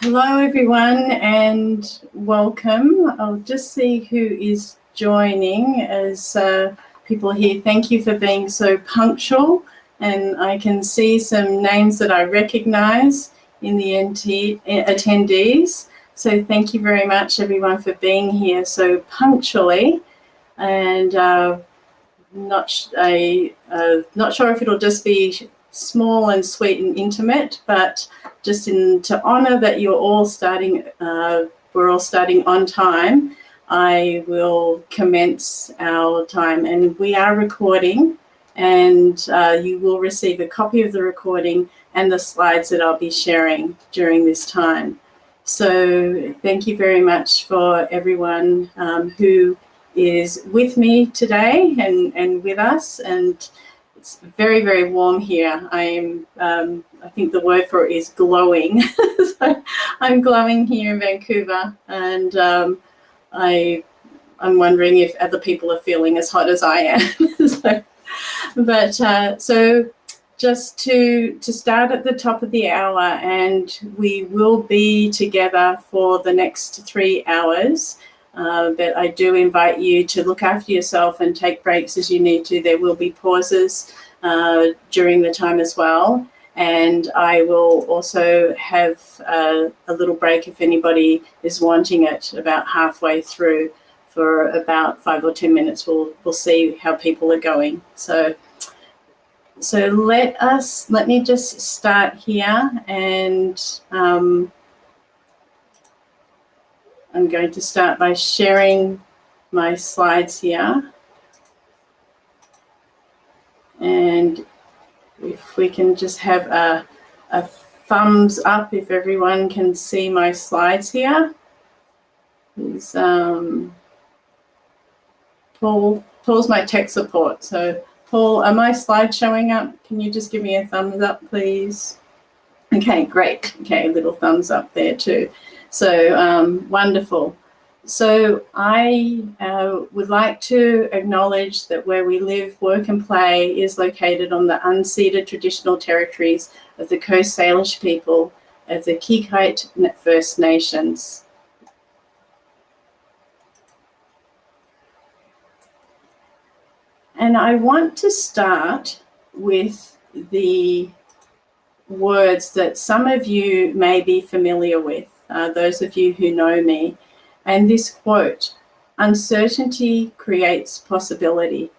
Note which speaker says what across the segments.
Speaker 1: Hello everyone and welcome. I'll just see who is joining as people here. Thank you for being so punctual, and I can see some names that I recognise in the attendees. So thank you very much everyone for being here so punctually, and not sure if it'll just be small and sweet and intimate, but just to honour that you're all starting, we're all starting on time, I will commence our time. And we are recording, and you will receive a copy of the recording and the slides that I'll be sharing during this time. So thank you very much for everyone who is with me today and with us. And it's very, very warm here. I think the word for it is glowing. So I'm glowing here in Vancouver, and I'm wondering if other people are feeling as hot as I am. So just to start at the top of the hour, and we will be together for the next 3 hours. But I do invite you to look after yourself and take breaks as you need to. There will be pauses during the time as well. And I will also have a little break if anybody is wanting it about halfway through for about 5 or 10 minutes. We'll see how people are going. So let me just start here, and I'm going to start by sharing my slides here. And if we can just have a thumbs up if everyone can see my slides here. Paul's my tech support. So Paul, are my slides showing up? Can you just give me a thumbs up, please? Okay, great. Okay, a little thumbs up there too. So wonderful. So I would like to acknowledge that where we live, work and play is located on the unceded traditional territories of the Coast Salish people of the Kikite First Nations. And I want to start with the words that some of you may be familiar with, those of you who know me. And this quote, "Uncertainty creates possibility."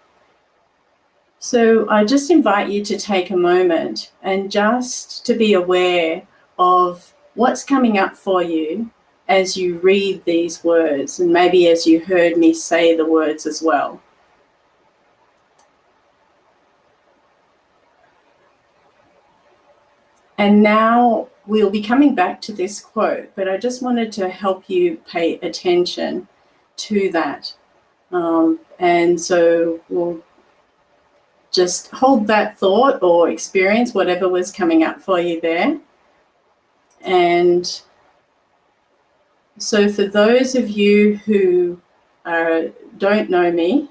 Speaker 1: So I just invite you to take a moment and just to be aware of what's coming up for you as you read these words, and maybe as you heard me say the words as well. And now we'll be coming back to this quote, but I just wanted to help you pay attention to that. And so we'll just hold that thought or experience, whatever was coming up for you there. And so for those of you who don't know me,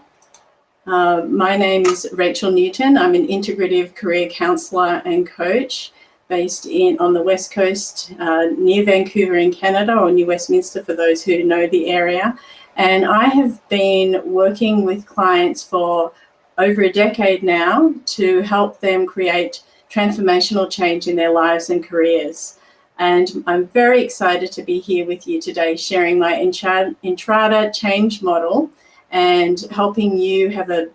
Speaker 1: my name is Rachel Newton. I'm an integrative career counsellor and coach based on the West Coast, near Vancouver in Canada, or New Westminster for those who know the area. And I have been working with clients for over a decade now to help them create transformational change in their lives and careers. And I'm very excited to be here with you today, sharing my Entrada change model and helping you have a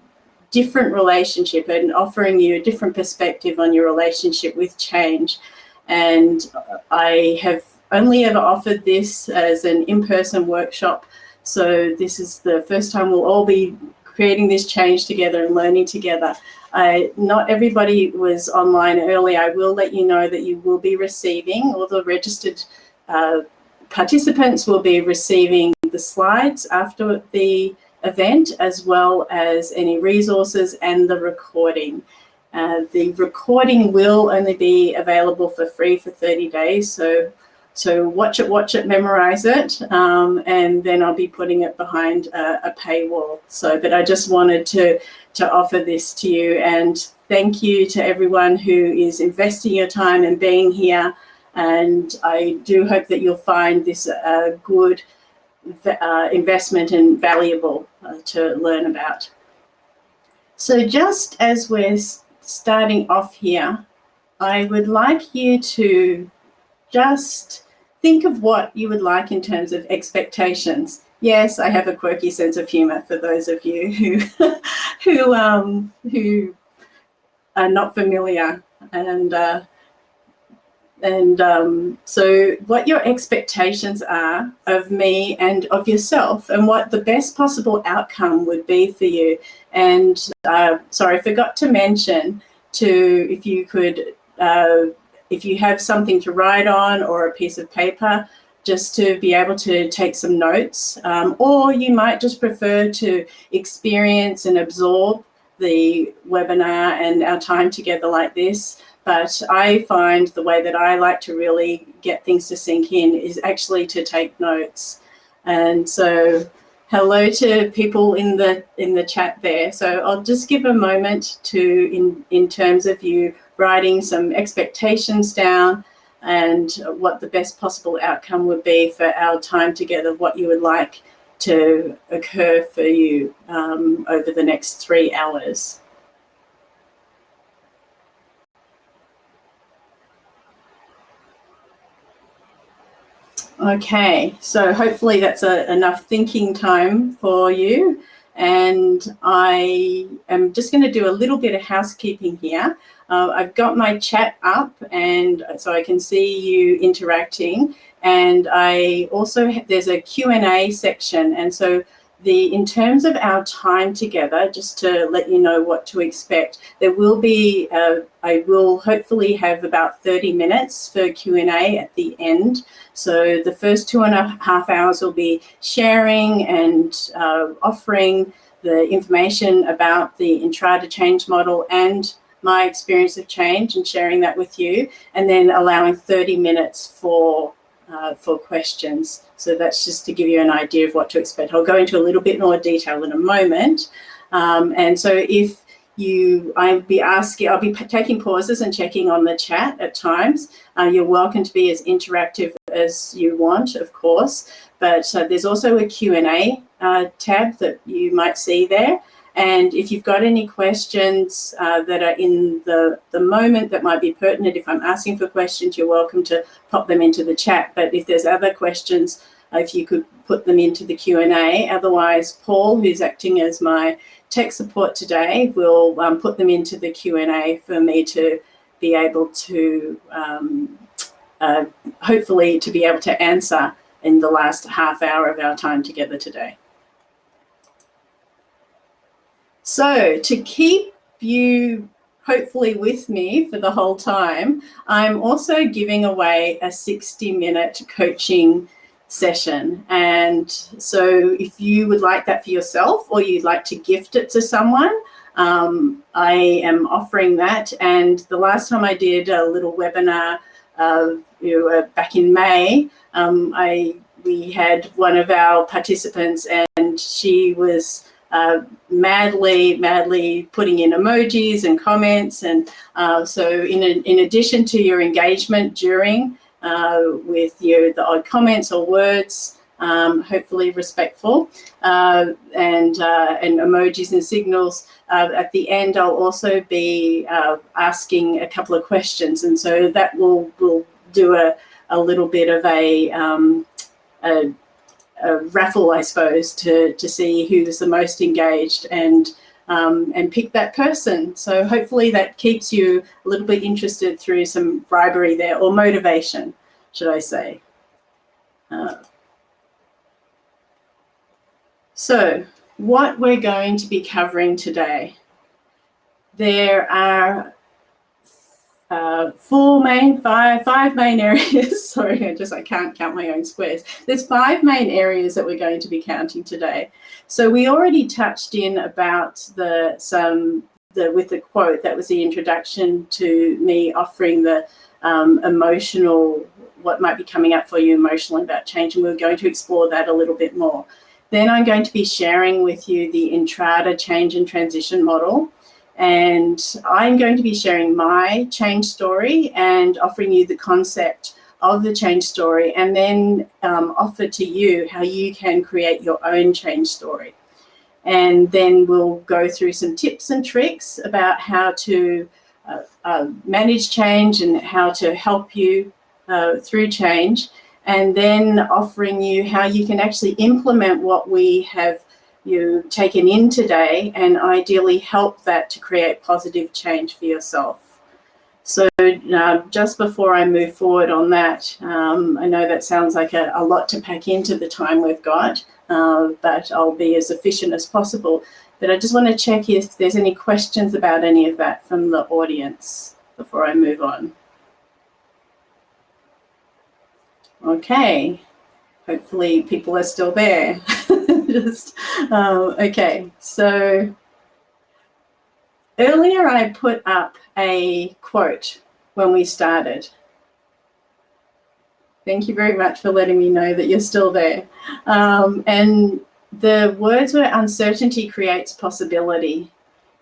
Speaker 1: different relationship and offering you a different perspective on your relationship with change. And I have only ever offered this as an in-person workshop. So this is the first time we'll all be creating this change together and learning together. Not everybody was online early. I will let you know that you will be receiving, all the registered participants will be receiving the slides after the event, as well as any resources and the recording. The recording will only be available for free for 30 days. So watch it, memorize it, and then I'll be putting it behind a paywall. But I just wanted to offer this to you, and thank you to everyone who is investing your time and being here And I do hope that you'll find this a good investment and valuable to learn about. So just as we're starting off here, I would like you to just think of what you would like in terms of expectations. Yes, I have a quirky sense of humor for those of you who are not familiar. So what your expectations are of me and of yourself, and what the best possible outcome would be for you. And sorry, I forgot to mention if you could, if you have something to write on or a piece of paper, just to be able to take some notes, or you might just prefer to experience and absorb the webinar and our time together like this. But I find the way that I like to really get things to sink in is actually to take notes. And so hello to people in the chat there. So I'll just give a moment to, in terms of you writing some expectations down and what the best possible outcome would be for our time together, what you would like to occur for you over the next 3 hours. Okay, so hopefully that's enough thinking time for you. And I am just going to do a little bit of housekeeping here. I've got my chat up, and so I can see you interacting. And I also, there's a Q&A section. And so in terms of our time together, just to let you know what to expect, there will be, I will hopefully have about 30 minutes for Q&A at the end. So the first 2.5 hours will be sharing and offering the information about the Entrada change model and my experience of change and sharing that with you, and then allowing 30 minutes for questions. So that's just to give you an idea of what to expect. I'll go into a little bit more detail in a moment. And so if I'll be taking pauses and checking on the chat at times. You're welcome to be as interactive as you want, of course, but there's also a Q&A tab that you might see there. And if you've got any questions that are in the moment that might be pertinent, if I'm asking for questions, you're welcome to pop them into the chat. But if there's other questions, if you could put them into the Q&A. Otherwise, Paul, who's acting as my tech support today, will put them into the Q&A for me to be able to, hopefully, to be able to answer in the last half hour of our time together today. So to keep you hopefully with me for the whole time, I'm also giving away a 60-minute coaching session. And so if you would like that for yourself or you'd like to gift it to someone, I am offering that. And the last time I did a little webinar back in May, we had one of our participants, and she was madly putting in emojis and comments. And so in addition to your engagement during with the odd comments or words, hopefully respectful, and emojis and signals, at the end I'll also be asking a couple of questions, and so that will do a little bit of a raffle, I suppose, to see who's the most engaged and pick that person. So hopefully that keeps you a little bit interested through some bribery there, or motivation, should I say. So what we're going to be covering today, there are five main areas. Sorry, I can't count my own squares. There's 5 main areas that we're going to be counting today. So we already touched in about with the quote. That was the introduction to me offering the emotional, what might be coming up for you emotionally about change, and we're going to explore that a little bit more. Then I'm going to be sharing with you the Entrada change and transition model. And I'm going to be sharing my change story and offering you the concept of the change story, and then offer to you how you can create your own change story. And then we'll go through some tips and tricks about how to manage change and how to help you through change, and then offering you how you can actually implement what we have taken in today and ideally help that to create positive change for yourself. So just before I move forward on that, I know that sounds like a lot to pack into the time we've got, but I'll be as efficient as possible. But I just want to check if there's any questions about any of that from the audience before I move on. Okay, hopefully people are still there. Okay, so earlier I put up a quote when we started. Thank you very much for letting me know that you're still there. And the words were uncertainty creates possibility.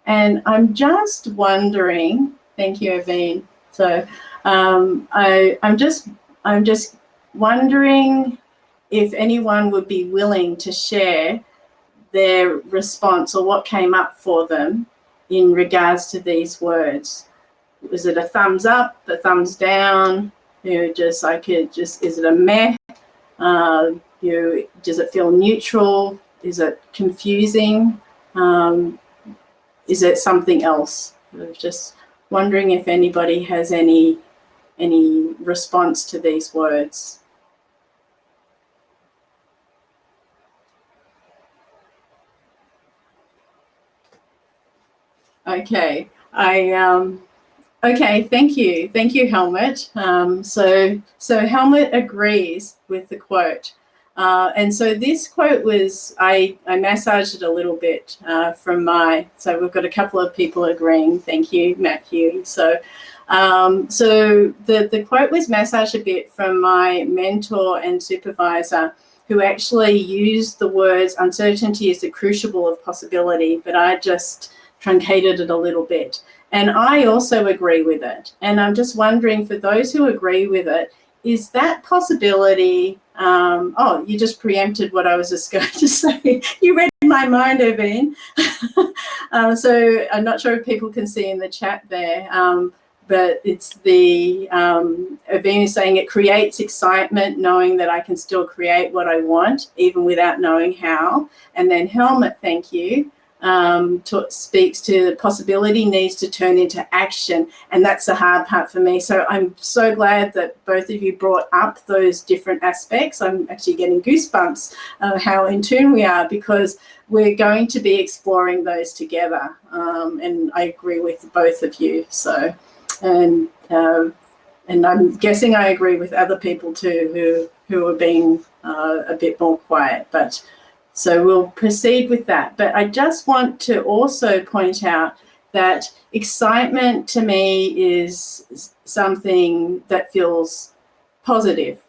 Speaker 1: And I'm just wondering, thank you, Aveen. So I'm just wondering if anyone would be willing to share their response or what came up for them in regards to these words. Was it a thumbs up, a thumbs down? Is it a meh? Does it feel neutral? Is it confusing? Is it something else? I'm just wondering if anybody has any response to these words. Okay, okay, thank you, Helmut. So Helmut agrees with the quote, and so this quote was I massaged it a little bit from so we've got a couple of people agreeing. Thank you, Matthew. So the quote was massaged a bit from my mentor and supervisor, who actually used the words uncertainty is the crucible of possibility, but I just truncated it a little bit. And I also agree with it. And I'm just wondering, for those who agree with it, is that possibility, oh, you just preempted what I was just going to say. You read my mind, Aveen. So I'm not sure if people can see in the chat there, but it's Aveen is saying it creates excitement knowing that I can still create what I want, even without knowing how. And then Helmut, thank you. Speaks to the possibility needs to turn into action, and that's the hard part for me. So I'm so glad that both of you brought up those different aspects. I'm actually getting goosebumps how in tune we are, because we're going to be exploring those together, and I agree with both of you. So and I'm guessing I agree with other people too who are being a bit more quiet, but so we'll proceed with that. But I just want to also point out that excitement to me is something that feels positive.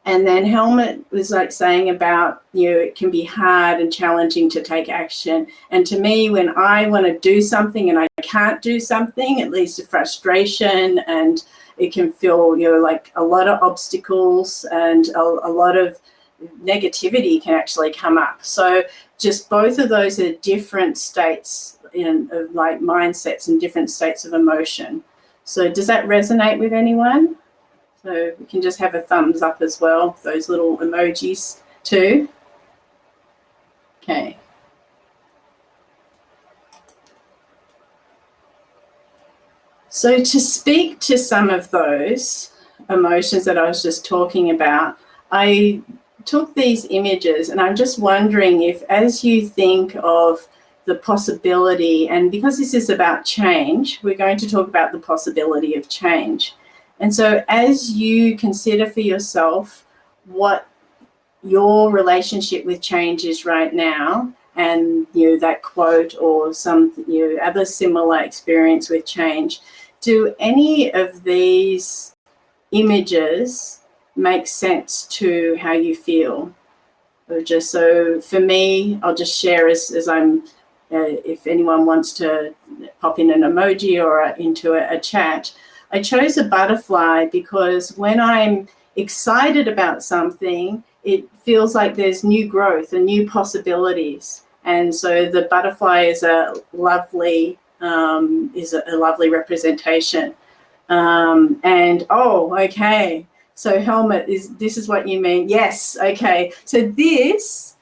Speaker 1: And then Helmut was like saying about, it can be hard and challenging to take action. And to me, when I want to do something and I can't do something, it leads to frustration, and it can feel, like a lot of obstacles and a lot of negativity can actually come up. So just both of those are different states of like mindsets and different states of emotion. So does that resonate with anyone? So we can just have a thumbs up as well, those little emojis too. Okay. So to speak to some of those emotions that I was just talking about, I took these images, and I'm just wondering if, as you think of the possibility, and because this is about change, we're going to talk about the possibility of change. And so as you consider for yourself what your relationship with change is right now, and that quote or some other similar experience with change, do any of these images make sense to how you feel? Or just so for me, I'll just share as I'm, if anyone wants to pop in an emoji or into a chat, I chose a butterfly because when I'm excited about something, it feels like there's new growth and new possibilities. And so the butterfly is a lovely representation. And oh, okay. So helmet this is what you mean. Yes, okay. So this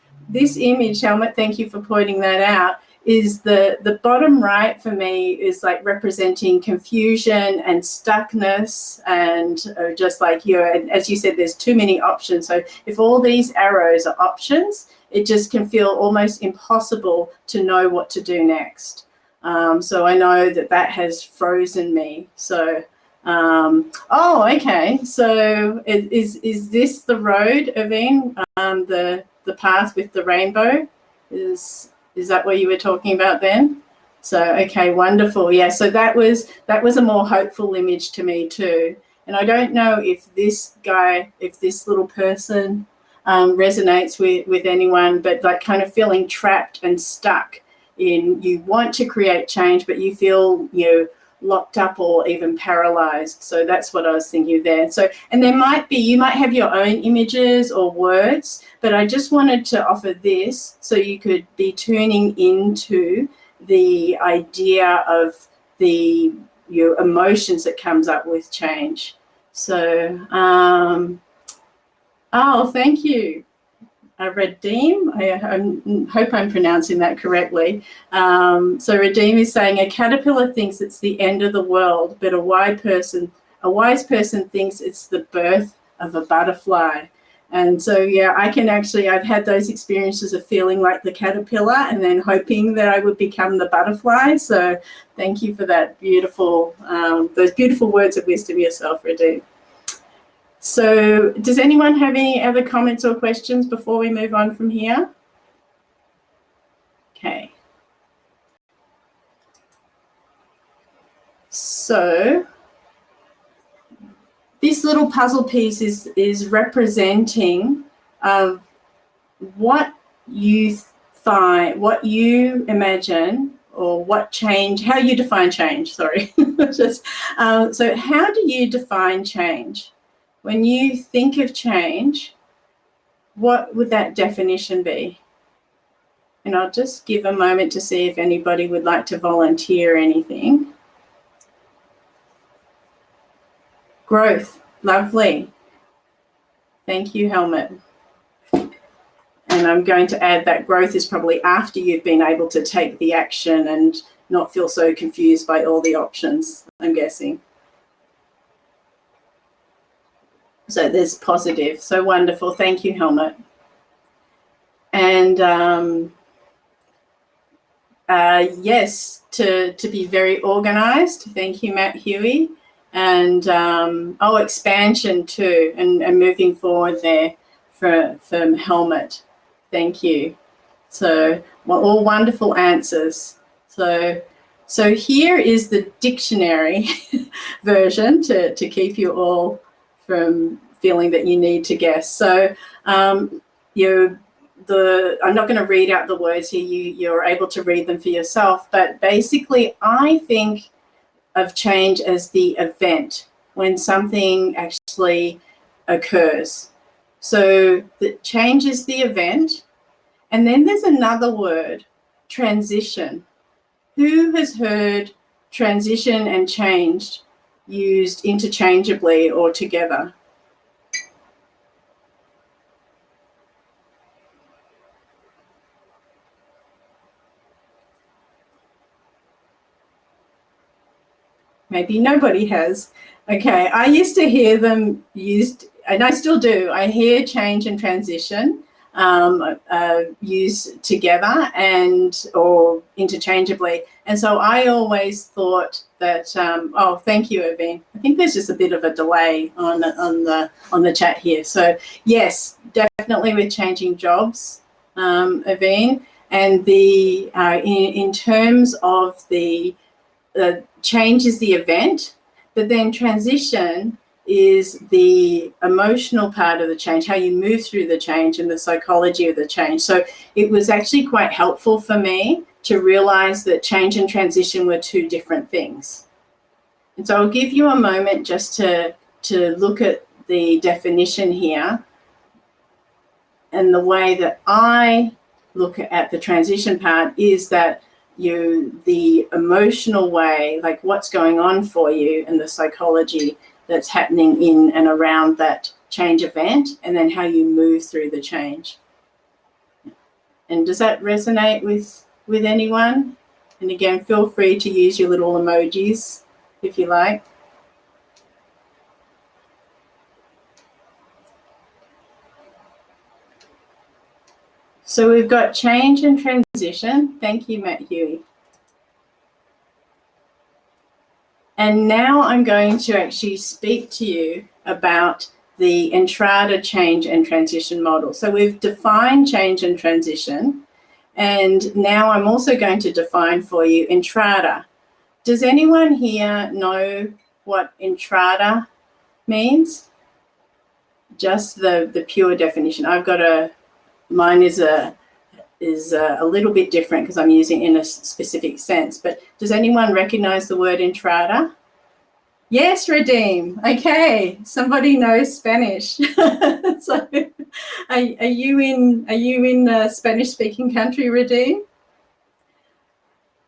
Speaker 1: image, helmet, thank you for pointing that out, is the bottom right for me is like representing confusion and stuckness, and just like as you said, there's too many options. So if all these arrows are options, it just can feel almost impossible to know what to do next. So I know that has frozen me. So oh, okay. So is this the road, Irvine? The path with the rainbow? Is that what you were talking about then? So okay, wonderful. Yeah. So that was a more hopeful image to me too. And I don't know if this little person resonates with anyone, but like kind of feeling trapped and stuck in, you want to create change, but you feel locked up or even paralyzed. So that's what I was thinking there. So, and you might have your own images or words, but I just wanted to offer this so you could be tuning into the idea of your emotions that comes up with change. So, oh, thank you. Redeem, I hope I'm pronouncing that correctly. So Redeem is saying, a caterpillar thinks it's the end of the world, but a wise person thinks it's the birth of a butterfly. And so, yeah, I've had those experiences of feeling like the caterpillar and then hoping that I would become the butterfly. So thank you for that those beautiful words of wisdom yourself, Redeem. So does anyone have any other comments or questions before we move on from here? Okay. So this little puzzle piece is representing what you find, what you imagine, or what change, how you define change, sorry. So how do you define change? When you think of change, what would that definition be? And I'll just give a moment to see if anybody would like to volunteer anything. Growth, lovely. Thank you, Helmut. And I'm going to add that growth is probably after you've been able to take the action and not feel so confused by all the options, I'm guessing. So there's positive. So wonderful. Thank you, Helmut. And yes, to be very organized. Thank you, Matt Huey. And expansion too, and moving forward there from Helmut. Thank you. So all wonderful answers. So here is the dictionary version to keep you all from feeling that you need to guess. So I'm not going to read out the words here. You're able to read them for yourself. But basically, I think of change as the event when something actually occurs. So the change is the event. And then there's another word, transition. Who has heard transition and change used interchangeably or together? Maybe nobody has. Okay, I used to hear them used, and I still do. I hear change and transition used together or interchangeably. And so I always thought that, oh, thank you, Irvine. I think there's just a bit of a delay on the chat here. So yes, definitely with changing jobs, Irvine. And in terms of the change is the event, but then transition is the emotional part of the change, how you move through the change and the psychology of the change. So it was actually quite helpful for me to realize that change and transition were two different things. And so I'll give you a moment just to look at the definition here. And the way that I look at the transition part is that the emotional way, like what's going on for you and the psychology that's happening in and around that change event, and then how you move through the change. And does that resonate with anyone? And again, feel free to use your little emojis if you like. So we've got change and transition. Thank you, Matt Huey. And now I'm going to actually speak to you about the Entrada change and transition model. So we've defined change and transition, and now I'm also going to define for you Entrada. Does anyone here know what Entrada means? Just the pure definition. I've got mine is a little bit different because I'm using it in a specific sense, but does anyone recognize the word Entrada? Yes, Redeem. Okay, somebody knows Spanish. So, are you in a Spanish-speaking country, Redeem?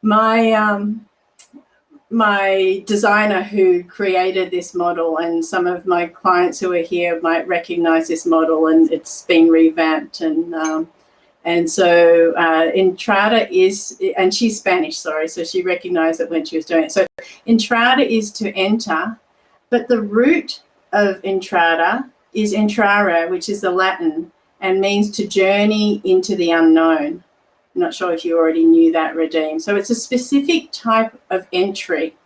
Speaker 1: My designer who created this model, and some of my clients who are here might recognize this model, and it's been revamped, and so Entrada is, and she's Spanish, sorry, so she recognized it when she was doing it. So Entrada is to enter, but the root of Entrada is entrare, which is the Latin, and means to journey into the unknown. I'm not sure if you already knew that, Redeem. So it's a specific type of entry.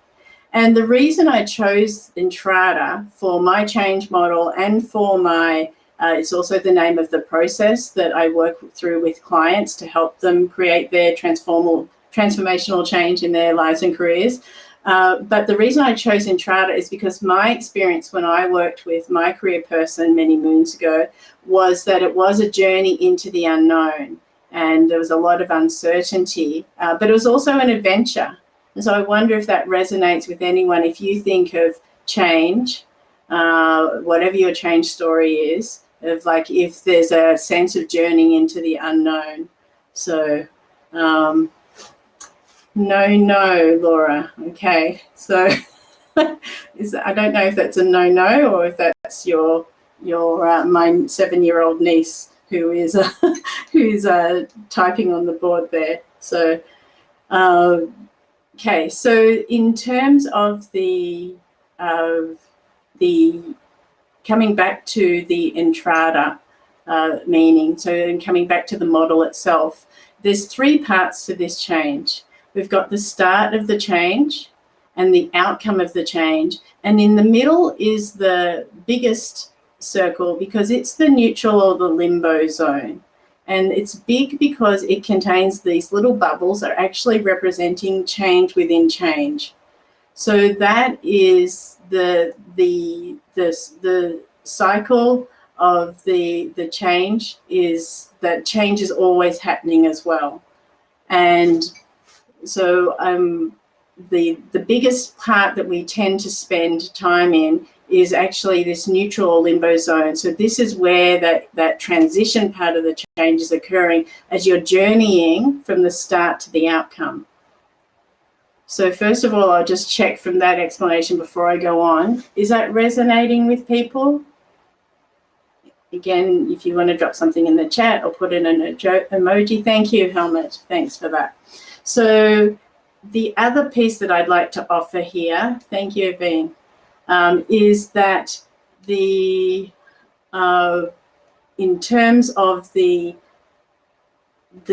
Speaker 1: And the reason I chose Entrada for my change model and for my, it's also the name of the process that I work through with clients to help them create their transformational change in their lives and careers. But the reason I chose Entrada is because my experience when I worked with my career person many moons ago was that it was a journey into the unknown. And there was a lot of uncertainty, but it was also an adventure. And so I wonder if that resonates with anyone. If you think of change, whatever your change story is, of like if there's a sense of journeying into the unknown. So no, Laura. Okay, so I don't know if that's a no or if that's your my 7-year-old niece who is typing on the board there. So, okay. So in terms of the coming back to the Entrada meaning, so in coming back to the model itself, there's 3 parts to this change. We've got the start of the change and the outcome of the change, and in the middle is the biggest circle because it's the neutral or the limbo zone, and it's big because it contains these little bubbles that are actually representing change within change. So that is the cycle of the change, is that change is always happening as well. And so the biggest part that we tend to spend time in is actually this neutral or limbo zone. So this is where that transition part of the change is occurring as you're journeying from the start to the outcome. So first of all, I'll just check from that explanation before I go on. Is that resonating with people? Again, if you want to drop something in the chat or put in an emoji. Thank you, Helmut. Thanks for that. So the other piece that I'd like to offer here, thank you, Evine, is that in terms of the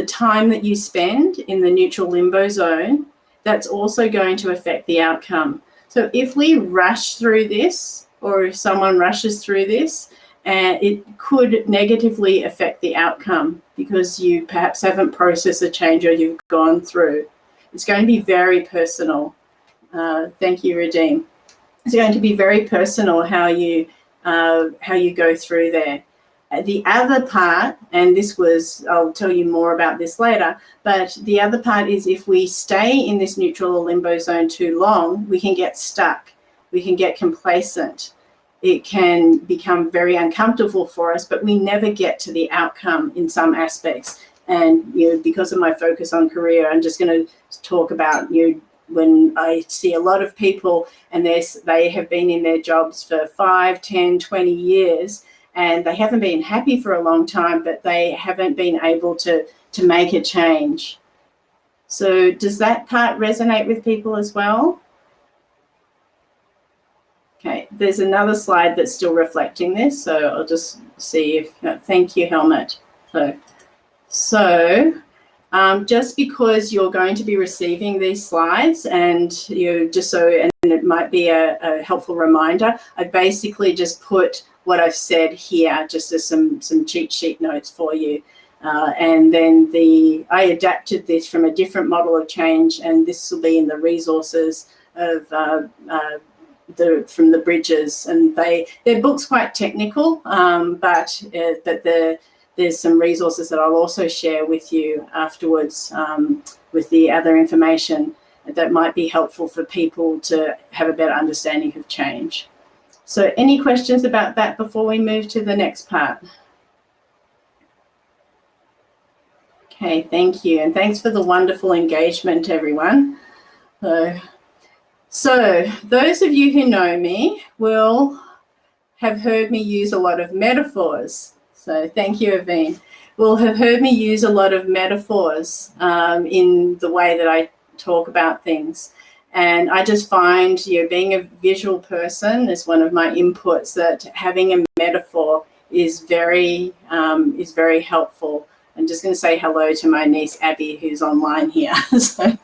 Speaker 1: time that you spend in the neutral limbo zone, that's also going to affect the outcome. So if we rush through this, or if someone rushes through this, it could negatively affect the outcome because you perhaps haven't processed a change or you've gone through. It's going to be very personal. Thank you, Redeem. It's going to be very personal how you go through there. The other part, and I'll tell you more about this later, but the other part is if we stay in this neutral or limbo zone too long, we can get stuck. we can get complacent. It can become very uncomfortable for us, but we never get to the outcome in some aspects. And, because of my focus on career, I'm just going to talk about, when I see a lot of people and they have been in their jobs for 5, 10, 20 years, and they haven't been happy for a long time, but they haven't been able to make a change. So does that part resonate with people as well? Okay, there's another slide that's still reflecting this, so I'll just see if, thank you, Helmut. So just because you're going to be receiving these slides, and and it might be a helpful reminder, I basically just put what I've said here just as some cheat sheet notes for you. And then I adapted this from a different model of change, and this will be in the resources of from the Bridges, and their book's quite technical, but there's some resources that I'll also share with you afterwards with the other information that might be helpful for people to have a better understanding of change. So any questions about that before we move to the next part? Okay, thank you. And thanks for the wonderful engagement, everyone. So those of you who know me will have heard me use a lot of metaphors. So thank you, Aveen. Will have heard me use a lot of metaphors in the way that I talk about things. And I just find, being a visual person is one of my inputs, that having a metaphor is very helpful. I'm just going to say hello to my niece, Abby, who's online here. So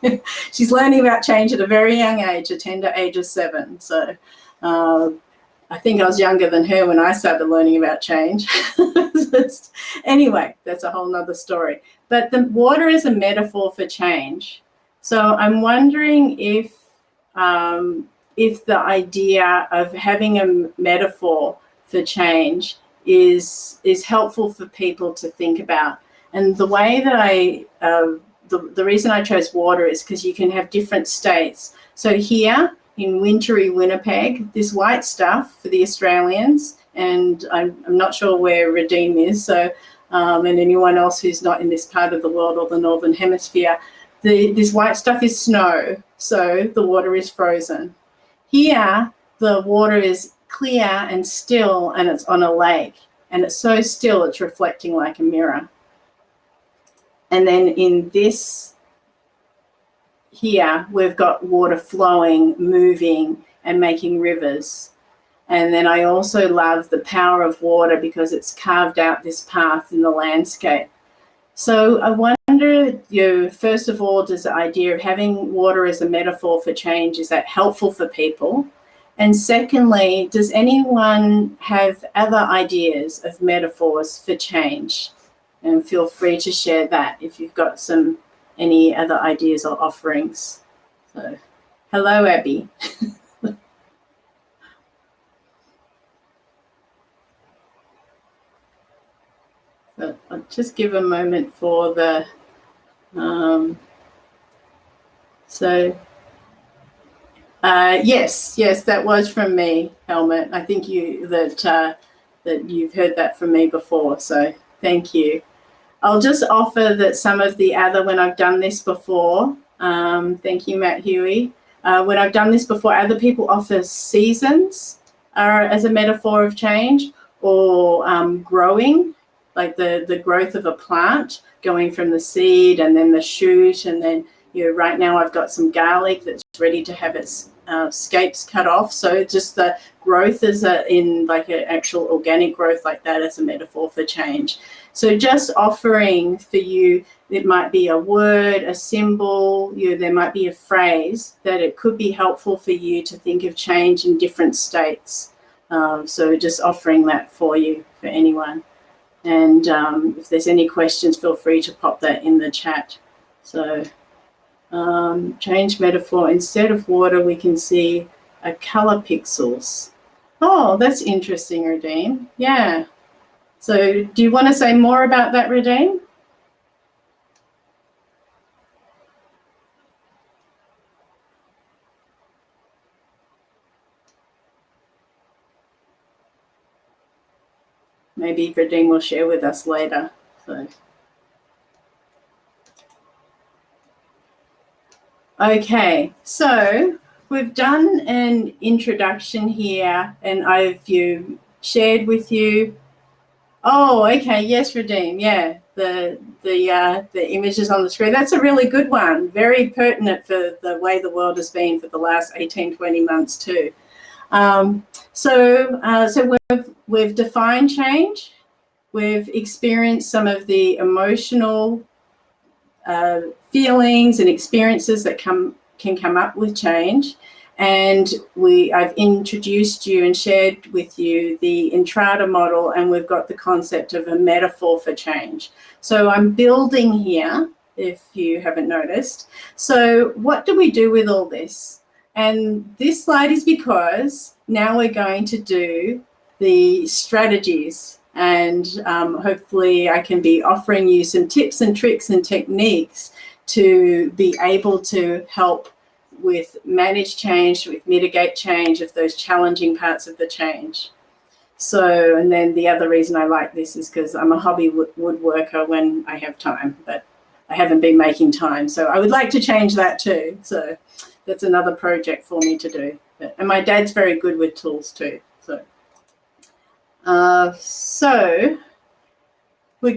Speaker 1: she's learning about change at a very young age, a tender age of 7. So I think I was younger than her when I started learning about change. Anyway, that's a whole nother story. But the water is a metaphor for change. So I'm wondering if the idea of having a metaphor for change is helpful for people to think about. And the way that the reason I chose water is because you can have different states. So here in wintry Winnipeg, this white stuff for the Australians, and I'm not sure where Redeem is, so and anyone else who's not in this part of the world or the Northern Hemisphere, this white stuff is snow, so the water is frozen. Here, the water is clear and still, and it's on a lake, and it's so still it's reflecting like a mirror. And then in this here, we've got water flowing, moving, and making rivers. And then I also love the power of water because it's carved out this path in the landscape. So I wonder, first of all, does the idea of having water as a metaphor for change, is that helpful for people? And secondly, does anyone have other ideas of metaphors for change? And feel free to share that if you've got any other ideas or offerings. So, hello, Abby. So I'll just give a moment for the, yes, that was from me, Helmut. I think that you've heard that from me before, so thank you. I'll just offer that some of the other, when I've done this before, thank you, Matt Huey. When I've done this before, other people offer seasons as a metaphor of change, or growing, like the growth of a plant, going from the seed and then the shoot, and then right now I've got some garlic that's ready to have its scapes cut off. So just the growth is in like an actual organic growth like that as a metaphor for change. So just offering for you, it might be a word, a symbol, there might be a phrase that it could be helpful for you to think of change in different states. So just offering that for you, for anyone. And if there's any questions, feel free to pop that in the chat. So change metaphor, instead of water, we can see a color pixels. Oh, that's interesting, Redeem. Yeah. So do you want to say more about that, Redeem? maybe Vadim will share with us later. So. Okay, so we've done an introduction here, and I've shared with you. Oh, okay, yes, Vadim, yeah, the images on the screen. That's a really good one, very pertinent for the way the world has been for the last 18, 20 months too. So we've defined change. We've experienced some of the emotional feelings and experiences that can come up with change. And I've introduced you and shared with you the Entrada model, and we've got the concept of a metaphor for change. So I'm building here, if you haven't noticed. So what do we do with all this? And this slide is because now we're going to do the strategies, and hopefully I can be offering you some tips and tricks and techniques to be able to help with manage change, with mitigate change of those challenging parts of the change. So, and then the other reason I like this is because I'm a hobby woodworker when I have time, but I haven't been making time. So I would like to change that too. So that's another project for me to do. And my dad's very good with tools too. So I'm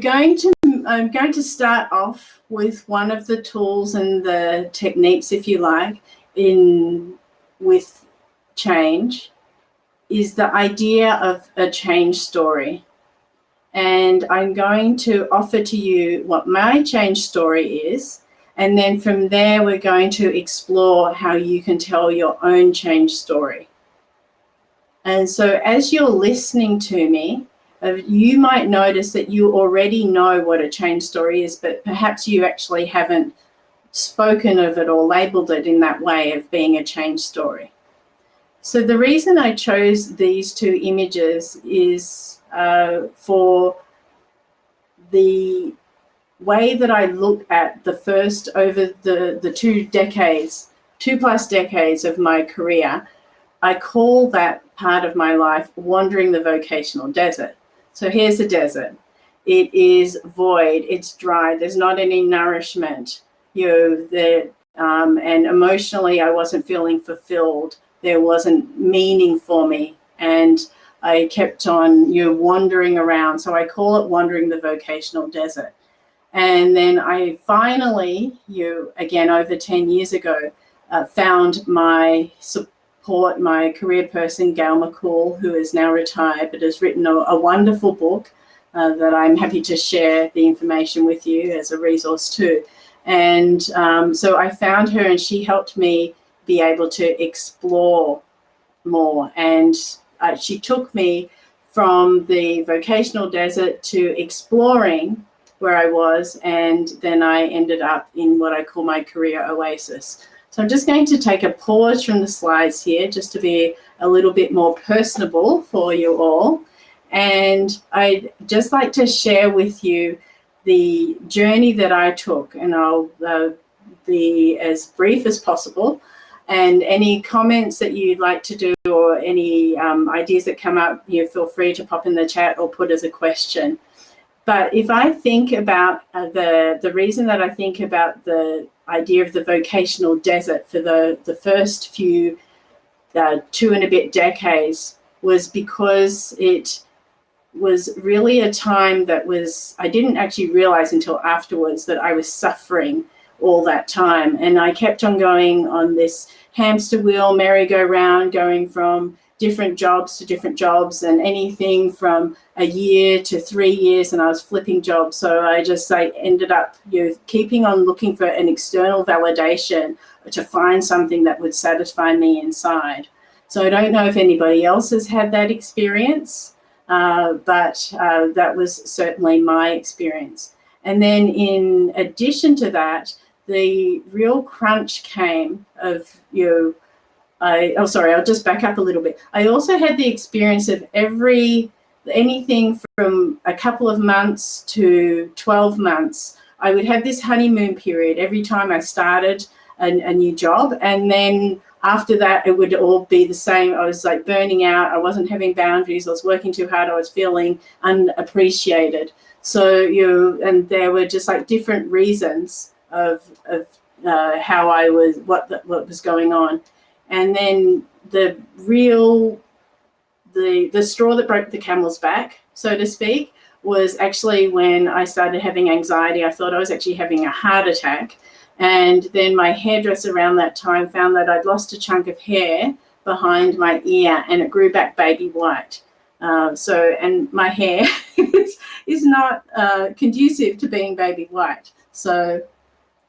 Speaker 1: going to start off with one of the tools and the techniques, if you like, with change, is the idea of a change story. And I'm going to offer to you what my change story is, and then from there we're going to explore how you can tell your own change story. And so as you're listening to me, you might notice that you already know what a change story is, but perhaps you actually haven't spoken of it or labeled it in that way of being a change story. So the reason I chose these two images is for the way that I look at the first over the 2 decades, 2+ decades of my career. I call that part of my life wandering the vocational desert. So here's the desert. It is void, it's dry, there's not any nourishment, and emotionally I wasn't feeling fulfilled. There wasn't meaning for me, and I kept on wandering around. So I call it wandering the vocational desert. And then I finally, again over 10 years ago, found my support, my career person, Gail McCool, who is now retired, but has written a wonderful book that I'm happy to share the information with you as a resource too. And so I found her, and she helped me be able to explore more. And she took me from the vocational desert to exploring where I was, and then I ended up in what I call my career oasis. So I'm just going to take a pause from the slides here just to be a little bit more personable for you all. And I'd just like to share with you the journey that I took, and I'll be as brief as possible. And any comments that you'd like to do, or any ideas that come up, feel free to pop in the chat or put as a question. But if I think about the reason that I think about the idea of the vocational desert for the first few 2 and a bit decades, was because it was really a time that I didn't actually realize until afterwards that I was suffering all that time. And I kept on going on this hamster wheel, merry-go-round, going from different jobs to different jobs, and anything from a year to 3 years, and I was flipping jobs. So I just ended up keeping on looking for an external validation to find something that would satisfy me inside. So I don't know if anybody else has had that experience, but that was certainly my experience. And then in addition to that, the real crunch came of I'll just back up a little bit. I also had the experience of anything from a couple of months to 12 months. I would have this honeymoon period every time I started a new job. And then after that, it would all be the same. I was like burning out. I wasn't having boundaries. I was working too hard. I was feeling unappreciated. So, and there were just like different reasons of how I was, what was going on. And then the straw that broke the camel's back, so to speak, was actually when I started having anxiety. I thought I was actually having a heart attack. And then my hairdresser around that time found that I'd lost a chunk of hair behind my ear, and it grew back baby white. And my hair is not conducive to being baby white. So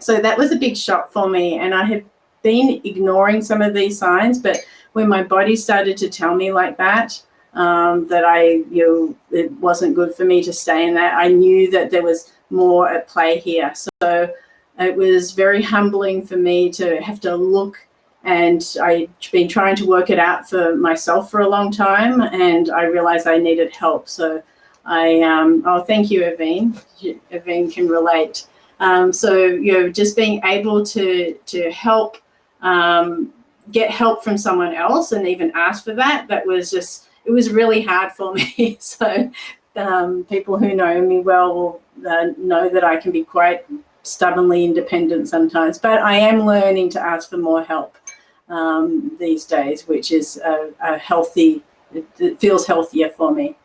Speaker 1: that was a big shock for me. And I had been ignoring some of these signs, but when my body started to tell me like that, it wasn't good for me to stay in that, I knew that there was more at play here. So it was very humbling for me to have to look, and I'd been trying to work it out for myself for a long time, and I realized I needed help. So thank you, Evine. Evine can relate. Just being able to help, get help from someone else and even ask for that was just, it was really hard for me. So people who know me well will know that I can be quite stubbornly independent sometimes, but I am learning to ask for more help these days, which is a healthy, it feels healthier for me.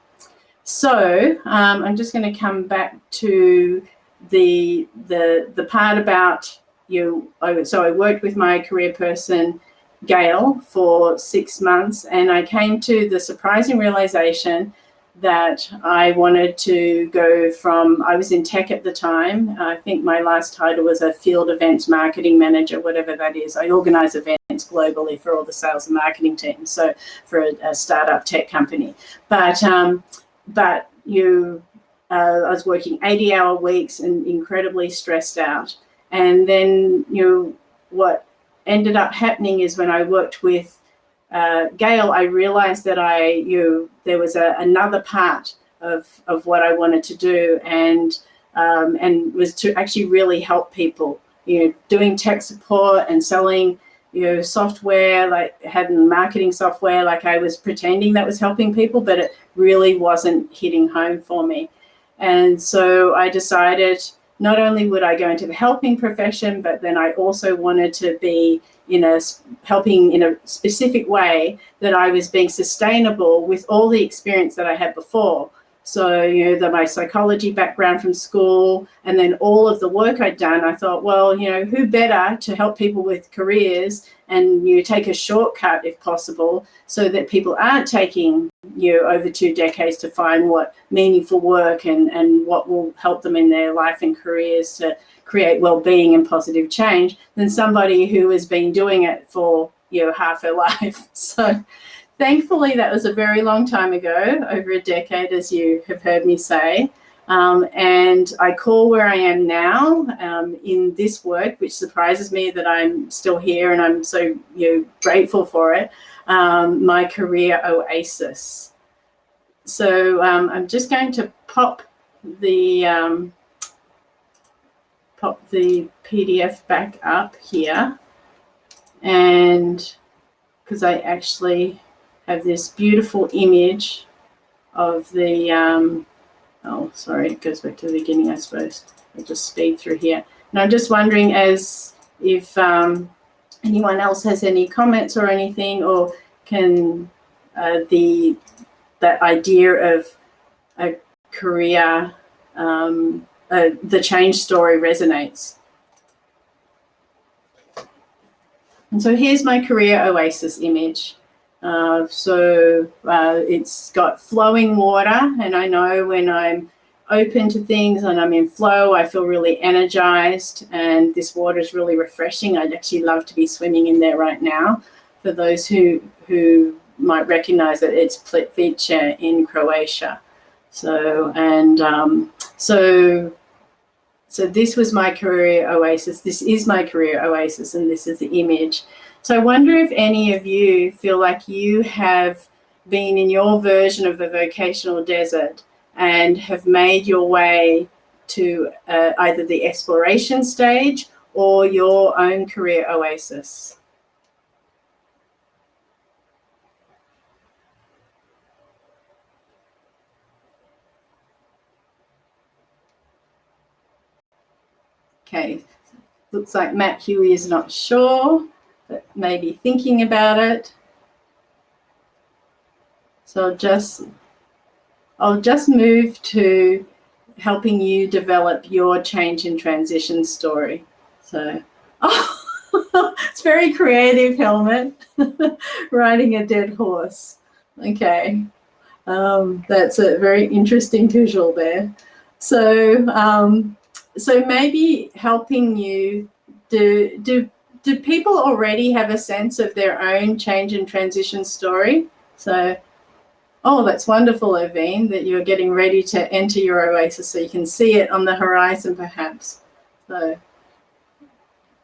Speaker 1: So I'm just going to come back to the part about so I worked with my career person, Gail, for 6 months, and I came to the surprising realization that I wanted to go from, I was in tech at the time. I think my last title was a field events marketing manager, whatever that is. I organize events globally for all the sales and marketing teams, so for a startup tech company. But I was working 80-hour weeks and incredibly stressed out. And then, what ended up happening is when I worked with Gail, I realized that there was another part of what I wanted to do, and was to actually really help people, doing tech support and selling, software, like having marketing software, like I was pretending that was helping people, but it really wasn't hitting home for me. And so I decided not only would I go into the helping profession, but then I also wanted to be helping in a specific way that I was being sustainable with all the experience that I had before. So, my psychology background from school, and then all of the work I'd done, I thought, well, who better to help people with careers and take a shortcut if possible, so that people aren't taking over 2 decades to find what meaningful work and what will help them in their life and careers to create well-being and positive change, than somebody who has been doing it for half her life. So thankfully, that was a very long time ago, over a decade, as you have heard me say. And I call where I am now in this work, which surprises me that I'm still here, and I'm so grateful for it, my career oasis. So I'm just going to pop the PDF back up here, and because I actually have this beautiful image of the it goes back to the beginning, I suppose. I'll just speed through here. And I'm just wondering if anyone else has any comments or anything, or can that idea of a career, the change story resonates. And so here's my career oasis image. It's got flowing water, and I know when I'm open to things and I'm in flow, I feel really energized, and this water is really refreshing. I'd actually love to be swimming in there right now. For those who might recognize it, it's Plitvice in Croatia. So this was my career oasis. This is my career oasis, and this is the image. So I wonder if any of you feel like you have been in your version of the vocational desert and have made your way to either the exploration stage or your own career oasis? Okay, looks like Matt Huey is not sure, but maybe thinking about it. So I'll just move to helping you develop your change and transition story. So, oh, it's very creative, Helmut. Riding a dead horse. Okay, that's a very interesting visual there. So, so maybe helping you, do people already have a sense of their own change and transition story? So, oh, that's wonderful, Irvine, that you're getting ready to enter your oasis so you can see it on the horizon, perhaps. So,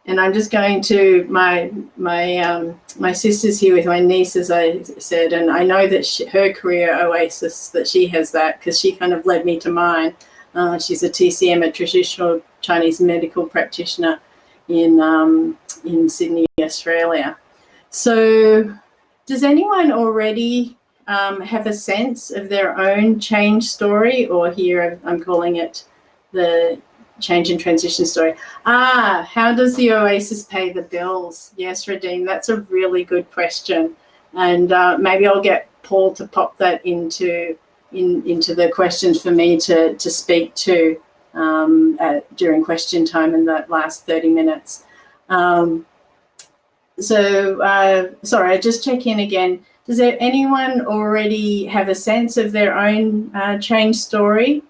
Speaker 1: and I'm just going to my sister's here with my niece, as I said, and I know that her career oasis, that she has that because she kind of led me to mine. She's a TCM, a traditional Chinese medical practitioner in Sydney, Australia. So, does anyone already have a sense of their own change story, or here I'm calling it the change and transition story? How does the oasis pay the bills? Yes, Radim, that's a really good question. And maybe I'll get Paul to pop that into the questions for me to speak to during question time in the last 30 minutes. Sorry, I just check in again. Does anyone already have a sense of their own change story?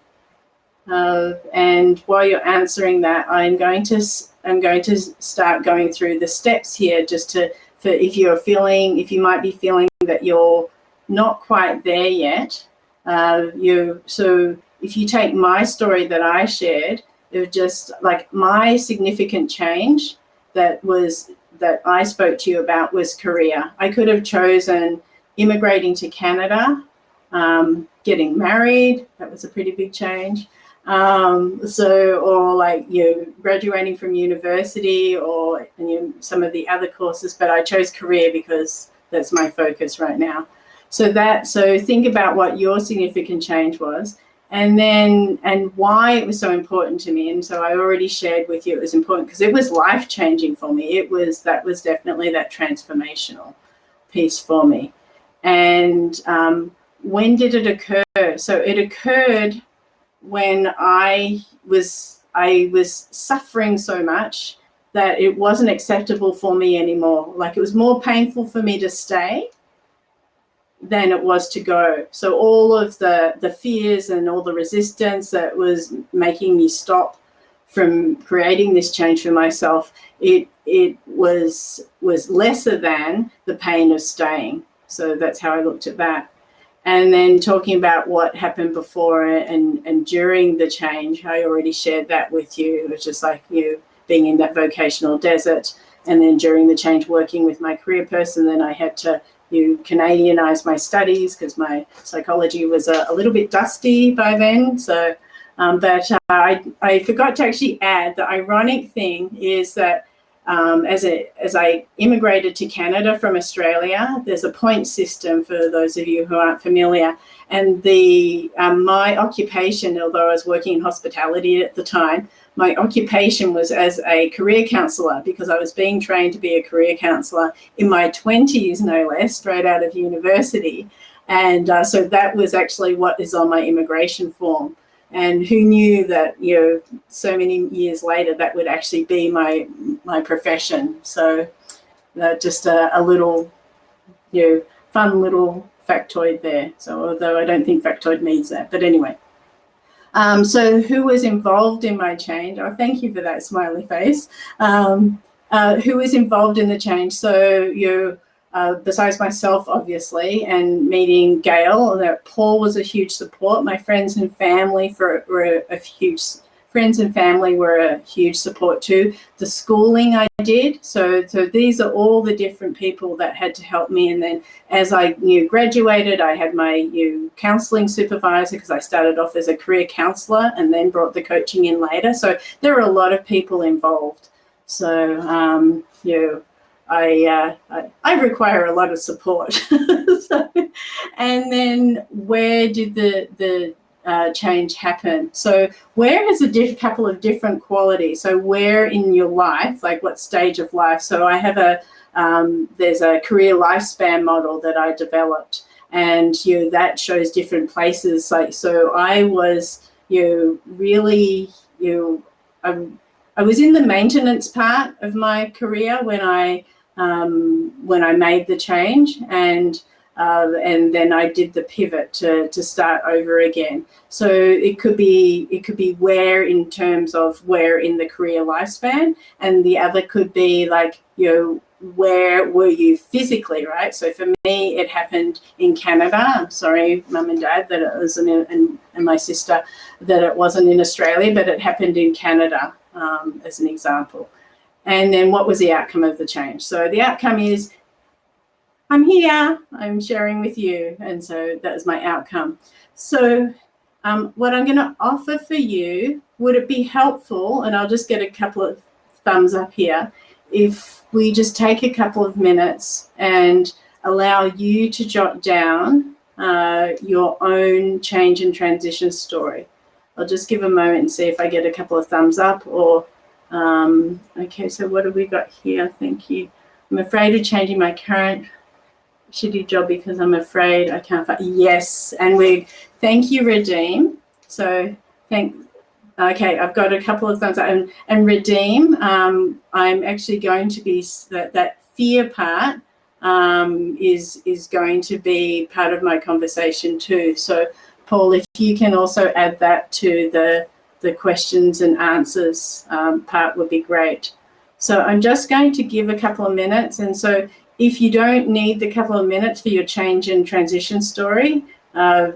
Speaker 1: And while you're answering that, I'm going to start going through the steps here, just for if you might be feeling that you're not quite there yet. So if you take my story that I shared, it was just like my significant change that I spoke to you about was career. I could have chosen immigrating to Canada, getting married. That was a pretty big change. Or like graduating from university, or some of the other courses, but I chose career because that's my focus right now. So think about what your significant change was, and why it was so important to me. And so I already shared with you it was important because it was life-changing for me. That was definitely that transformational piece for me. And when did it occur? So it occurred when I was suffering so much that it wasn't acceptable for me anymore. Like, it was more painful for me to stay than it was to go. So all of the fears and all the resistance that was making me stop from creating this change for myself, it was lesser than the pain of staying. So that's how I looked at that. And then talking about what happened before and during the change, I already shared that with you. It was just like being in that vocational desert, and then during the change working with my career person, then I had to Canadianize my studies because my psychology was a little bit dusty by then. So, but I forgot to actually add, the ironic thing is that as I immigrated to Canada from Australia, there's a point system for those of you who aren't familiar. And my occupation, although I was working in hospitality at the time, my occupation was as a career counsellor, because I was being trained to be a career counsellor in my 20s, no less, straight out of university. And so that was actually what is on my immigration form. And who knew that, so many years later, that would actually be my profession. So just a little, fun little factoid there. So although I don't think factoid means that, but anyway. So who was involved in my change? Oh, thank you for that smiley face. Who was involved in the change? So besides myself, obviously, and meeting Gail, that Paul was a huge support. My friends and family were a huge support too. The schooling I did, so these are all the different people that had to help me. And then as I graduated, I had my counselling supervisor, because I started off as a career counsellor and then brought the coaching in later. So there are a lot of people involved. So, I require a lot of support. So, and then where did the change happen? So where has a couple of different qualities. So where in your life, like what stage of life? So I have there's a career lifespan model that I developed, and that shows different places. Like, so I was really I was in the maintenance part of my career when I made the change, and then I did the pivot to start over again. So it could be where in terms of where in the career lifespan, and the other could be like, where were you physically, right? So for me, it happened in Canada. I'm sorry, Mum and Dad, that it wasn't and my sister, that it wasn't in Australia, but it happened in Canada, as an example. And then what was the outcome of the change? So the outcome is, I'm here, I'm sharing with you. And so that was my outcome. So what I'm going to offer for you, would it be helpful, and I'll just get a couple of thumbs up here, if we just take a couple of minutes and allow you to jot down your own change and transition story. I'll just give a moment and see if I get a couple of thumbs up or, okay, so what have we got here? Thank you. I'm afraid of changing my current shitty job because I'm afraid I can't find. Yes, and thank you, Redeem. So okay, I've got a couple of thumbs up, and Redeem, I'm actually going to be that fear part is going to be part of my conversation too. So Paul, if you can also add that to the questions and answers part, would be great. So I'm just going to give a couple of minutes, and so if you don't need the couple of minutes for your change and transition story,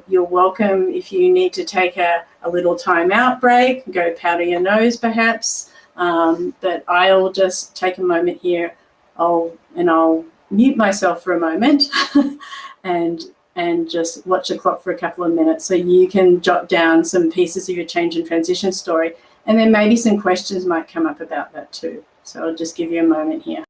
Speaker 1: you're welcome. If you need to take a little time out break, go powder your nose perhaps, but I'll just take a moment here. I'll mute myself for a moment and just watch the clock for a couple of minutes so you can jot down some pieces of your change and transition story, and then maybe some questions might come up about that too. So I'll just give you a moment here.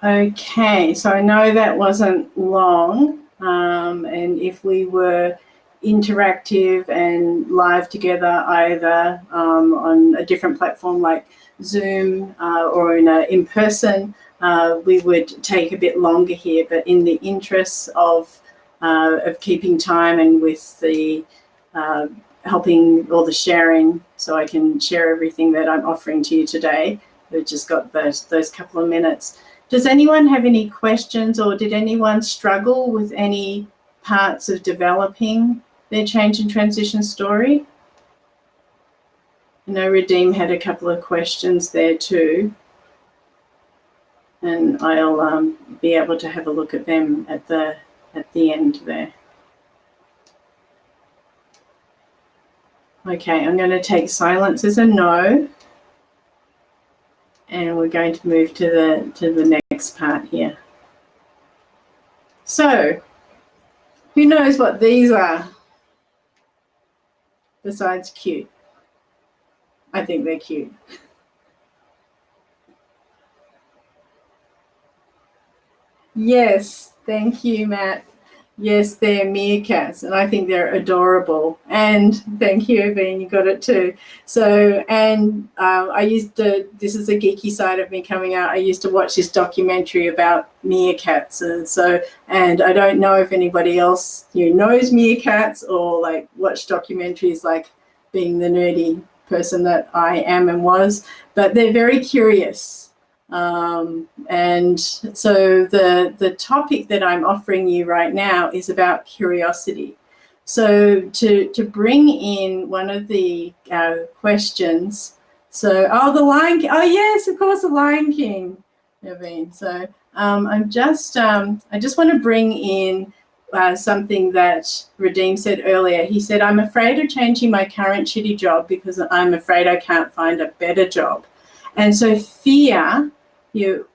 Speaker 1: Okay, so I know that wasn't long, and if we were interactive and live together, either on a different platform like Zoom or in person, we would take a bit longer here. But in the interests of keeping time and with the helping or the sharing, so I can share everything that I'm offering to you today, we've just got those couple of minutes. Does anyone have any questions, or did anyone struggle with any parts of developing their change and transition story? I know Redeem had a couple of questions there too, and I'll be able to have a look at them at the end there. Okay, I'm going to take silence as a no. And we're going to move to the next part here. So, who knows what these are besides cute? I think they're cute. Yes, thank you, Matt. Yes, they're meerkats, and I think they're adorable. And thank you, Evine, you got it too. So, and I used to, this is a geeky side of me coming out, I used to watch this documentary about meerkats. And I don't know if anybody else knows meerkats or like watch documentaries, like being the nerdy person that I am and was, but they're very curious. And so the topic that I'm offering you right now is about curiosity. So to bring in one of the questions, so the Lion King, oh yes, of course, the Lion King, Naveen. So I just want to bring in something that Redeem said earlier. He said, I'm afraid of changing my current shitty job because I'm afraid I can't find a better job. And so fear,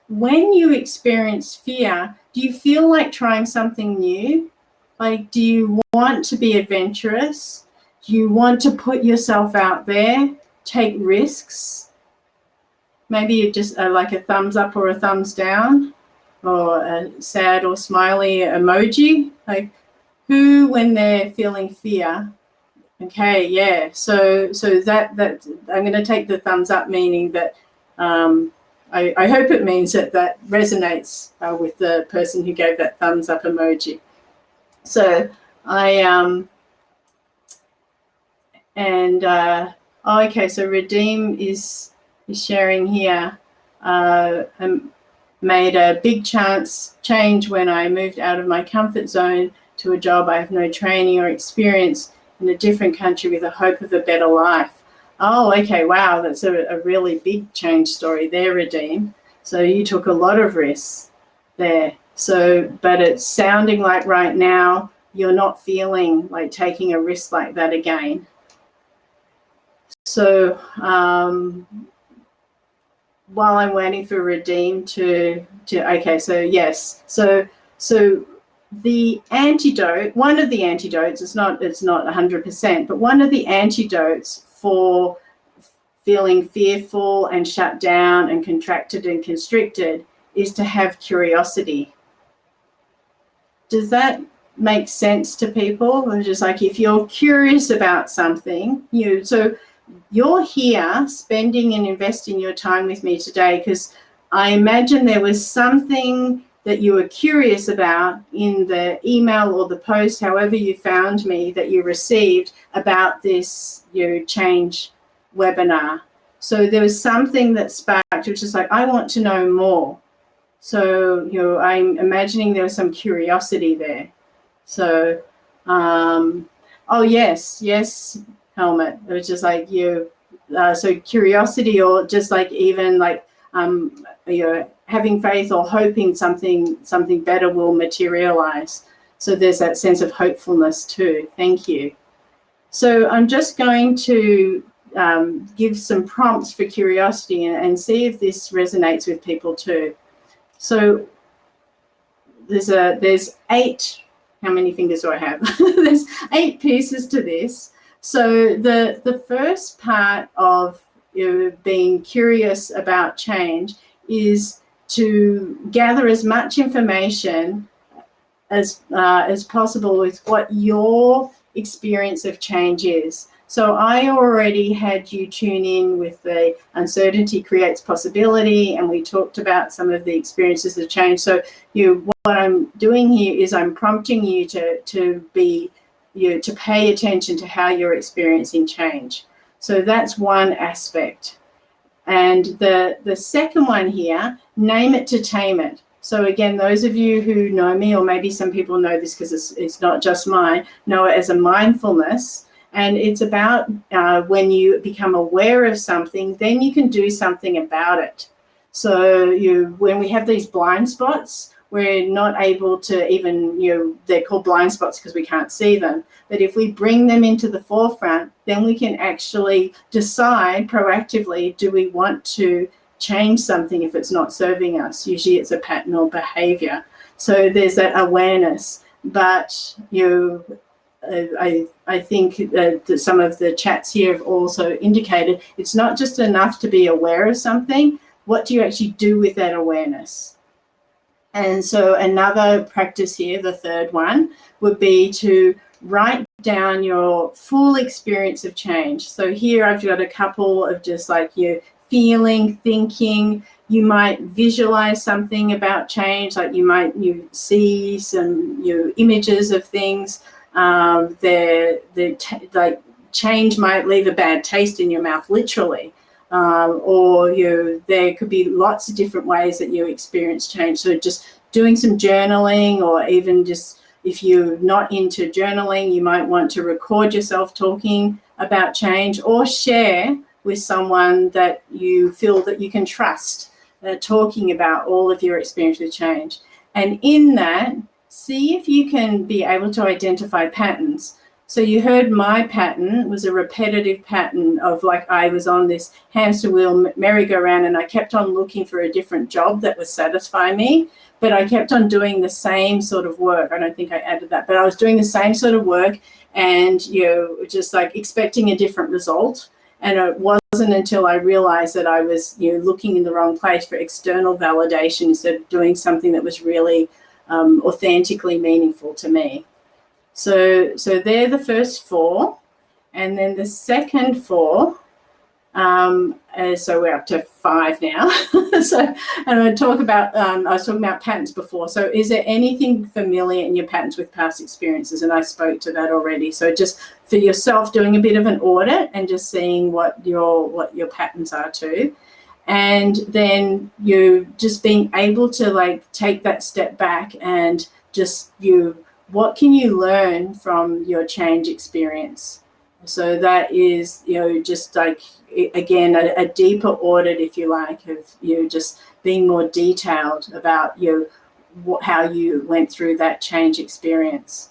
Speaker 1: when you experience fear, do you feel like trying something new? Like, do you want to be adventurous? Do you want to put yourself out there, take risks? Maybe you just like a thumbs up or a thumbs down, or a sad or smiley emoji. Like, who, when they're feeling fear? Okay, yeah. So that I'm going to take the thumbs up, meaning that I hope it means that resonates with the person who gave that thumbs up emoji. So okay, so Redeem is sharing here. Made a big change when I moved out of my comfort zone to a job I have no training or experience in a different country with a hope of a better life. Oh, okay, wow, that's a really big change story there, Redeem. So you took a lot of risks there. So, but it's sounding like right now you're not feeling like taking a risk like that again. So while I'm waiting for Redeem to okay, so yes, so the antidote, one of the antidotes, it's not 100%, but one of the antidotes for feeling fearful and shut down and contracted and constricted is to have curiosity. Does that make sense to people? Or just like, if you're curious about something, so you're here spending and investing your time with me today because I imagine there was something that you were curious about in the email or the post, however you found me, that you received about this change webinar. So there was something that sparked, which is like, I want to know more. So I'm imagining there was some curiosity there. So oh yes, Helmet. It was just like so curiosity, or just like even like having faith or hoping something better will materialize. So there's that sense of hopefulness too. Thank you. So I'm just going to give some prompts for curiosity and see if this resonates with people too. So there's 8. How many fingers do I have? There's 8 pieces to this. So the first part of being curious about change is to gather as much information as possible with what your experience of change is. So I already had you tune in with the uncertainty creates possibility, and we talked about some of the experiences of change. So what I'm doing here is I'm prompting you to pay attention to how you're experiencing change. So that's one aspect. And the second one here, name it to tame it. So again, those of you who know me, or maybe some people know this because it's not just mine, know it as a mindfulness. And it's about when you become aware of something, then you can do something about it. So when we have these blind spots, we're not able to even, they're called blind spots because we can't see them. But if we bring them into the forefront, then we can actually decide proactively, do we want to change something if it's not serving us? Usually it's a pattern or behavior. So there's that awareness. But I think that some of the chats here have also indicated it's not just enough to be aware of something. What do you actually do with that awareness? And so another practice here, the third one, would be to write down your full experience of change. So here I've got a couple of just like your feeling, thinking. You might visualize something about change, like you see some images of things. Like change might leave a bad taste in your mouth, literally. Or there could be lots of different ways that you experience change. So just doing some journaling, or even just if you're not into journaling, you might want to record yourself talking about change, or share with someone that you feel that you can trust, talking about all of your experience with change. And in that, see if you can be able to identify patterns. So you heard my pattern was a repetitive pattern of, like, I was on this hamster wheel merry-go-round and I kept on looking for a different job that would satisfy me, but I kept on doing the same sort of work. I don't think I added that, but I was doing the same sort of work and just like expecting a different result. And it wasn't until I realized that I was looking in the wrong place for external validation instead of doing something that was really authentically meaningful to me. So they're the first four. And then the second four, so we're up to 5 now. So I'm going to talk about, I was talking about patterns before. So is there anything familiar in your patterns with past experiences? And I spoke to that already. So just for yourself, doing a bit of an audit and just seeing what your patterns are too. And then you just being able to like take that step back and just what can you learn from your change experience? So that is, just like, again, a deeper audit, if you like, of just being more detailed about how you went through that change experience.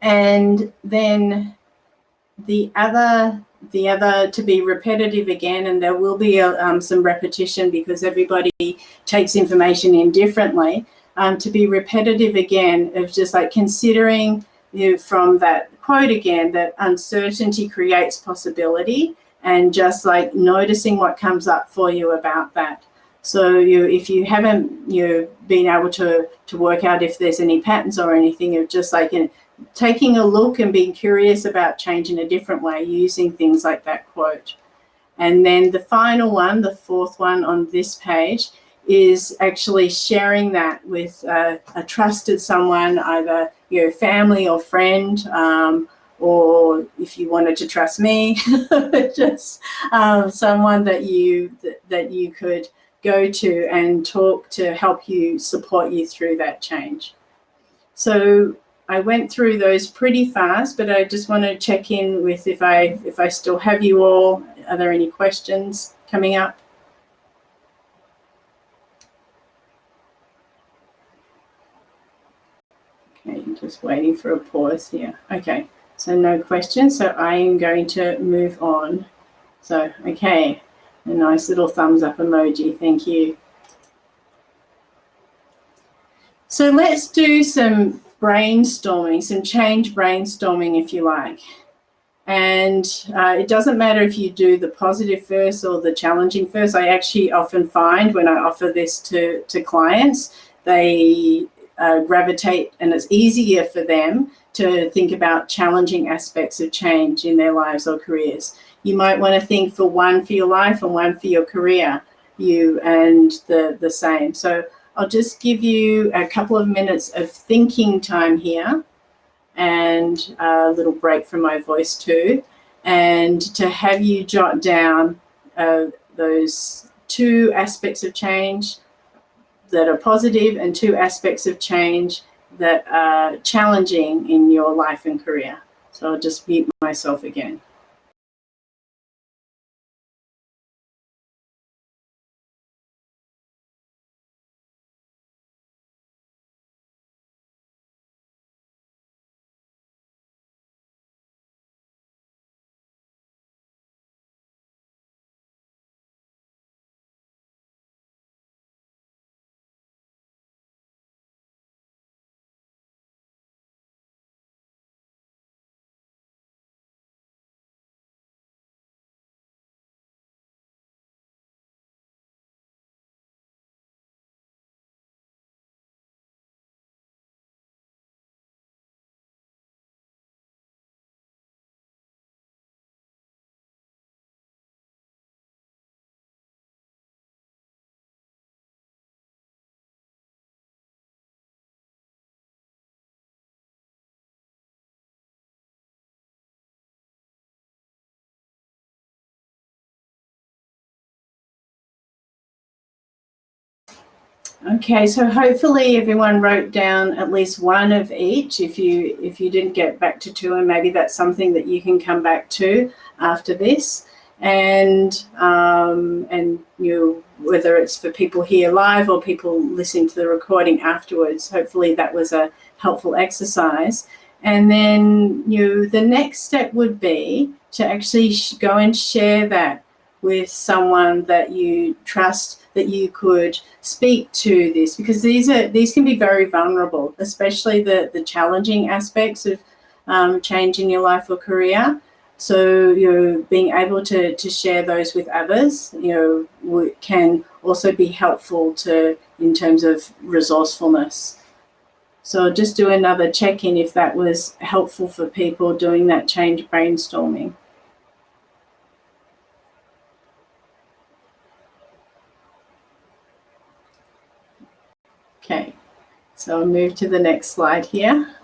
Speaker 1: And then the other to be repetitive again, and there will be some repetition because everybody takes information in differently. To be repetitive again of just like considering, from that quote again, that uncertainty creates possibility, and just like noticing what comes up for you about that. So if you haven't been able to work out if there's any patterns or anything, of just like taking a look and being curious about change in a different way, using things like that quote. And then the final one, the fourth one on this page, is actually sharing that with a trusted someone, either family or friend, or if you wanted to trust me, just someone that you could go to and talk to help you, support you through that change. So I went through those pretty fast, but I just want to check in with if I still have you all. Are there any questions coming up? Okay, just waiting for a pause here. Okay, so no questions. So I am going to move on. So, okay, a nice little thumbs up emoji. Thank you. So let's do some brainstorming, some change brainstorming, if you like. And it doesn't matter if you do the positive first or the challenging first. I actually often find when I offer this to clients, they gravitate, and it's easier for them to think about challenging aspects of change in their lives or careers. You might want to think for one for your life and one for your career, and the same. So I'll just give you a couple of minutes of thinking time here, and a little break from my voice too, and to have you jot down those 2 aspects of change that are positive and 2 aspects of change that are challenging in your life and career. So I'll just mute myself again. Okay, so hopefully everyone wrote down at least one of each. If you didn't get back to two, and maybe that's something that you can come back to after this. And whether it's for people here live or people listening to the recording afterwards, hopefully that was a helpful exercise. And then the next step would be to actually go and share that with someone that you trust, that you could speak to this, because these can be very vulnerable, especially the challenging aspects of change in your life or career. So being able to share those with others can also be helpful in terms of resourcefulness. So I'll just do another check-in if that was helpful for people doing that change brainstorming. Okay, so I'll move to the next slide here.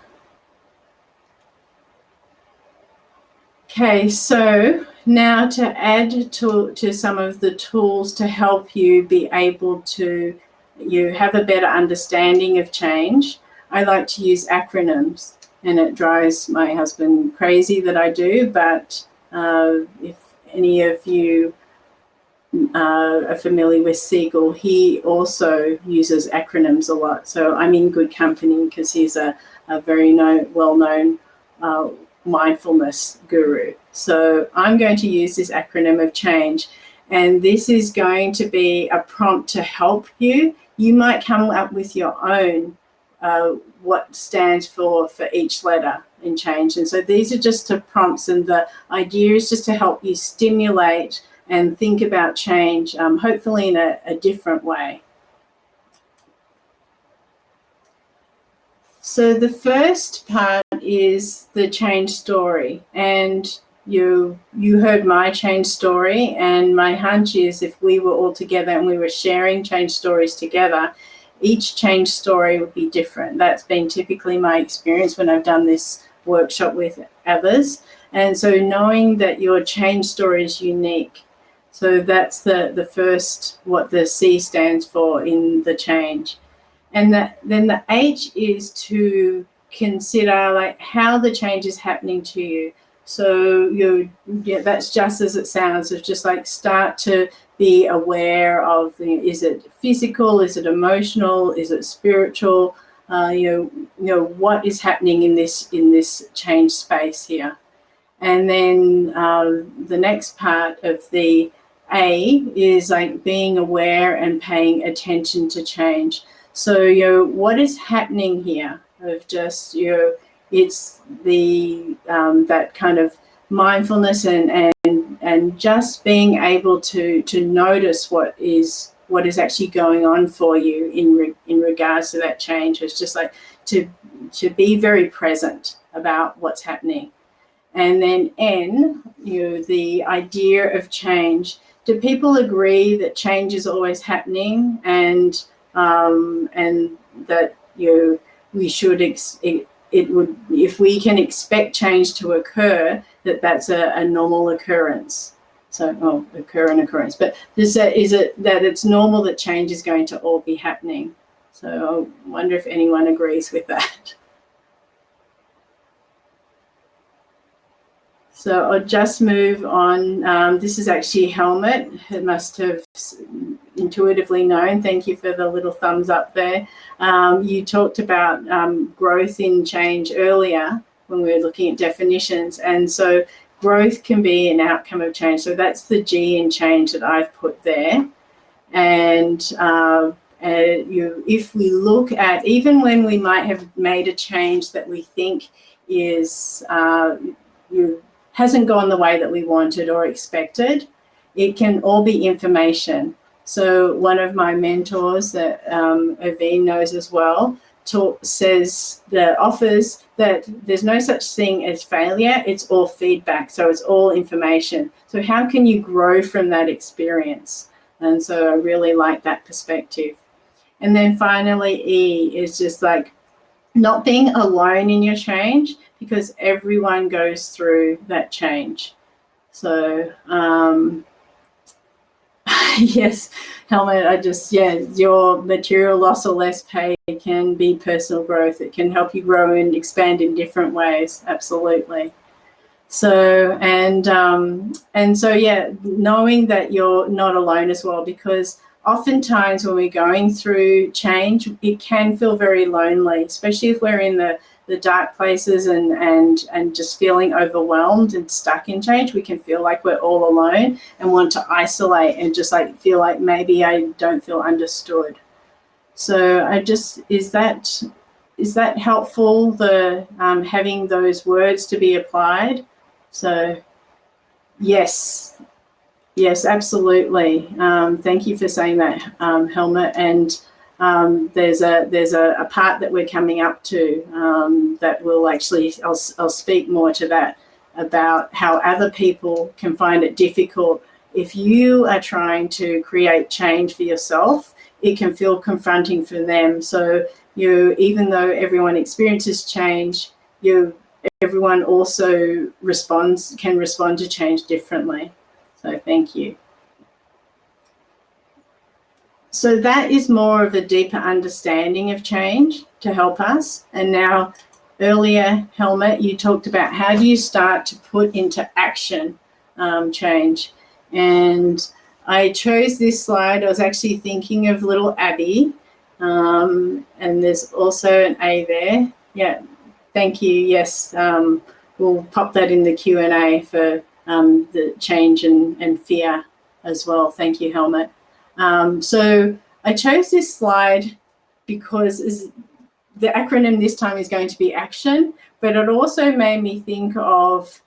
Speaker 1: Okay, so now to add to some of the tools to help you be able to have a better understanding of change, I like to use acronyms, and it drives my husband crazy that I do, but if any of you are familiar with Siegel, he also uses acronyms a lot. So I'm in good company because he's a very well-known mindfulness guru. So I'm going to use this acronym of change, and this is going to be a prompt to help you. You might come up with your own what stands for each letter in change. And so these are just prompts, and the idea is just to help you stimulate and think about change, hopefully in a different way. So the first part is the change story, and you heard my change story, and my hunch is if we were all together and we were sharing change stories together, each change story would be different. That's been typically my experience when I've done this workshop with others. And so knowing that your change story is unique, so that's the first, what the C stands for in the change. And then the H is to consider like how the change is happening to you. So that's just as it sounds, of just like start to be aware of, is it physical, is it emotional, is it spiritual, what is happening in this change space here. And then the next part of the A is like being aware and paying attention to change. So what is happening here of just it's the that kind of mindfulness and just being able to notice what is actually going on for you in regards to that change. It's just like to be very present about what's happening. And then N, the idea of change. Do people agree that change is always happening, and that we should it would, if we can expect change to occur, that's a normal occurrence. So occurrence, but is it that it's normal that change is going to all be happening? So I wonder if anyone agrees with that. So I'll just move on. This is actually Helmut, who must have intuitively known. Thank you for the little thumbs up there. You talked about growth in change earlier when we were looking at definitions. And so growth can be an outcome of change. So that's the G in change that I've put there. And if we look at, even when we might have made a change that we think is hasn't gone the way that we wanted or expected, it can all be information. So one of my mentors that Irvine knows as well offers that there's no such thing as failure, it's all feedback, so it's all information. So how can you grow from that experience? And so I really like that perspective. And then finally, E is just like not being alone in your change, because everyone goes through that change. So Yes, Helmut, your material loss or less pay can be personal growth. It can help you grow and expand in different ways. Absolutely. So, knowing that you're not alone as well, because oftentimes when we're going through change, it can feel very lonely, especially if we're in the dark places and just feeling overwhelmed and stuck in change. We can feel like we're all alone and want to isolate and just like feel like maybe I don't feel understood. So is that helpful, the having those words to be applied? So yes, absolutely. Thank you for saying that, Helmut. And there's a part that we're coming up to that will actually, I'll speak more to that, about how other people can find it difficult. If you are trying to create change for yourself, it can feel confronting for them. So even though everyone experiences change, everyone also can respond to change differently. So thank you. So that is more of a deeper understanding of change to help us. And now earlier, Helmut, you talked about how do you start to put into action change. And I chose this slide. I was actually thinking of little Abby, and there's also an A there. Yeah, thank you. Yes, we'll pop that in the Q&A for the change and fear as well. Thank you, Helmut. So I chose this slide because the acronym this time is going to be ACTION, but it also made me think of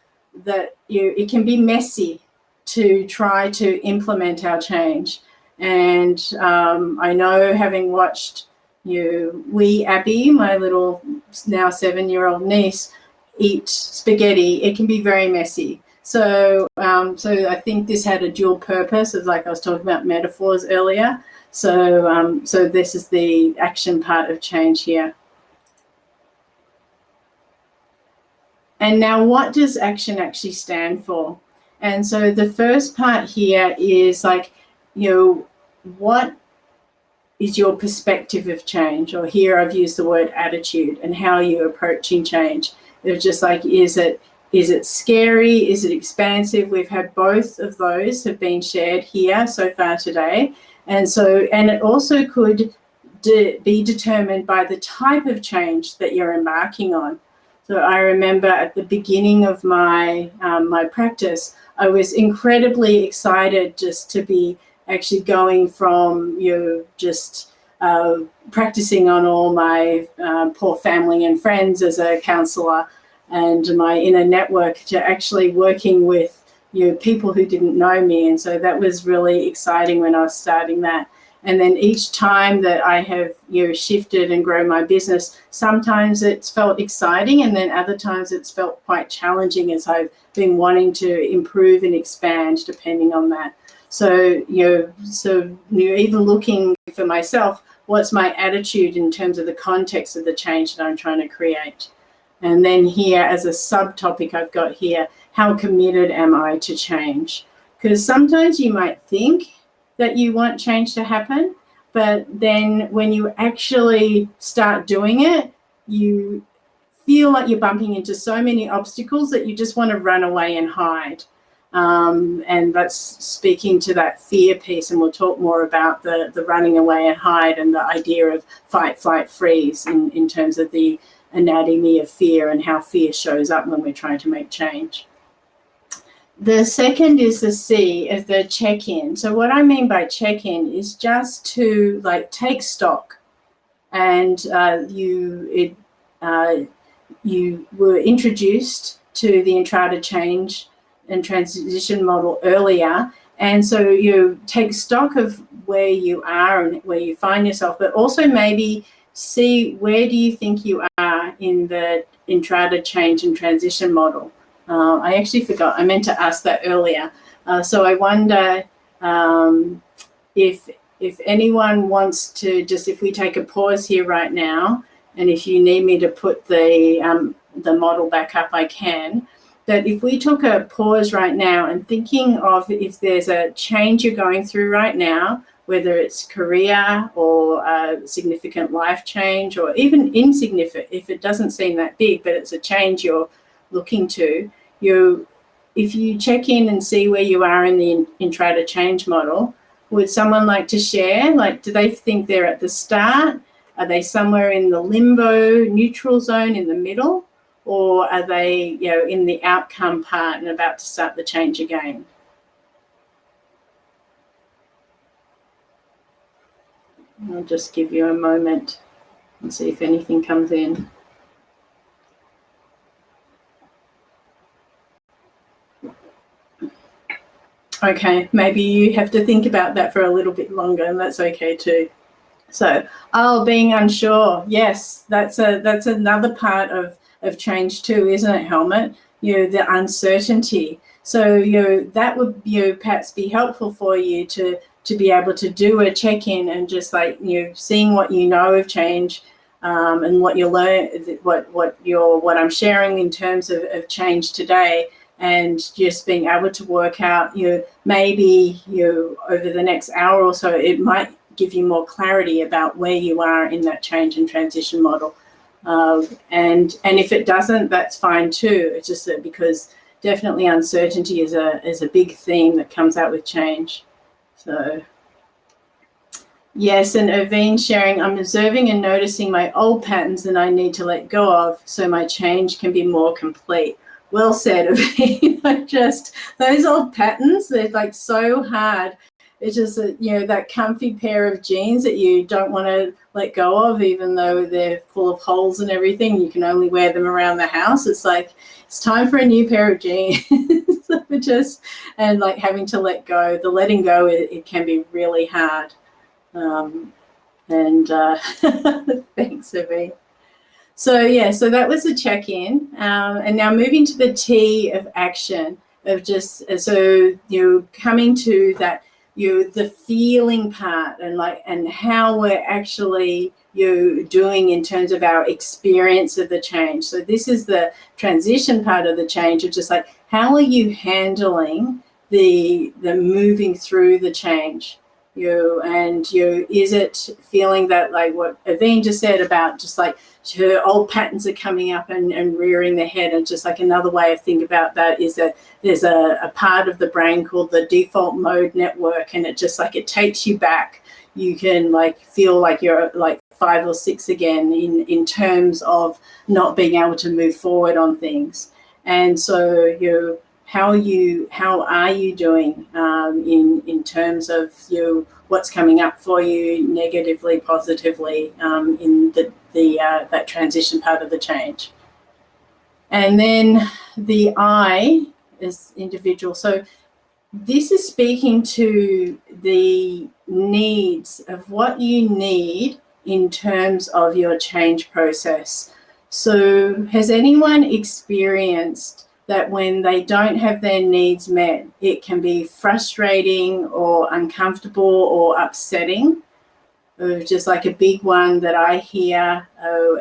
Speaker 1: that it can be messy to try to implement our change. And I know, having watched wee Abby, my little now 7-year-old niece, eat spaghetti, it can be very messy. So I think this had a dual purpose, of like I was talking about metaphors earlier. So this is the action part of change here. And now, what does action actually stand for? And so the first part here is like, what is your perspective of change? Or here I've used the word attitude, and how you're approaching change. It's just like, is it scary? Is it expansive? We've had both of those have been shared here so far today. And it also could be determined by the type of change that you're embarking on. So I remember at the beginning of my my practice, I was incredibly excited just to be actually going from just practicing on all my poor family and friends as a counsellor, and my inner network, to actually working with people who didn't know me. And so that was really exciting when I was starting that. And then each time that I have shifted and grown my business, sometimes it's felt exciting, and then other times it's felt quite challenging as I've been wanting to improve and expand depending on that. So even looking for myself, what's my attitude in terms of the context of the change that I'm trying to create? And then here, as a subtopic, I've got here, how committed am I to change? Because sometimes you might think that you want change to happen, but then when you actually start doing it, you feel like you're bumping into so many obstacles that you just want to run away and hide. And that's speaking to that fear piece, and we'll talk more about the running away and hide and the idea of fight, flight, freeze in terms of the anatomy of fear and how fear shows up when we're trying to make change. The second is the C, as the check-in. So what I mean by check-in is just to take stock. And you were introduced to the Entrada change and transition model earlier. And so you take stock of where you are and where you find yourself, but also maybe see where do you think you are in the Entrada change and transition model. I actually forgot, I meant to ask that earlier. So I wonder if anyone wants to if we take a pause here right now, and if you need me to put the model back up, I can. that if we took a pause right now and thinking of if there's a change you're going through right now, whether it's career or a significant life change or even insignificant, if it doesn't seem that big, but it's a change you're looking to, if you check in and see where you are in the Intrada change model, would someone like to share? Like, do they think they're at the start? Are they somewhere in the limbo, neutral zone in the middle? Or are they, in the outcome part and about to start the change again? I'll just give you a moment and see if anything comes in. Okay, maybe you have to think about that for a little bit longer, and that's okay too. So, being unsure, yes, that's another part of change too, isn't it, Helmut? The uncertainty. So, that would perhaps be helpful for you to be able to do a check-in and just like seeing what you know of change, and what you learn, what I'm sharing in terms of change today. And just being able to work out, maybe over the next hour or so, it might give you more clarity about where you are in that change and transition model. And if it doesn't, that's fine too. It's just that because definitely uncertainty is a big theme that comes out with change. So yes, and Irvine sharing, I'm observing and noticing my old patterns and I need to let go of so my change can be more complete. Well said, Irvine. Just those old patterns, they're like so hard. It's just that comfy pair of jeans that you don't want to let go of, even though they're full of holes and everything. You can only wear them around the house. It's like it's time for a new pair of jeans. And like having to let go. The letting go, it can be really hard. Thanks, Irvine. So that was a check-in, and now moving to the T of action of just coming to that the feeling part and how we're actually doing in terms of our experience of the change. So this is the transition part of the change of just like how are you handling the moving through the change. Is it feeling that like what Irvine just said about just like her old patterns are coming up and rearing their head, and just like another way of thinking about that is that there's a part of the brain called the default mode network, and it just like it takes you back. You can like feel like you're like 5 or 6 again in terms of not being able to move forward on things. And so how are you doing in terms of what's coming up for you negatively, positively in that transition part of the change? And then the I is individual. So this is speaking to the needs of what you need in terms of your change process. So has anyone experienced that when they don't have their needs met, it can be frustrating or uncomfortable or upsetting? Just like a big one that I hear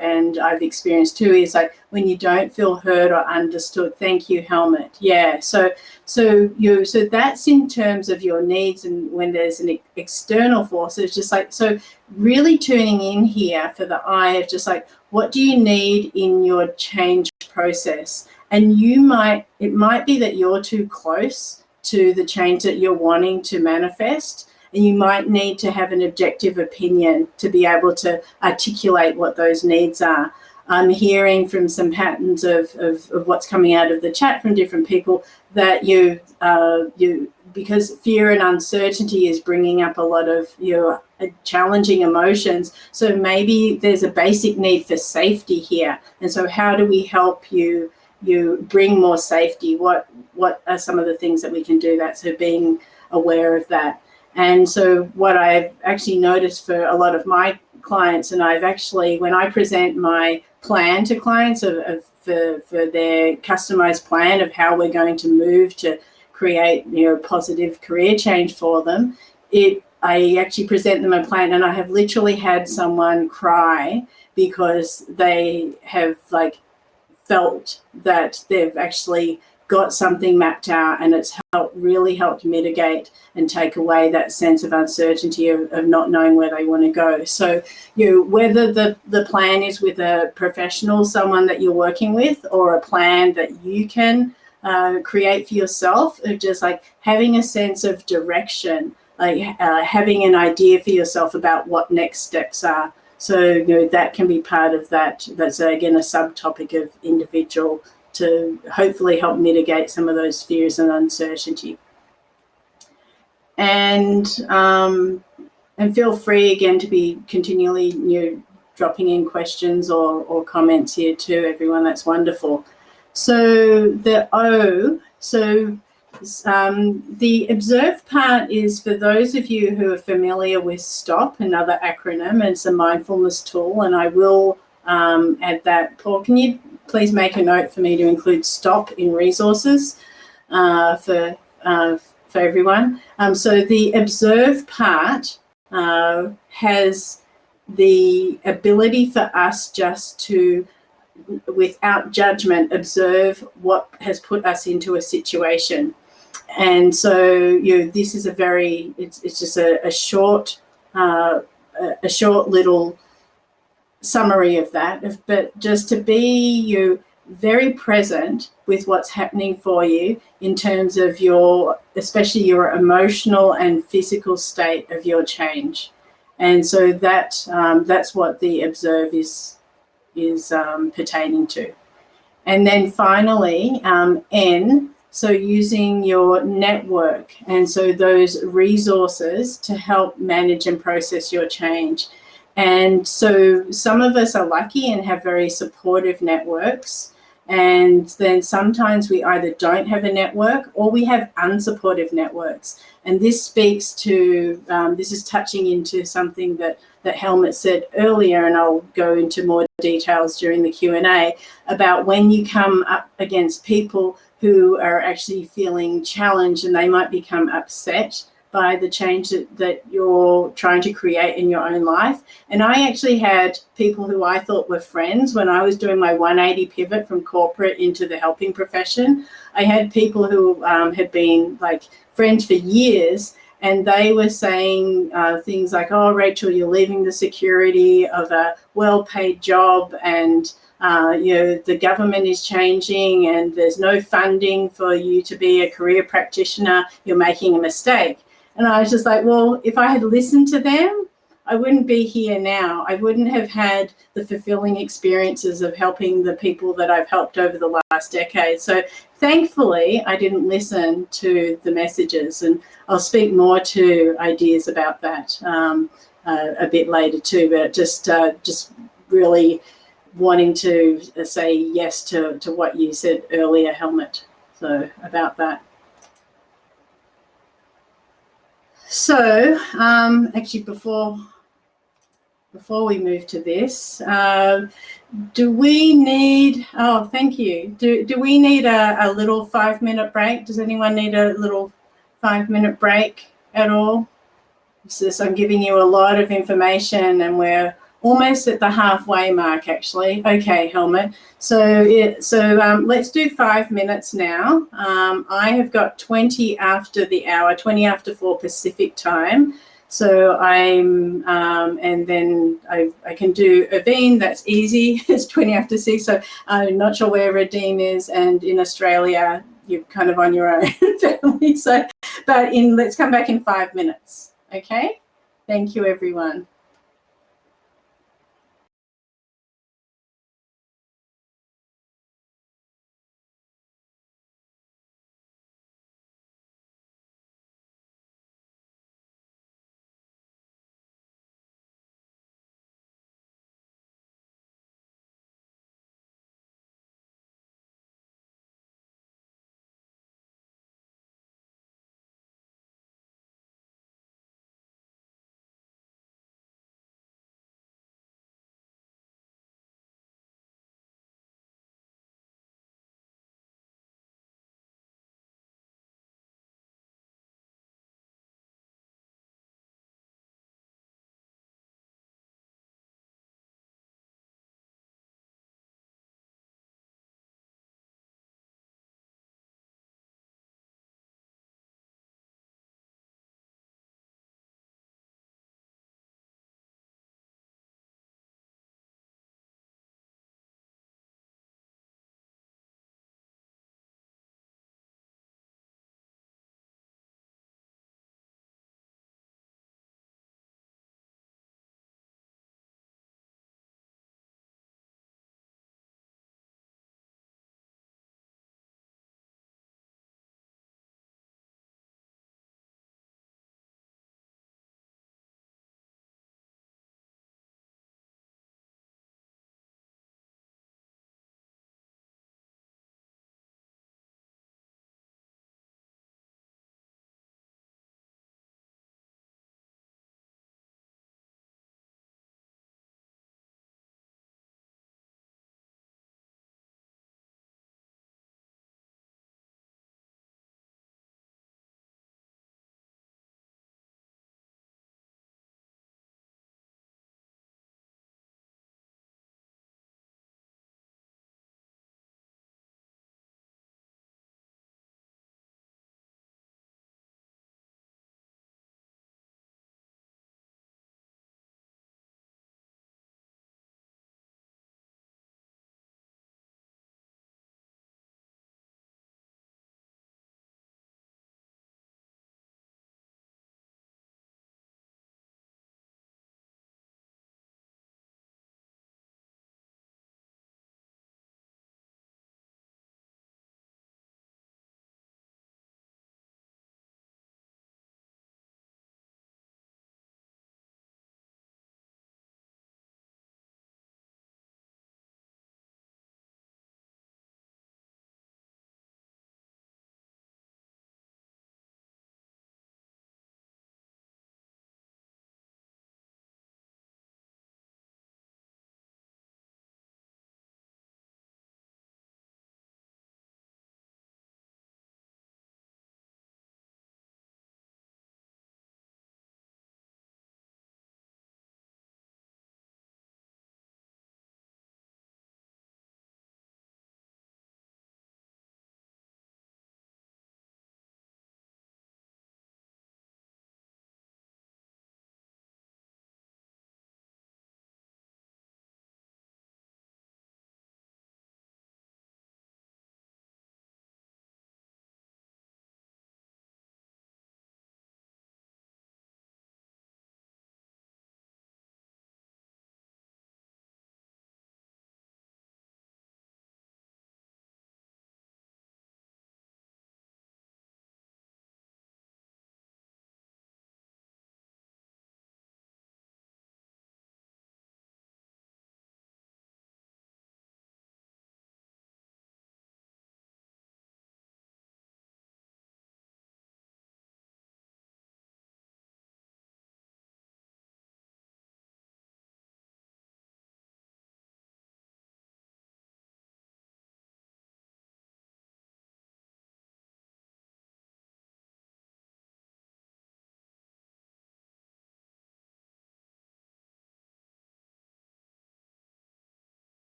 Speaker 1: and I've experienced too is like when you don't feel heard or understood. Thank you, Helmut. Yeah. So that's in terms of your needs, and when there's an external force, it's just like so really tuning in here for the I of just like what do you need in your change process. And it might be that you're too close to the change that you're wanting to manifest, and you might need to have an objective opinion to be able to articulate what those needs are. I'm hearing from some patterns of what's coming out of the chat from different people that because fear and uncertainty is bringing up a lot of challenging emotions. So maybe there's a basic need for safety here. And so how do we help you bring more safety? What are some of the things that we can do that? So being aware of that. And so what I've actually noticed for a lot of my clients, and I've actually, when I present my plan to clients for their customized plan of how we're going to move to create positive career change for them, I actually present them a plan, and I have literally had someone cry because they have like felt that they've actually got something mapped out, and it's really helped mitigate and take away that sense of uncertainty of not knowing where they want to go. So whether the plan is with a professional, someone that you're working with, or a plan that you can create for yourself, of just like having a sense of direction, like having an idea for yourself about what next steps are. So that can be part of that. That's again a subtopic of individual, to hopefully help mitigate some of those fears and uncertainty. And feel free again to be continually dropping in questions or comments here too, everyone. That's wonderful. So the O, the observe part is for those of you who are familiar with STOP, another acronym. It's a mindfulness tool, and I will add that. Paul, can you please make a note for me to include STOP in resources for everyone? So the observe part has the ability for us just to, without judgment, observe what has put us into a situation. And so this is it's just a short little summary of that, but just to be very present with what's happening for you in terms of especially your emotional and physical state of your change. And so that's what the observe is pertaining to. And then finally, N, so using your network, and so those resources to help manage and process your change. And so some of us are lucky and have very supportive networks, and then sometimes we either don't have a network or we have unsupportive networks. And this speaks to, this is touching into something that Helmut said earlier, and I'll go into more details during the Q&A, about when you come up against people who are actually feeling challenged, and they might become upset by the change that you're trying to create in your own life. And I actually had people who I thought were friends when I was doing my 180 pivot from corporate into the helping profession. I had people who had been like friends for years, and they were saying things like, oh, Rachel, you're leaving the security of a well-paid job, and the government is changing and there's no funding for you to be a career practitioner. You're making a mistake. And I was just like, well, if I had listened to them, I wouldn't be here now. I wouldn't have had the fulfilling experiences of helping the people that I've helped over the last decade. So thankfully, I didn't listen to the messages, and I'll speak more to ideas about that a bit later too, but just really wanting to say yes to what you said earlier, Helmut, so about that. So actually, before we move to this, do we need, oh, thank you. Do we need a little 5-minute break? Does anyone need a little 5-minute break at all? So I'm giving you a lot of information, and we're almost at the halfway mark, actually. Okay, Helmut. So let's do 5 minutes now. I have got 20 after the hour, 20 after 4 Pacific time. So I'm, and then I can do Aveen, that's easy. It's 20 after 6. So I'm not sure where Redeem is, and in Australia, you're kind of on your own family. So, but let's come back in 5 minutes. Okay? Thank you, everyone.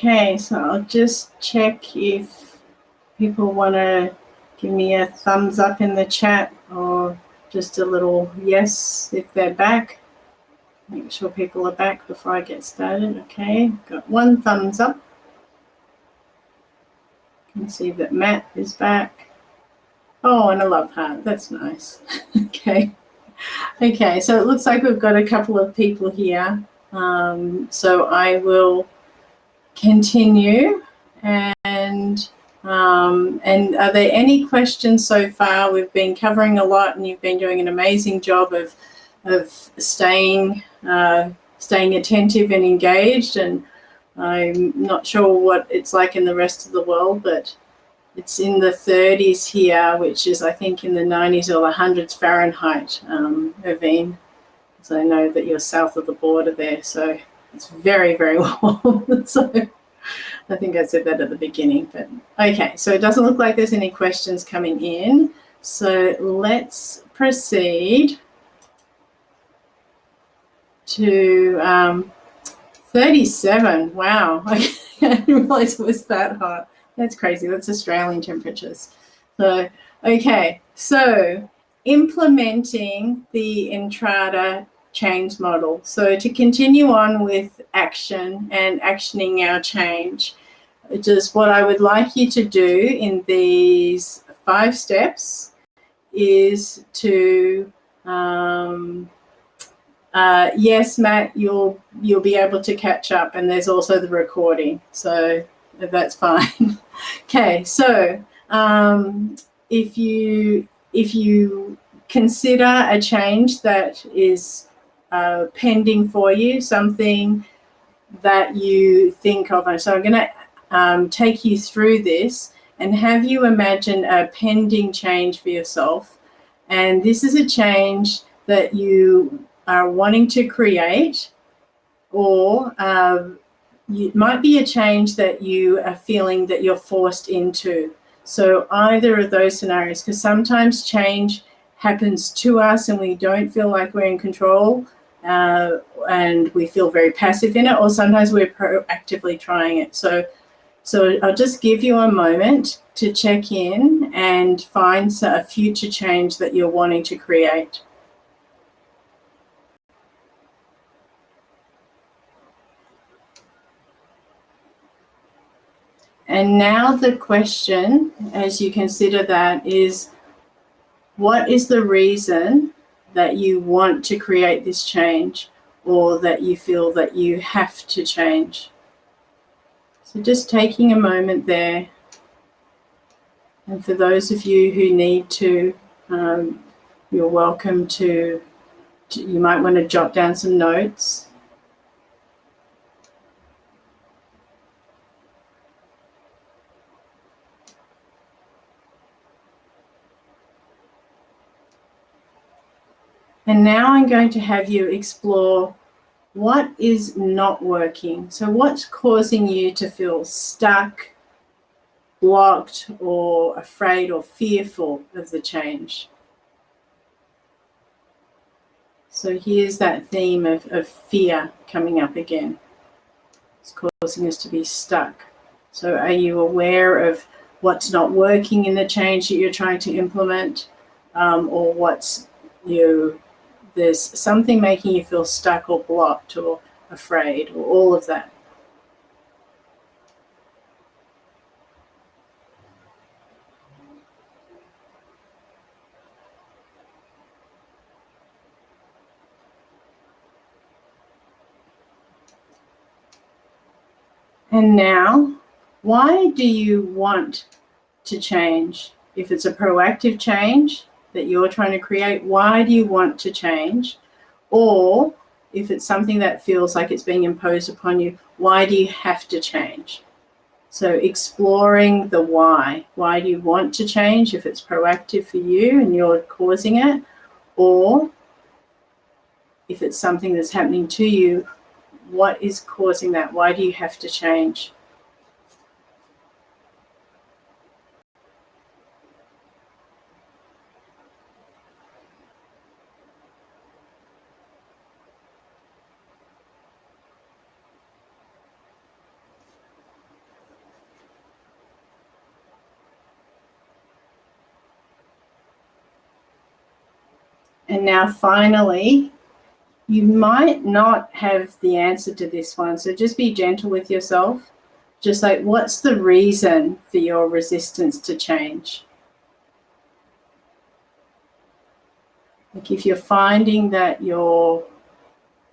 Speaker 1: Okay, so I'll just check if people want to give me a thumbs up in the chat or just a little yes if they're back. Make sure people are back before I get started. Okay, got one thumbs up. You can see that Matt is back. Oh, and a love heart. That's nice. Okay. Okay, so it looks like we've got a couple of people here. So I will continue. And are there any questions so far? We've been covering a lot, and you've been doing an amazing job of staying attentive and engaged. And I'm not sure what it's like in the rest of the world, but it's in the 30s here, which is I think in the 90s or the 100s Fahrenheit, Irvine. So I know that you're south of the border there, so it's very, very warm. So I think I said that at the beginning, but okay. So it doesn't look like there's any questions coming in. So let's proceed to 37. Wow, I didn't realize it was that hot. That's crazy. That's Australian temperatures. So, okay. So implementing the Entrada change model. So to continue on with action and actioning our change, just what I would like you to do in these 5 steps is to yes, Matt, you'll be able to catch up, and there's also the recording, so that's fine. Okay, so if you consider a change that is pending for you, something that you think of, and so I'm going to take you through this and have you imagine a pending change for yourself, and this is a change that you are wanting to create, or it might be a change that you are feeling that you're forced into. So either of those scenarios, because sometimes change happens to us and we don't feel like we're in control, and we feel very passive in it, or sometimes we're proactively trying it. So I'll just give you a moment to check in and find a future change that you're wanting to create. And now the question, as you consider that, is what is the reason that you want to create this change, or that you feel that you have to change? So just taking a moment there. And for those of you who need to, you're welcome to, you might want to jot down some notes. And now I'm going to have you explore what is not working. So what's causing you to feel stuck, blocked, or afraid or fearful of the change? So here's that theme of fear coming up again. It's causing us to be stuck. So are you aware of what's not working in the change that you're trying to implement, or there's something making you feel stuck or blocked or afraid, or all of that? And now, why do you want to change? If it's a proactive change that you're trying to create, why do you want to change? Or if it's something that feels like it's being imposed upon you, why do you have to change? So exploring the why. Why do you want to change if it's proactive for you and you're causing it? Or if it's something that's happening to you, what is causing that? Why do you have to change? And now finally, you might not have the answer to this one, so just be gentle with yourself. Just like, what's the reason for your resistance to change? Like if you're finding that you're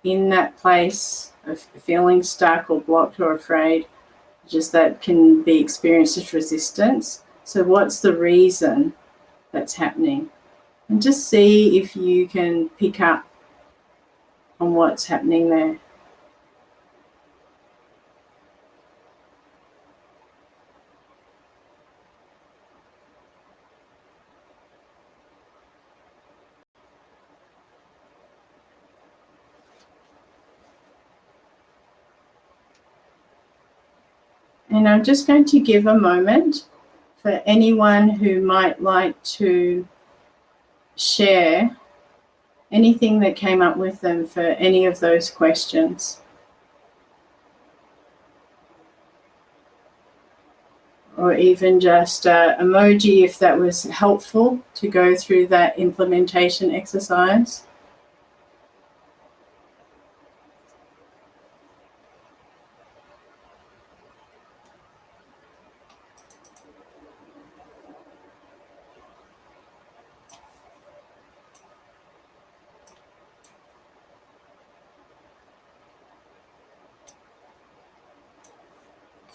Speaker 1: in that place of feeling stuck or blocked or afraid, just that can be experienced as resistance. So what's the reason that's happening? And just see if you can pick up on what's happening there. And I'm just going to give a moment for anyone who might like to share anything that came up with them for any of those questions. Or even just emoji if that was helpful to go through that implementation exercise.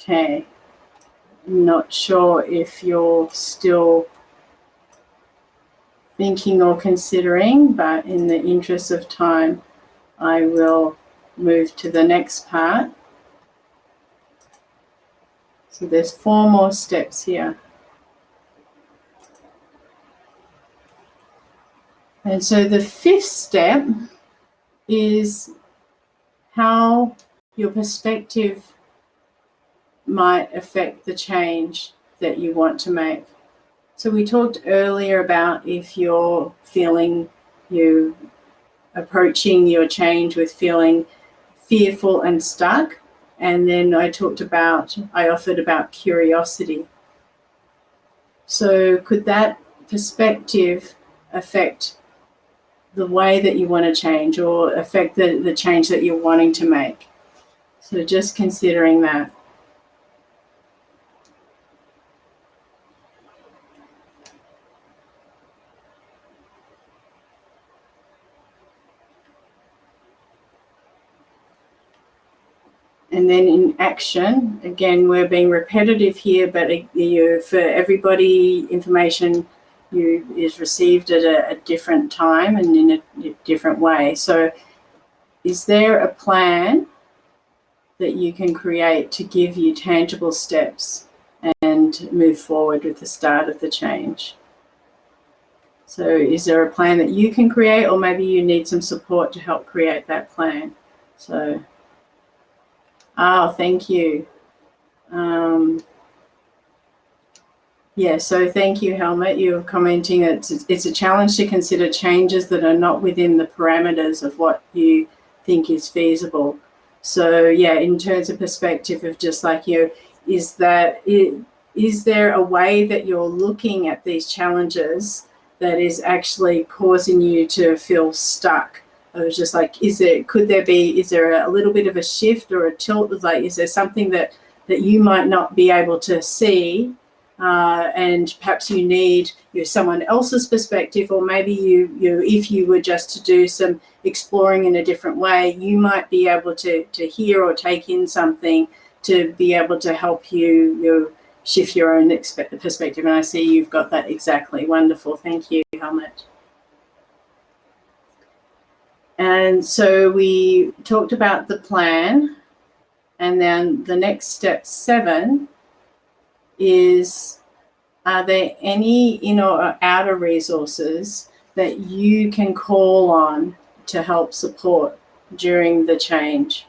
Speaker 1: Okay. I'm not sure if you're still thinking or considering, but in the interest of time, I will move to the next part. So there's 4 more steps here. And so the 5th step is how your perspective might affect the change that you want to make. So we talked earlier about if you're feeling you approaching your change with feeling fearful and stuck. And then I offered about curiosity. So could that perspective affect the way that you want to change or affect the change that you're wanting to make? So just considering that. And then in action, again, we're being repetitive here, but for everybody, information is received at a different time and in a different way. So is there a plan that you can create to give you tangible steps and move forward with the start of the change? So is there a plan that you can create, or maybe you need some support to help create that plan? So thank you. Yeah, so thank you, Helmut. You're commenting it's a challenge to consider changes that are not within the parameters of what you think is feasible. So yeah, in terms of perspective of just like is there a way that you're looking at these challenges that is actually causing you to feel stuck? It was just like, is there a little bit of a shift or a tilt? Like, is there something that you might not be able to see, and perhaps you need someone else's perspective, or maybe if you were just to do some exploring in a different way, you might be able to hear or take in something to be able to help you shift your own perspective. And I see you've got that exactly. Wonderful. Thank you, Helmut. And so we talked about the plan, and then the next step 7 is, are there any inner or outer resources that you can call on to help support during the change?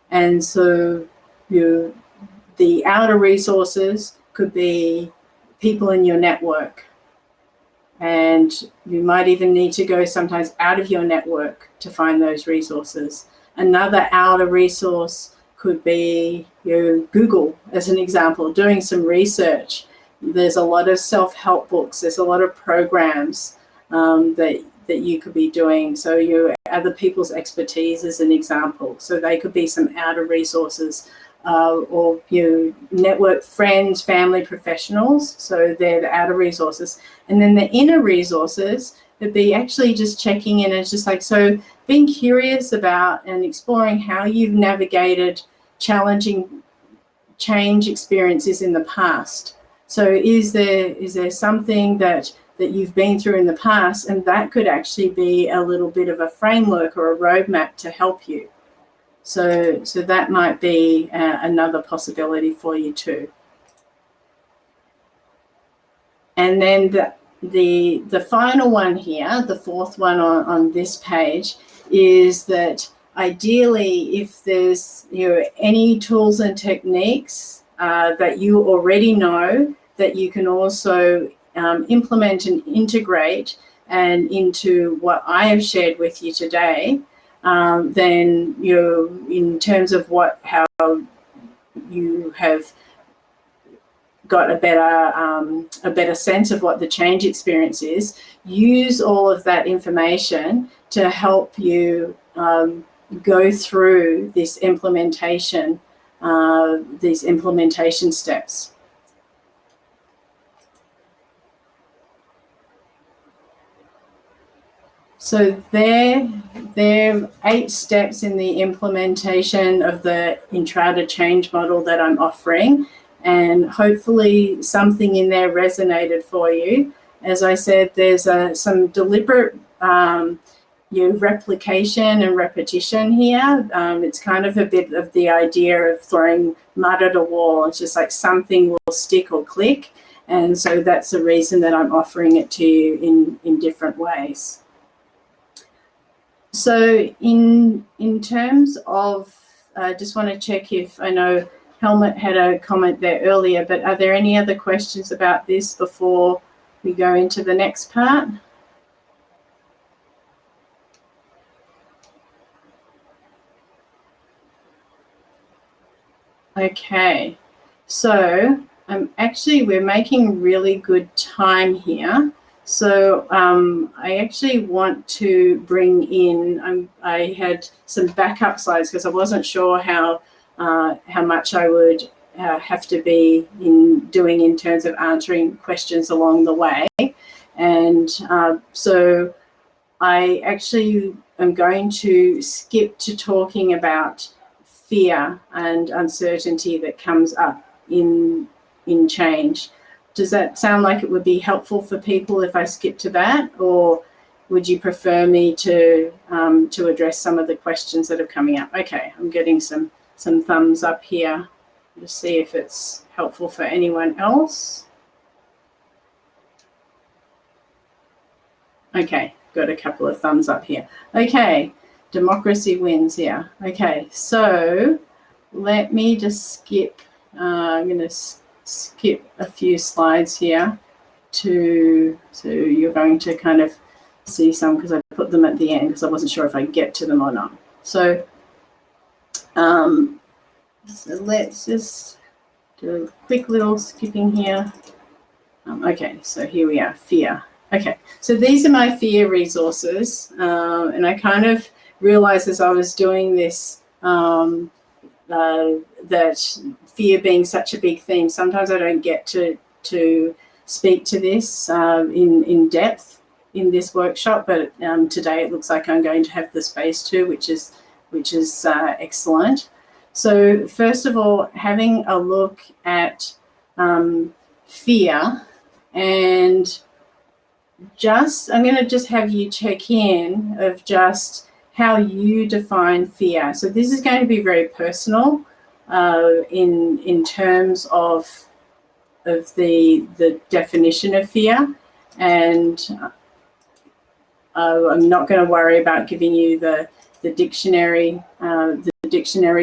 Speaker 1: And so the outer resources could be people in your network. And you might even need to go sometimes out of your network to find those resources. Another outer resource could be Google, as an example, doing some research. There's a lot of self-help books. There's a lot of programs that that you could be doing. So your other people's expertise is an example. So they could be some outer resources, or your network friends, family, professionals. So they're the outer resources. And then the inner resources would be actually just checking in. It's just like, so being curious about and exploring how you've navigated challenging change experiences in the past. So is there something that you've been through in the past, and that could actually be a little bit of a framework or a roadmap to help you. So that might be another possibility for you too. And then the final one here, the fourth one on this page, is that ideally, if there's any tools and techniques that you already know that you can also implement and integrate and into what I have shared with you today, then in terms of how you have got a better sense of what the change experience is, use all of that information to help you go through these implementation steps. So there are 8 steps in the implementation of the Entrada change model that I'm offering, and hopefully something in there resonated for you. As I said, there's some deliberate replication and repetition here. It's kind of a bit of the idea of throwing mud at a wall. It's just like something will stick or click, and so that's the reason that I'm offering it to you in different ways. So in terms of, I just want to check if, I know Helmut had a comment there earlier, but are there any other questions about this before we go into the next part? Okay, so we're making really good time here. So I actually want to bring in, I had some backup slides because I wasn't sure how much I would have to be doing in terms of answering questions along the way. And so I actually am going to skip to talking about fear and uncertainty that comes up in change. Does that sound like it would be helpful for people if I skip to that, or would you prefer me to address some of the questions that are coming up? Okay, I'm getting some thumbs up here. Just see if it's helpful for anyone else. Okay, got a couple of thumbs up here. Okay, democracy wins here. Okay, so let me just skip. I'm going to skip a few slides here so you're going to kind of see some, because I put them at the end because I wasn't sure if I get to them or not. So let's just do a quick little skipping here. Okay, so here we are, fear. Okay, so these are my fear resources, and I kind of realized as I was doing this that fear being such a big theme, sometimes I don't get to speak to this in depth in this workshop, but today it looks like I'm going to have the space to, which is excellent. So first of all, having a look at fear, and I'm going to just have you check in of just how you define fear. So this is going to be very personal in terms of the definition of fear, and I'm not going to worry about giving you the dictionary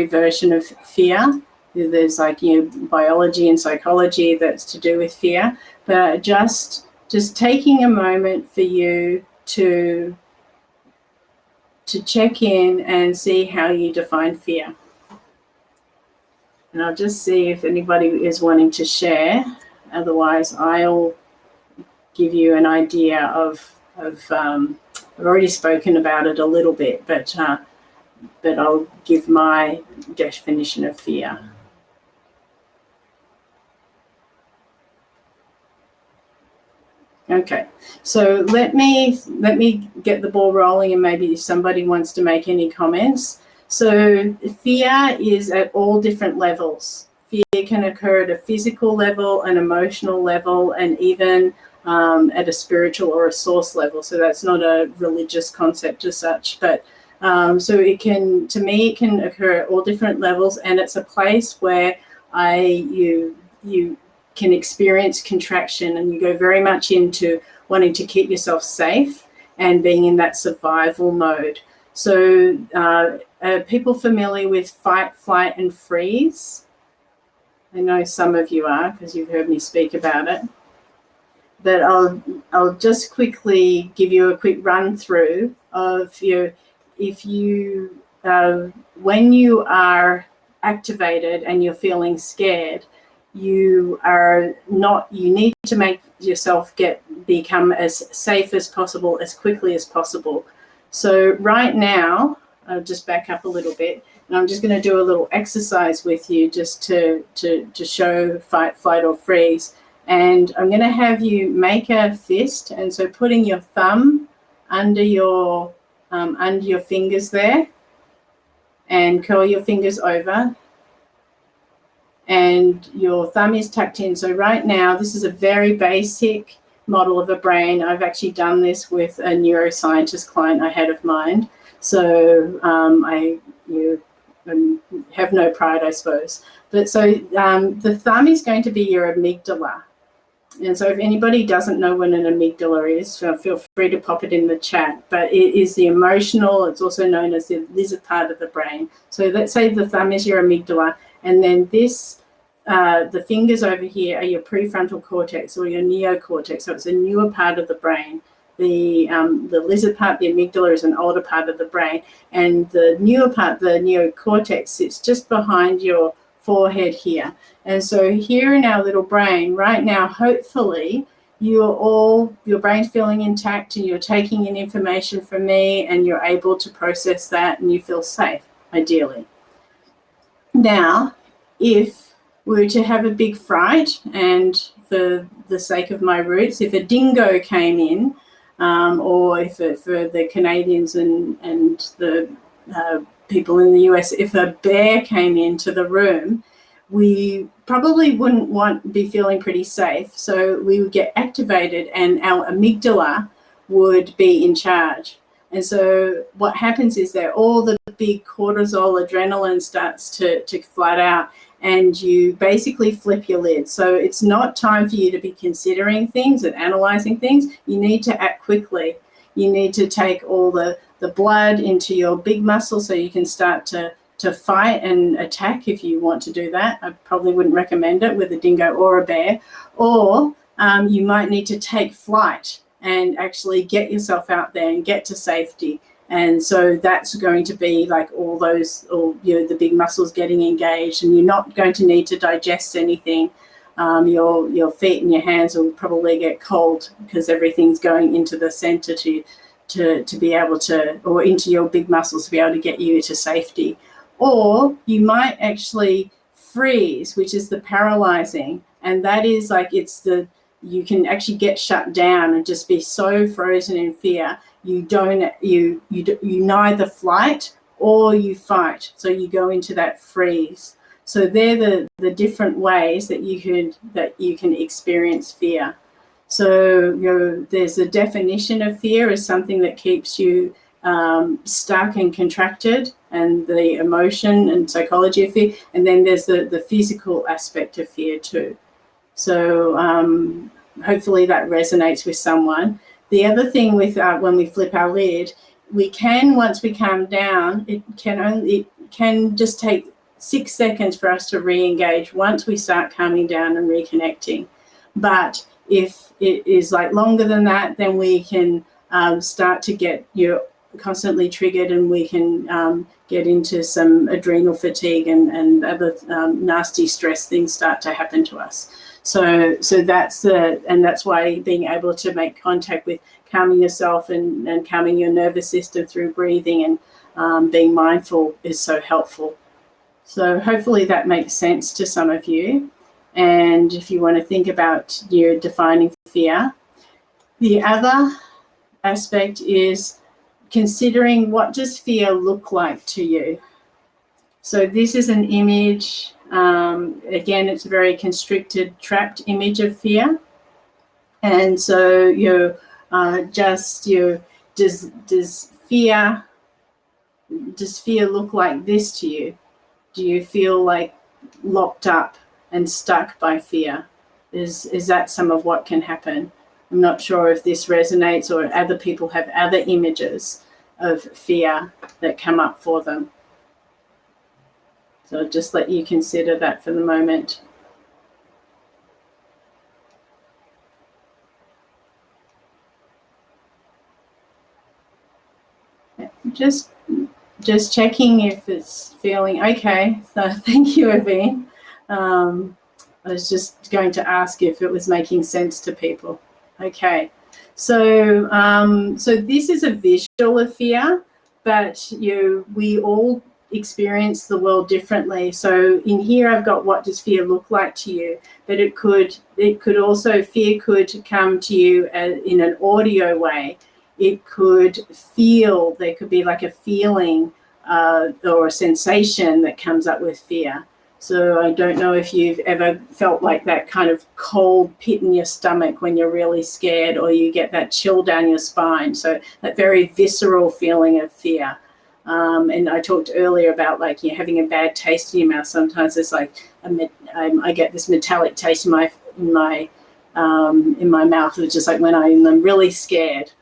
Speaker 1: version of fear. There's like biology and psychology that's to do with fear, but just taking a moment for you to check in and see how you define fear. And I'll just see if anybody is wanting to share. Otherwise, I'll give you an idea of I've already spoken about it a little bit, but I'll give my definition of fear. Okay, so let me get the ball rolling, and maybe if somebody wants to make any comments. So fear is at all different levels. Fear can occur at a physical level, an emotional level, and even at a spiritual or a source level. So that's not a religious concept as such, but so it can, to me, it can occur at all different levels, and it's a place where you can experience contraction, and you go very much into wanting to keep yourself safe and being in that survival mode. So are people familiar with fight, flight, and freeze? I know some of you are, because you've heard me speak about it. But I'll just quickly give you a quick run through of when you are activated and you're feeling scared, you need to make yourself become as safe as possible, as quickly as possible. So right now, I'll just back up a little bit, and I'm just going to do a little exercise with you just to show fight, flight, or freeze. And I'm going to have you make a fist, and so putting your thumb under your fingers there, and curl your fingers over, and your thumb is tucked in. So right now, this is a very basic model of a brain. I've actually done this with a neuroscientist client I had of mine. So I have no pride, I suppose. But so the thumb is going to be your amygdala. And so if anybody doesn't know what an amygdala is, feel free to pop it in the chat. But it is the emotional, it's also known as the lizard part of the brain. So let's say the thumb is your amygdala, and then this, the fingers over here are your prefrontal cortex or your neocortex. So it's a newer part of the brain. The lizard part, the amygdala, is an older part of the brain. And the newer part, the neocortex, sits just behind your forehead here. And so here in our little brain right now, hopefully your brain's feeling intact, and you're taking in information from me, and you're able to process that, and you feel safe, ideally. Now, if we were to have a big fright, and for the sake of my roots, if a dingo came in, or if for the Canadians and the people in the US, if a bear came into the room, we probably wouldn't be feeling pretty safe. So we would get activated, and our amygdala would be in charge. And so what happens is that all the big cortisol, adrenaline starts to flat out, and you basically flip your lid. So it's not time for you to be considering things and analyzing things. You need to act quickly. You need to take all the blood into your big muscle so you can start to fight and attack if you want to do that. I probably wouldn't recommend it with a dingo or a bear. Or you might need to take flight and actually get yourself out there and get to safety. And so that's going to be like all those, the big muscles getting engaged, and you're not going to need to digest anything. Your feet and your hands will probably get cold because everything's going into the center to be able to, or into your big muscles to be able to get you to safety. Or you might actually freeze, which is the paralyzing, and that is like you can actually get shut down and just be so frozen in fear. You neither flight or you fight, so you go into that freeze. So they're the different ways that you can experience fear. So there's a definition of fear as something that keeps you stuck and contracted, and the emotion and psychology of fear. And then there's the physical aspect of fear too. So hopefully that resonates with someone. The other thing with when we flip our lid, we can, once we calm down, it can just take 6 seconds for us to re-engage once we start calming down and reconnecting. But if it is like longer than that, then we can start to get constantly triggered, and we can get into some adrenal fatigue and other nasty stress things start to happen to us. So that's why being able to make contact with calming yourself and calming your nervous system through breathing and being mindful is so helpful. So hopefully that makes sense to some of you. And if you want to think about your defining fear, the other aspect is considering, what does fear look like to you? So this is an image. Again, it's a very constricted, trapped image of fear. And so does fear look like this to you? Do you feel like locked up and stuck by fear? Is that some of what can happen? I'm not sure if this resonates or other people have other images of fear that come up for them. So I'll just let you consider that for the moment. Just checking if it's feeling okay. So thank you, Aveen. I was just going to ask if it was making sense to people. Okay, so this is a visual of fear, but we all experience the world differently. So in here I've got, what does fear look like to you? But it could also, fear could come to you in an audio way. It could feel, there could be like a feeling or a sensation that comes up with fear. So I don't know if you've ever felt like that kind of cold pit in your stomach when you're really scared, or you get that chill down your spine. So that very visceral feeling of fear. And I talked earlier about like you're having a bad taste in your mouth. Sometimes it's like I get this metallic taste in my mouth, which is like when I'm really scared.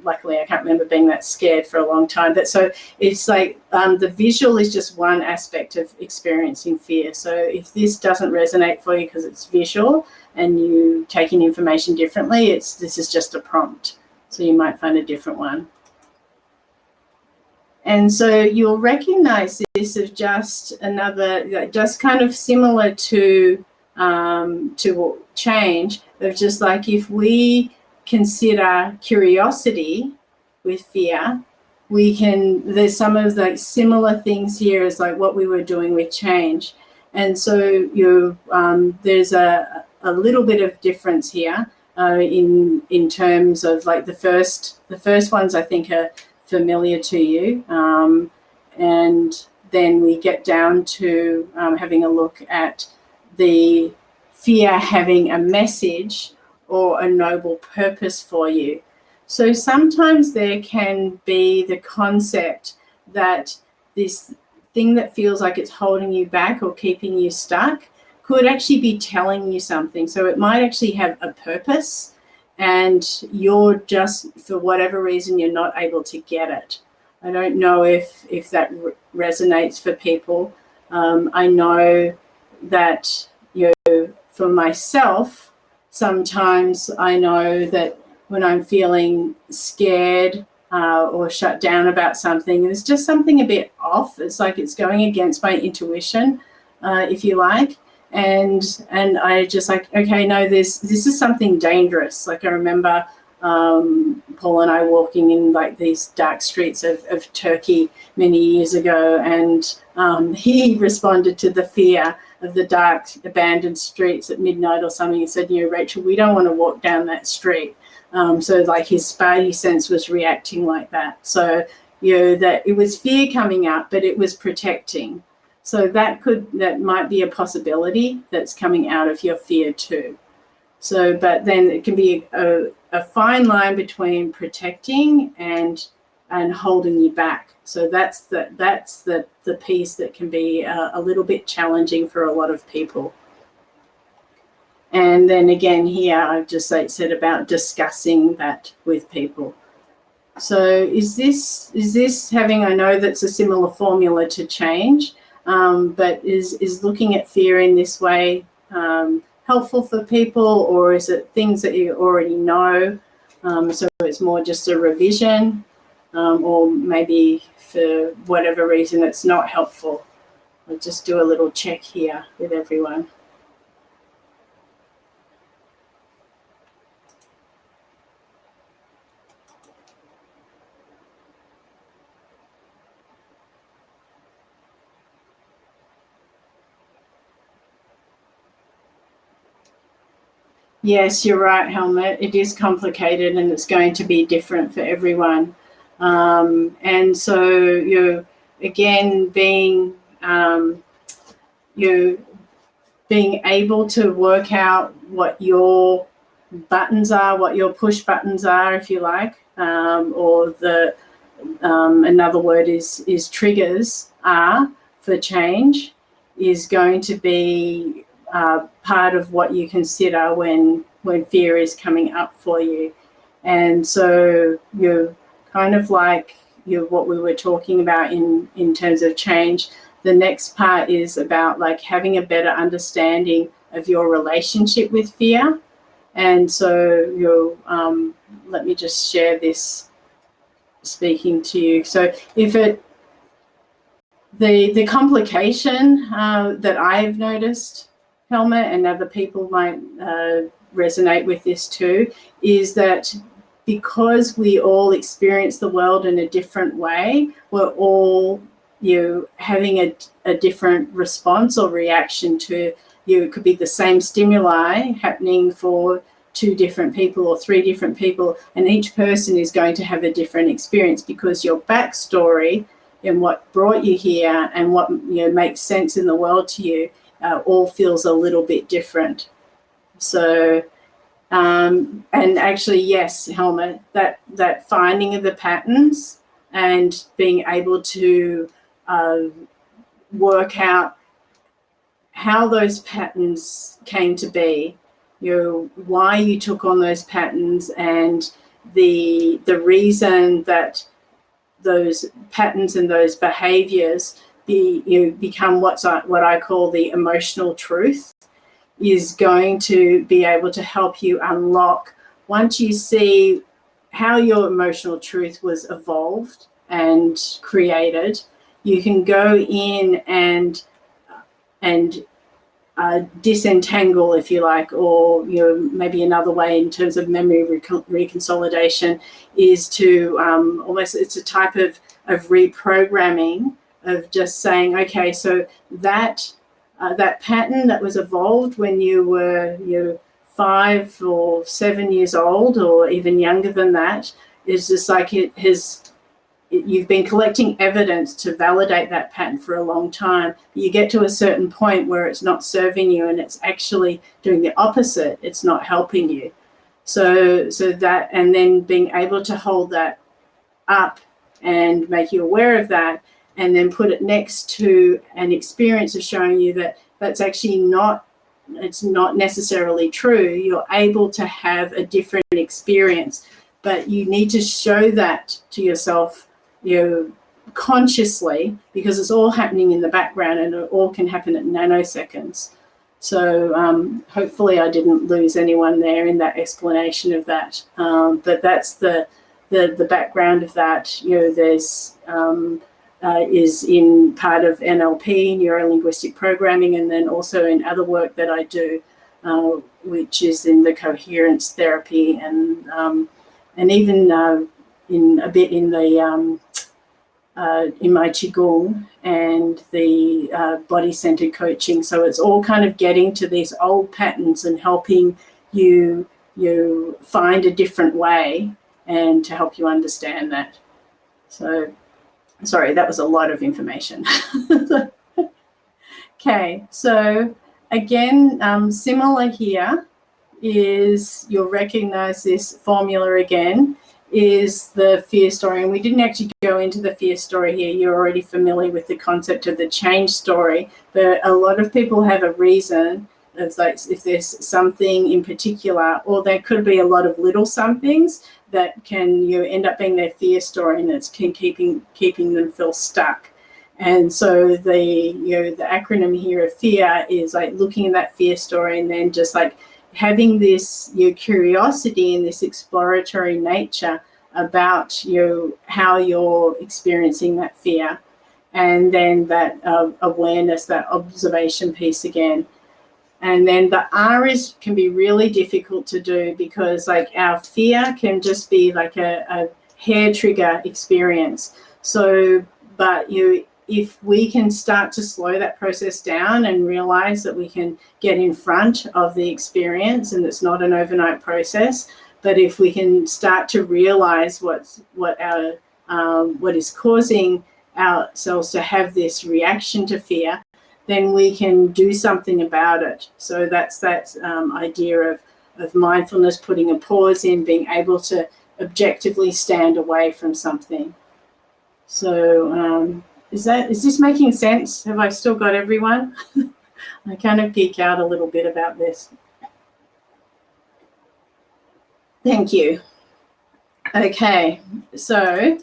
Speaker 1: Luckily, I can't remember being that scared for a long time. But so it's like the visual is just one aspect of experiencing fear. So if this doesn't resonate for you because it's visual and you take in information differently, this is just a prompt. So you might find a different one. And so you'll recognize this as just another, just kind of similar to change, of just like if we consider curiosity with fear, there's some of the similar things here as like what we were doing with change. And so there's a little bit of difference here in terms of like the first ones I think are familiar to you, and then we get down to having a look at the fear having a message or a noble purpose for you. So sometimes there can be the concept that this thing that feels like it's holding you back or keeping you stuck could actually be telling you something. So it might actually have a purpose, and you're just, for whatever reason, you're not able to get it. I don't know if that resonates for people. I know that for myself, sometimes I know that when I'm feeling scared or shut down about something, there's just something a bit off. It's like it's going against my intuition, if you like. And I just like, okay, no, this is something dangerous. Like I remember Paul and I walking in like these dark streets of Turkey many years ago, and he responded to the fear of the dark abandoned streets at midnight or something. He said, Rachel, we don't want to walk down that street. So like his spidey sense was reacting like that. So that it was fear coming out, but it was protecting. So that might be a possibility that's coming out of your fear too. So, but then it can be a fine line between protecting and holding you back. So that's the piece that can be a little bit challenging for a lot of people. And then again here, I've just said about discussing that with people. So is this having, I know that's a similar formula to change, but is looking at fear in this way helpful for people, or is it things that you already know? So it's more just a revision, or maybe for whatever reason it's not helpful. I'll just do a little check here with everyone. Yes, you're right, Helmut. It is complicated and it's going to be different for everyone. And so you're, again, you being able to work out what your buttons are, what your push buttons are, if you like, or the another word is triggers are for change, is going to be part of what you consider when fear is coming up for you. And so you're kind of like what we were talking about in terms of change. The next part is about like having a better understanding of your relationship with fear. And so let me just share this speaking to you. So if the complication that I've noticed, Helmut, and other people might resonate with this too, is that because we all experience the world in a different way, we're all having a different response or reaction to it could be the same stimuli happening for 2 different people or 3 different people, and each person is going to have a different experience because your backstory and what brought you here and what makes sense in the world to you all feels a little bit different. So and actually, yes, Helmut, that finding of the patterns and being able to work out how those patterns came to be, why you took on those patterns, and the reason that those patterns and those behaviors become what I call the emotional truth, is going to be able to help you unlock, once you see how your emotional truth was evolved and created, you can go in and disentangle, if you like, or maybe another way in terms of memory reconsolidation is to almost, it's a type of reprogramming of just saying, okay, so that pattern that was evolved when you were 5 or 7 years old, or even younger than that, is just like you've been collecting evidence to validate that pattern for a long time. You get to a certain point where it's not serving you and it's actually doing the opposite. It's not helping you. So that, and then being able to hold that up and make you aware of that, and then put it next to an experience of showing you that that's actually it's not necessarily true. You're able to have a different experience, but you need to show that to yourself consciously, because it's all happening in the background and it all can happen at nanoseconds. So hopefully I didn't lose anyone there in that explanation of that. But that's the background of that. There's is in part of NLP, neuro-linguistic programming, and then also in other work that I do, which is in the coherence therapy, and even in a bit in the in my Qigong and the body-centered coaching. So it's all kind of getting to these old patterns and helping you find a different way, and to help you understand that. So, sorry, that was a lot of information. Okay, so again, similar here is, you'll recognize this formula again, is the fear story. And we didn't actually go into the fear story here. You're already familiar with the concept of the change story, but a lot of people have a reason of, like, if there's something in particular, or there could be a lot of little somethings that can end up being their fear story, and it's keeping them feel stuck. And so the acronym here of fear is like looking at that fear story, and then just like having this curiosity and this exploratory nature about how you're experiencing that fear, and then that awareness, that observation piece again. And then the R can be really difficult to do, because like our fear can just be like a hair trigger experience. So, but if we can start to slow that process down and realize that we can get in front of the experience, and it's not an overnight process, but if we can start to realize what is causing ourselves to have this reaction to fear, then we can do something about it. So that's that idea of mindfulness, putting a pause in, being able to objectively stand away from something. So is this making sense? Have I still got everyone? I kind of geek out a little bit about this. Thank you. Okay, so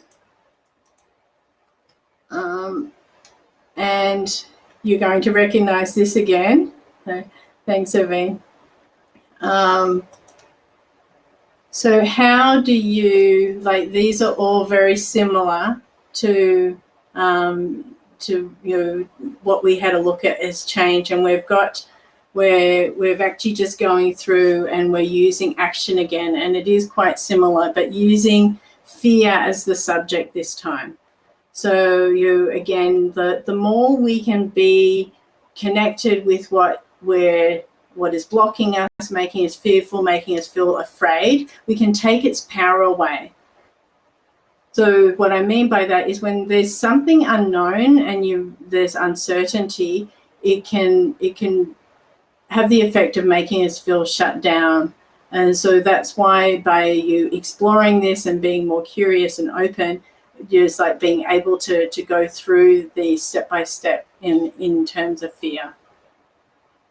Speaker 1: and you're going to recognize this again. So, thanks, Irvine. So how do you, like, these are all very similar to what we had a look at as change, and we're actually just going through and we're using action again, and it is quite similar, but using fear as the subject this time. So again, the more we can be connected with what is blocking us, making us fearful, making us feel afraid, we can take its power away. So what I mean by that is when there's something unknown and there's uncertainty, it can have the effect of making us feel shut down. And so that's why by you exploring this and being more curious and open, just like being able to go through the step-by-step in terms of fear.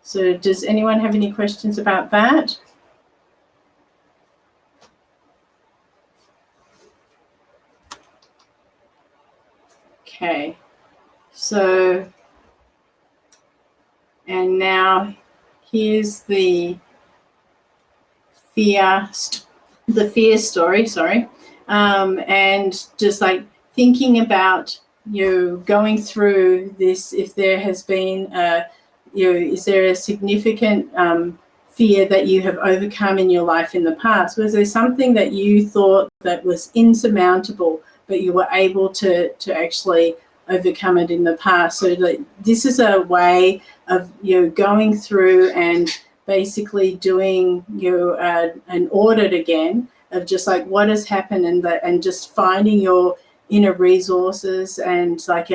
Speaker 1: So does anyone have any questions about that? Okay, so, and now here's the fear story, sorry. And just like thinking about going through this, if there has been is there a significant fear that you have overcome in your life in the past? Was there something that you thought that was insurmountable, but you were able to actually overcome it in the past? So this is a way of going through and basically doing an audit again of just like what has happened, and just finding your inner resources, and like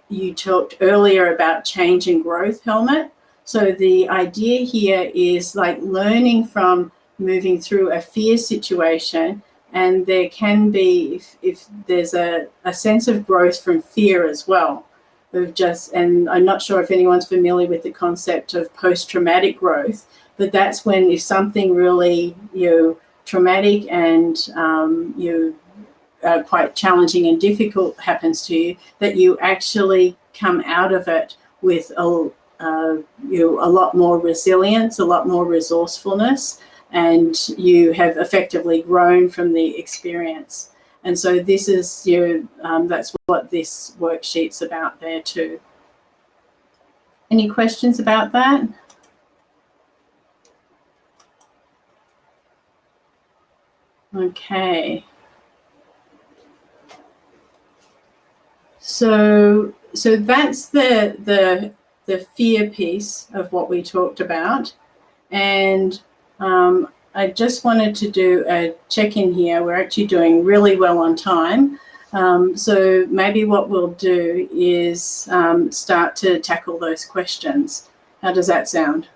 Speaker 1: you talked earlier about change and growth, Helmut. So the idea here is like learning from moving through a fear situation, and there can be, if there's a sense of growth from fear as well, and I'm not sure if anyone's familiar with the concept of post-traumatic growth, but that's when if something really traumatic and quite challenging and difficult happens to you, that you actually come out of it with a lot more resilience, a lot more resourcefulness, and you have effectively grown from the experience. And so this is that's what this worksheet's about there too. Any questions about that? Okay. So that's the fear piece of what we talked about, and I just wanted to do a check-in here. We're actually doing really well on time, so maybe what we'll do is start to tackle those questions. How does that sound?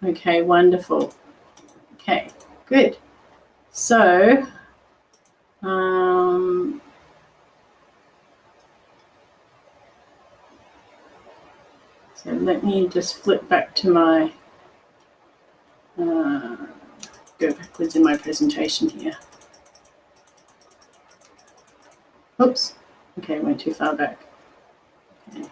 Speaker 1: Okay, wonderful. Okay, good. So, so let me just flip back to my, go backwards in my presentation here. Oops, okay, went too far back. Okay.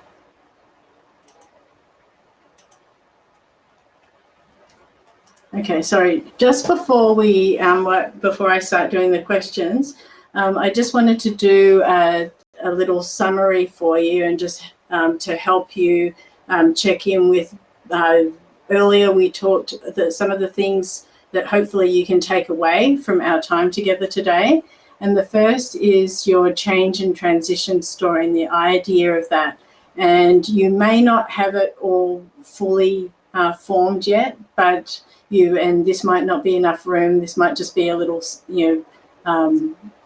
Speaker 1: Okay, sorry. Just before before I start doing the questions, I just wanted to do a little summary for you, and just to help you check in with. Earlier, we talked that some of the things that hopefully you can take away from our time together today. And the first is your change and transition story and the idea of that. And you may not have it all fully formed yet, but and this might not be enough room. This might just be a little,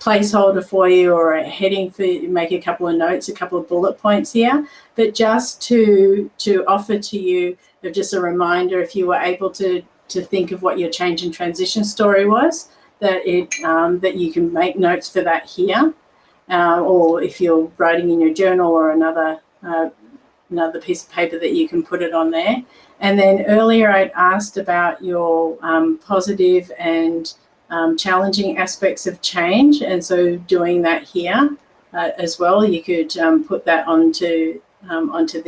Speaker 1: placeholder for you, or a heading for you, make a couple of notes, a couple of bullet points here. But just to offer to you, just a reminder, if you were able to think of what your change and transition story was, that that you can make notes for that here, or if you're writing in your journal or another piece of paper, that you can put it on there. And then earlier I'd asked about your positive and challenging aspects of change, and so doing that here as well. You could put that onto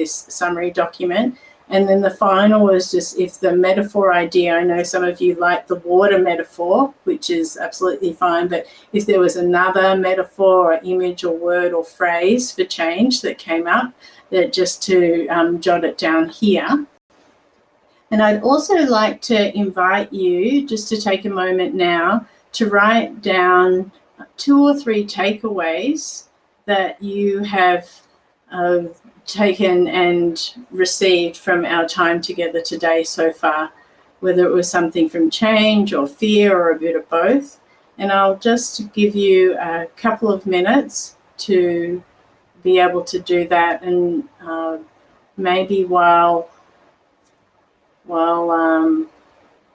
Speaker 1: this summary document. And then the final was just, if the metaphor idea, I know some of you like the water metaphor, which is absolutely fine, but if there was another metaphor or image or word or phrase for change that came up, that just to jot it down here. And I'd also like to invite you just to take a moment now to write down 2 or 3 takeaways that you have taken and received from our time together today so far, whether it was something from change or fear or a bit of both. And I'll just give you a couple of minutes to be able to do that, and maybe while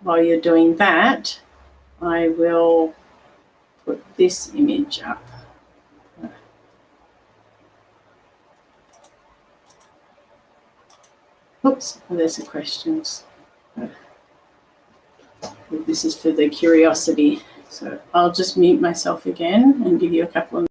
Speaker 1: you're doing that, I will put this image up. Oops, there's the questions. This is for the curiosity. So I'll just mute myself again and give you a couple of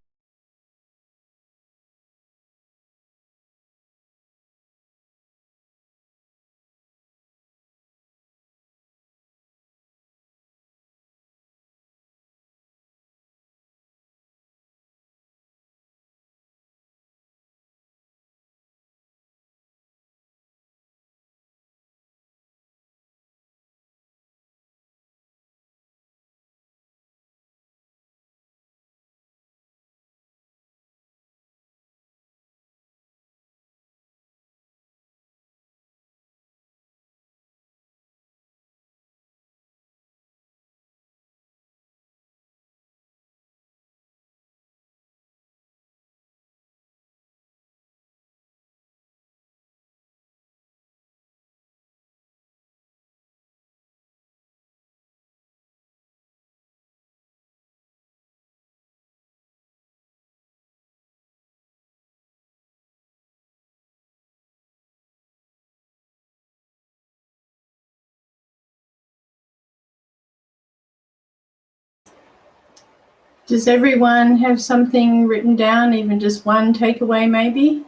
Speaker 1: Does everyone have something written down, even just one takeaway maybe?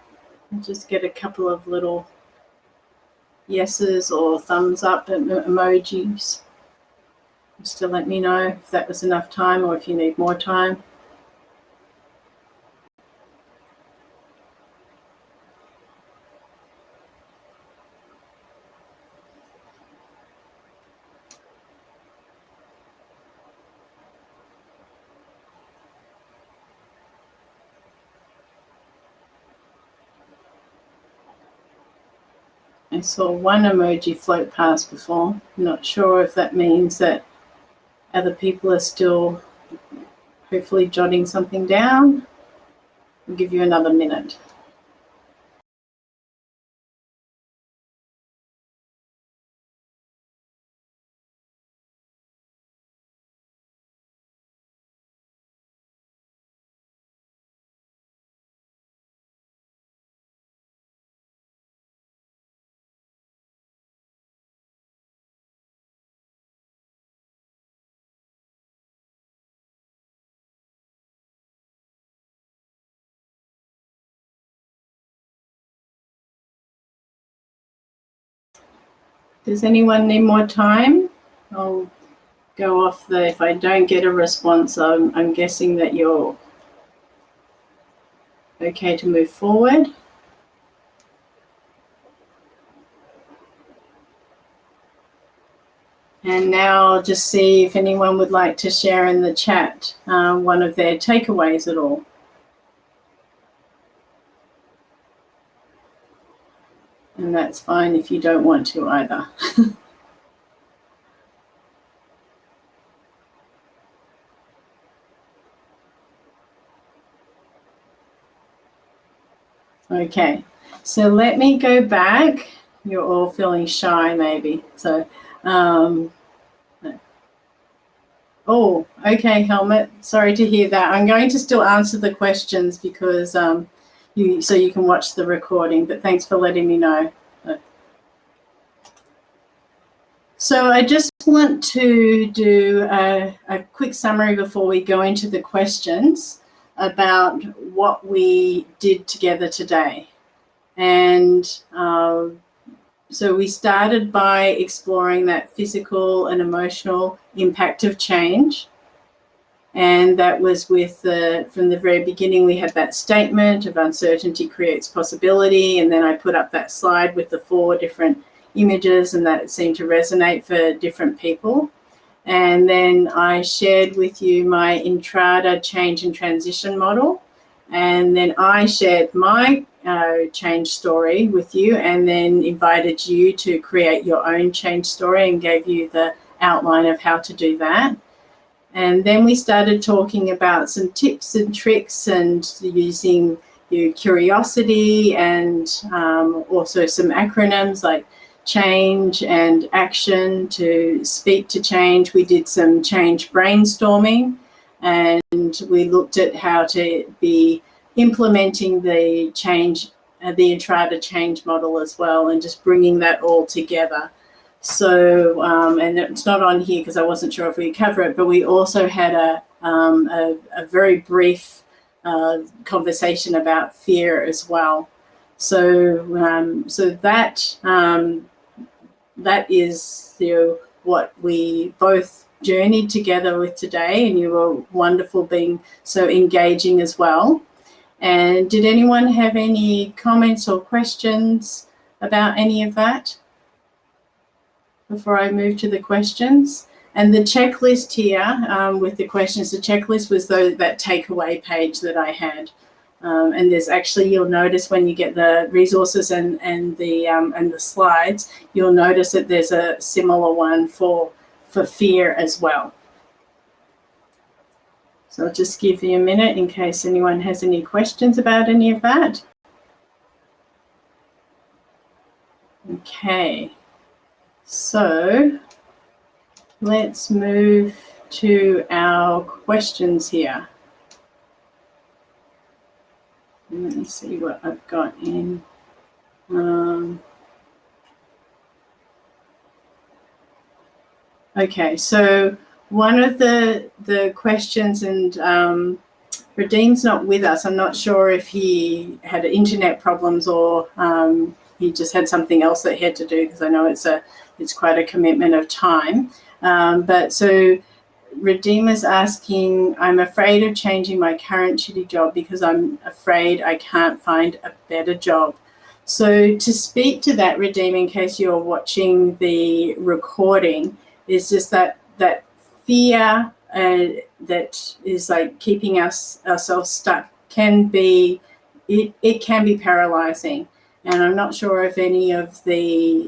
Speaker 1: I'll just get a couple of little yeses or thumbs up emojis, just to let me know if that was enough time or if you need more time. I saw one emoji float past before. I'm not sure if that means that other people are still hopefully jotting something down. I'll give you another minute. Does anyone need more time? I'll go off if I don't get a response, I'm guessing that you're okay to move forward. And now I'll just see if anyone would like to share in the chat one of their takeaways at all. And that's fine if you don't want to either. Okay, so let me go back. You're all feeling shy maybe. So, oh, okay, Helmut, sorry to hear that. I'm going to still answer the questions because so you can watch the recording, but thanks for letting me know. So I just want to do a quick summary before we go into the questions about what we did together today. And so we started by exploring that physical and emotional impact of change. And that was with from the very beginning, we had that statement of uncertainty creates possibility. And then I put up that slide with the 4 different images, and that seemed to resonate for different people. And then I shared with you my Entrada change and transition model. And then I shared my change story with you, and then invited you to create your own change story and gave you the outline of how to do that. And then we started talking about some tips and tricks and using your curiosity and also some acronyms like change and action to speak to change. We did some change brainstorming, and we looked at how to be implementing the change, the Entrada change model as well, and just bringing that all together. So, and it's not on here because I wasn't sure if we cover it, but we also had a very brief conversation about fear as well. So, so that is what we both journeyed together with today, and you were wonderful being so engaging as well. And did anyone have any comments or questions about any of that before I move to the questions? And the checklist here with the questions, the checklist was that takeaway page that I had. And there's actually, you'll notice when you get the resources and the slides, you'll notice that there's a similar one for fear as well. So I'll just give you a minute in case anyone has any questions about any of that. Okay, so let's move to our questions here. Let me see what I've got in. Okay, so one of the questions, and Radeem's not with us. I'm not sure if he had internet problems or he just had something else that he had to do, because I know it's quite a commitment of time. But so Radeem is asking, I'm afraid of changing my current shitty job because I'm afraid I can't find a better job. So to speak to that, Radeem, in case you're watching the recording, is just that fear that is like keeping ourselves stuck can be, it can be paralyzing. And I'm not sure if any of the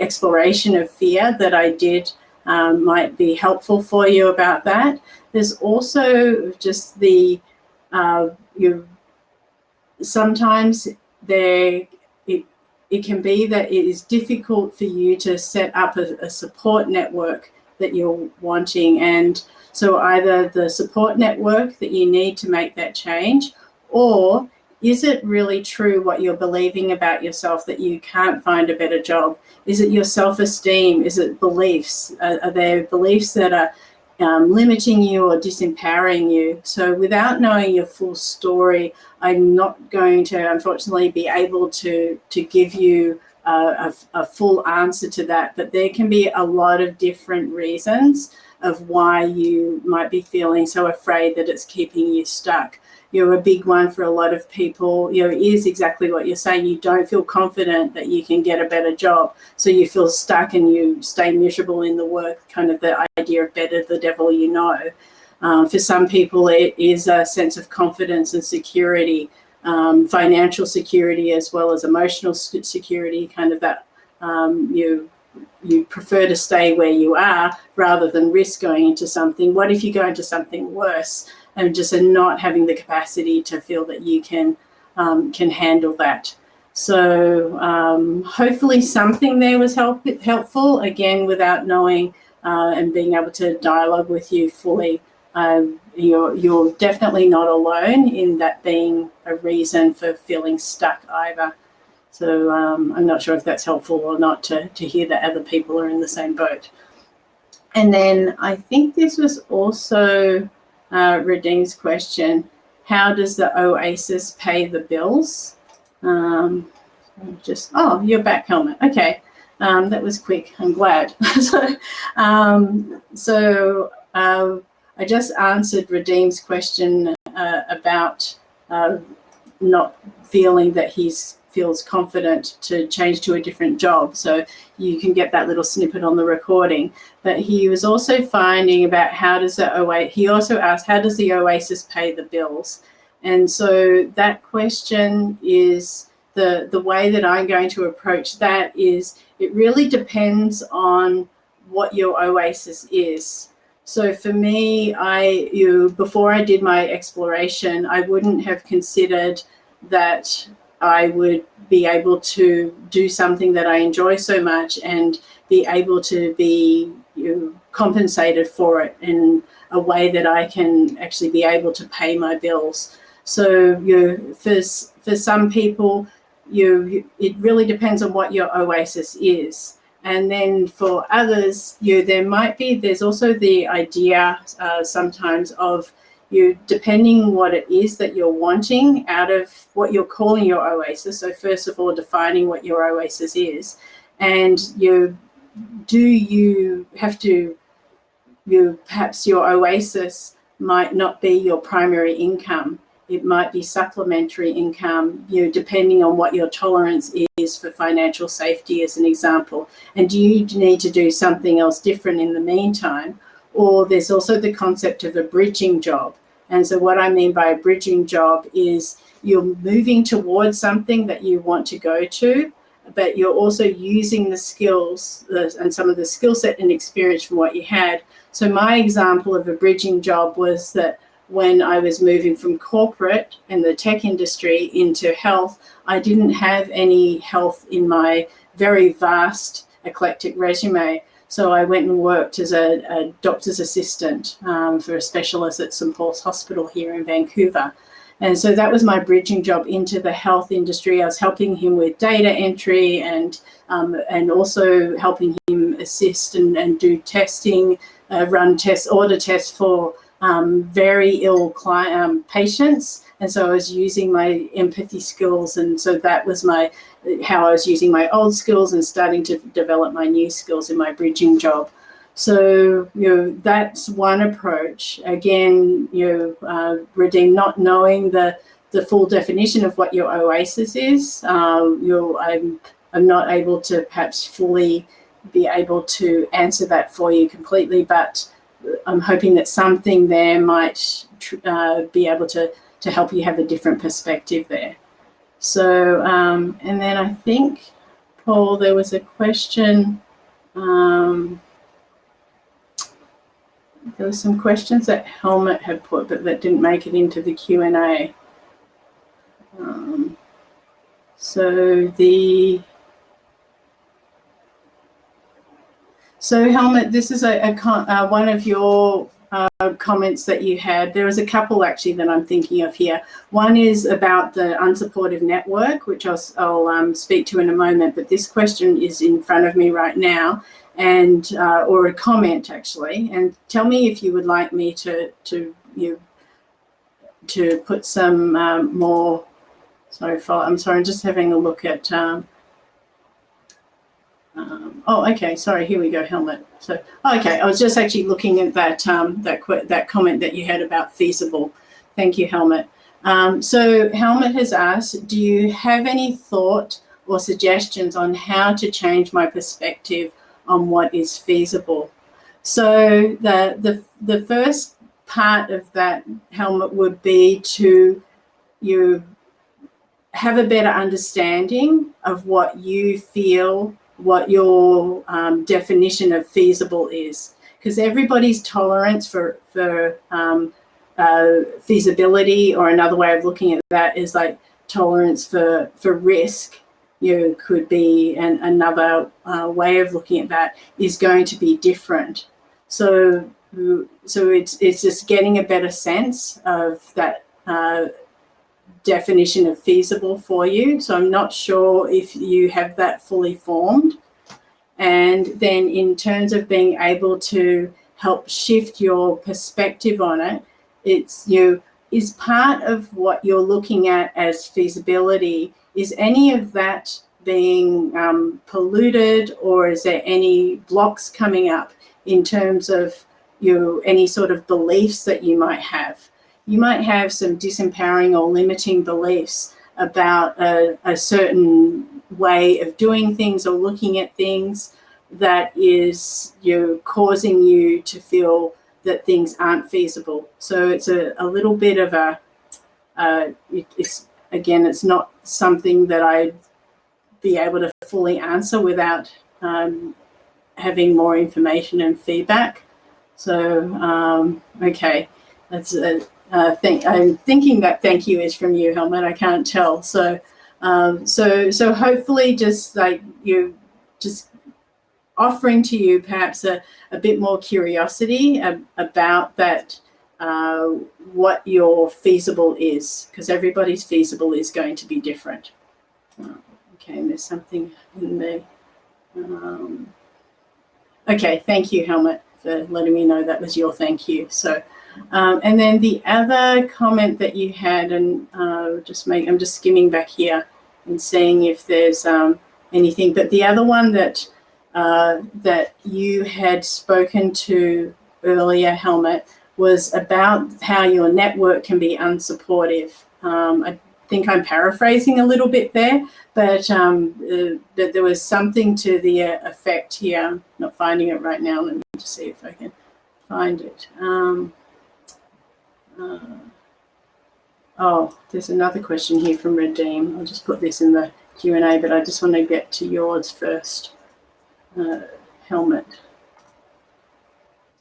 Speaker 1: exploration of fear that I did might be helpful for you about that. There's also just the sometimes it can be that it is difficult for you to set up a support network that you're wanting, and so either the support network that you need to make that change, or is it really true what you're believing about yourself that you can't find a better job? Is it your self-esteem? Is it beliefs? Are there beliefs that are limiting you or disempowering you? So without knowing your full story, I'm not going to, unfortunately, be able to give you a full answer to that, but there can be a lot of different reasons of why you might be feeling so afraid that it's keeping you stuck. A big one for a lot of people, is exactly what you're saying. You don't feel confident that you can get a better job, so you feel stuck and you stay miserable in the work, kind of the idea of better the devil you know. For some people, it is a sense of confidence and security, financial security as well as emotional security, kind of that you prefer to stay where you are rather than risk going into something. What if you go into something worse and just not having the capacity to feel that you can handle that? So hopefully something there was helpful, again, without knowing and being able to dialogue with you fully. You're definitely not alone in that being a reason for feeling stuck either. So I'm not sure if that's helpful or not to hear that other people are in the same boat. And then I think this was also Redeem's question: how does the OASIS pay the bills? Oh, you're back, Helmut. Okay, that was quick. I'm glad. I just answered Redeem's question about not feeling that he feels confident to change to a different job. So you can get that little snippet on the recording. But he was also finding about he also asked, how does the OASIS pay the bills? And so that question is the way that I'm going to approach that is it really depends on what your OASIS is. So for me, before I did my exploration, I wouldn't have considered that I would be able to do something that I enjoy so much and be able to be compensated for it in a way that I can actually be able to pay my bills. So for some people, it really depends on what your OASIS is. And then for others, there's also the idea sometimes of depending what it is that you're wanting out of what you're calling your OASIS. So first of all, defining what your OASIS is, and perhaps your OASIS might not be your primary income. It might be supplementary income, depending on what your tolerance is for financial safety, as an example. And do you need to do something else different in the meantime? Or there's also the concept of a bridging job. And so what I mean by a bridging job is you're moving towards something that you want to go to, but you're also using the skills and some of the skill set and experience from what you had. So my example of a bridging job was that when I was moving from corporate and the tech industry into health, I didn't have any health in my very vast, eclectic resume. So I went and worked as a doctor's assistant for a specialist at St. Paul's Hospital here in Vancouver. And so that was my bridging job into the health industry. I was helping him with data entry and also helping him assist and do testing, run tests, order tests for very ill patients. And so I was using my empathy skills, and so that was how I was using my old skills and starting to develop my new skills in my bridging job. So that's one approach. Again, Redeem, not knowing the full definition of what your OASIS is, I'm not able to perhaps fully be able to answer that for you completely, but I'm hoping that something there might be able to help you have a different perspective there. So, and then I think, Paul, there was a question. There were some questions that Helmut had put, but that didn't make it into the Q&A. So Helmut, this is one of your comments that you had. There was a couple actually that I'm thinking of here. One is about the unsupportive network, which I'll speak to in a moment, but this question is in front of me right now, and or a comment actually. And tell me if you would like me to put some more. I'm sorry, I'm just having a look at. oh, okay, sorry, here we go, Helmut. So, okay, I was just actually looking at that that comment that you had about feasible. Thank you, Helmut. So Helmut has asked, do you have any thought or suggestions on how to change my perspective on what is feasible? So the first part of that, Helmut, would be to you have a better understanding of what you feel, what your definition of feasible is, because everybody's tolerance for feasibility, or another way of looking at that is like tolerance for risk, could be, and another way of looking at that is going to be different. So it's just getting a better sense of that definition of feasible for you. So I'm not sure if you have that fully formed. And then in terms of being able to help shift your perspective on it, it's is part of what you're looking at as feasibility, is any of that being polluted, or is there any blocks coming up in terms of any sort of beliefs that you might have? You might have some disempowering or limiting beliefs about a certain way of doing things or looking at things that is causing you to feel that things aren't feasible. So it's a little bit of it's not something that I'd be able to fully answer without having more information and feedback. So, okay, that's I'm thinking that thank you is from you, Helmut. I can't tell. So hopefully just like just offering to you perhaps a bit more curiosity about that, what your feasible is, because everybody's feasible is going to be different. Okay, and there's something in there. Okay, thank you, Helmut, for letting me know that was your thank you. So. And then the other comment that you had, and I'm just skimming back here and seeing if there's anything. But the other one that you had spoken to earlier, Helmut, was about how your network can be unsupportive. I think I'm paraphrasing a little bit there, but there was something to the effect here. I'm not finding it right now. Let me just see if I can find it. There's another question here from Redeem. I'll just put this in the Q&A, but I just want to get to yours first, Helmut.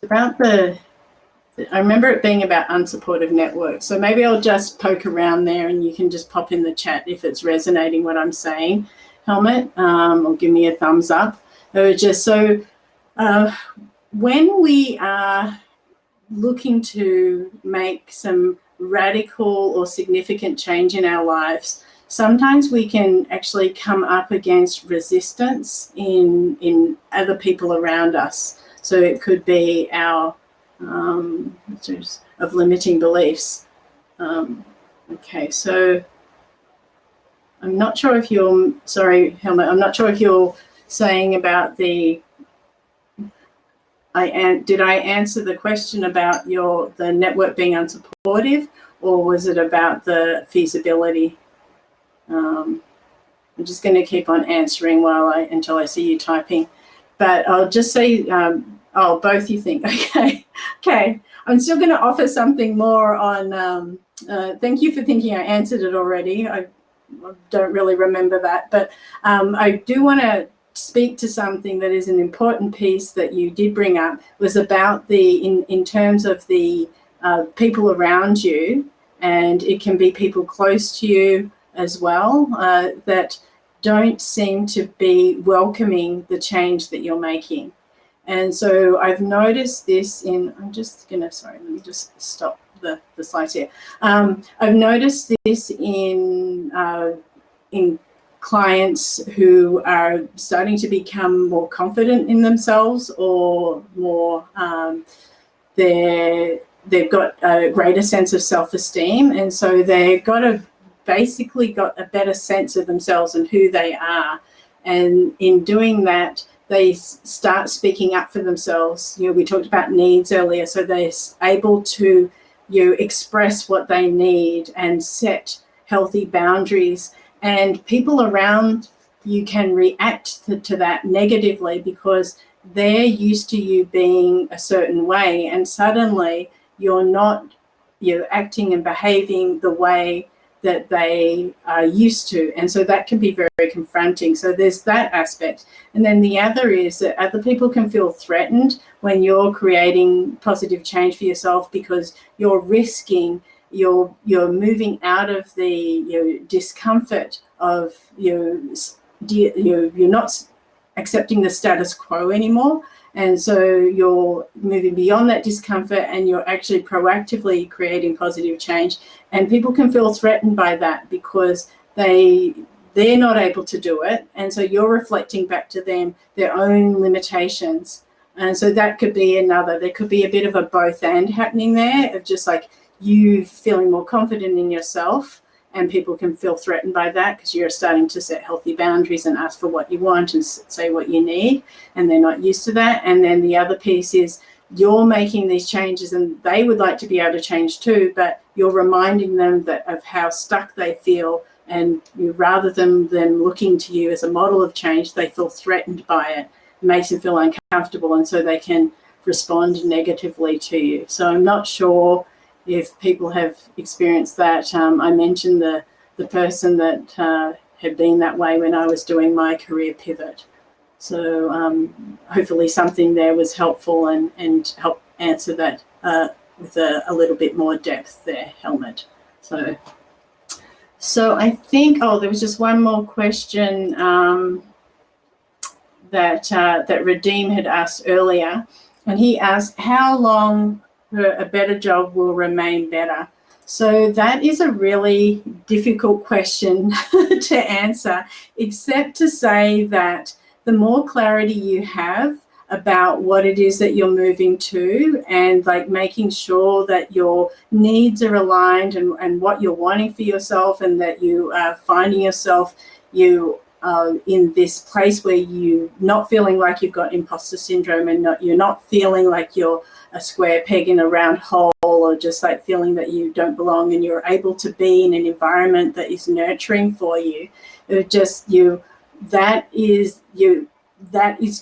Speaker 1: About I remember it being about unsupportive networks. So maybe I'll just poke around there and you can just pop in the chat if it's resonating what I'm saying, Helmut, or give me a thumbs up. When we are looking to make some radical or significant change in our lives, sometimes we can actually come up against resistance in other people around us. So it could be our of limiting beliefs. Okay, so I'm not sure if you're, sorry, Helmut, I'm not sure if you're saying about the, did I answer the question about the network being unsupportive, or was it about the feasibility? I'm just going to keep on answering until I see you typing. But I'll just say, both you think. Okay. I'm still going to offer something more on, thank you for thinking I answered it already. I don't really remember that, but I do want to speak to something that is an important piece that you did bring up, was about in terms of the people around you, and it can be people close to you as well, that don't seem to be welcoming the change that you're making. And so I've noticed this I'm just going to, sorry, let me just stop the slides here. I've noticed this in clients who are starting to become more confident in themselves, or more, they've got a greater sense of self-esteem, and so they've basically got a better sense of themselves and who they are. And in doing that, they start speaking up for themselves. We talked about needs earlier, so they're able to express what they need and set healthy boundaries. And people around you can react to that negatively because they're used to you being a certain way, and suddenly you're not acting and behaving the way that they are used to. And so that can be very, very confronting. So there's that aspect. And then the other is that other people can feel threatened when you're creating positive change for yourself, because you're risking, you're moving out of the discomfort of you're not accepting the status quo anymore. And so you're moving beyond that discomfort and you're actually proactively creating positive change. And people can feel threatened by that because they're not able to do it. And so you're reflecting back to them their own limitations. And so that could be there could be a bit of a both and happening there, of just like you feeling more confident in yourself, and people can feel threatened by that because you're starting to set healthy boundaries and ask for what you want and say what you need, and they're not used to that. And then the other piece is you're making these changes and they would like to be able to change too, but you're reminding them of how stuck they feel, and rather than them looking to you as a model of change, they feel threatened by it. It makes them feel uncomfortable, and so they can respond negatively to you. So I'm not sure if people have experienced that. I mentioned the person that had been that way when I was doing my career pivot. So hopefully something there was helpful and help answer that with a little bit more depth there, Helmut. So I think, there was just one more question that Redeem had asked earlier, and he asked how long a better job will remain better. So that is a really difficult question to answer, except to say that the more clarity you have about what it is that you're moving to, and like making sure that your needs are aligned and what you're wanting for yourself, and that you are finding yourself in this place where you're not feeling like you've got imposter syndrome, and you're not feeling like you're a square peg in a round hole, or just like feeling that you don't belong, and you're able to be in an environment that is nurturing for you. That is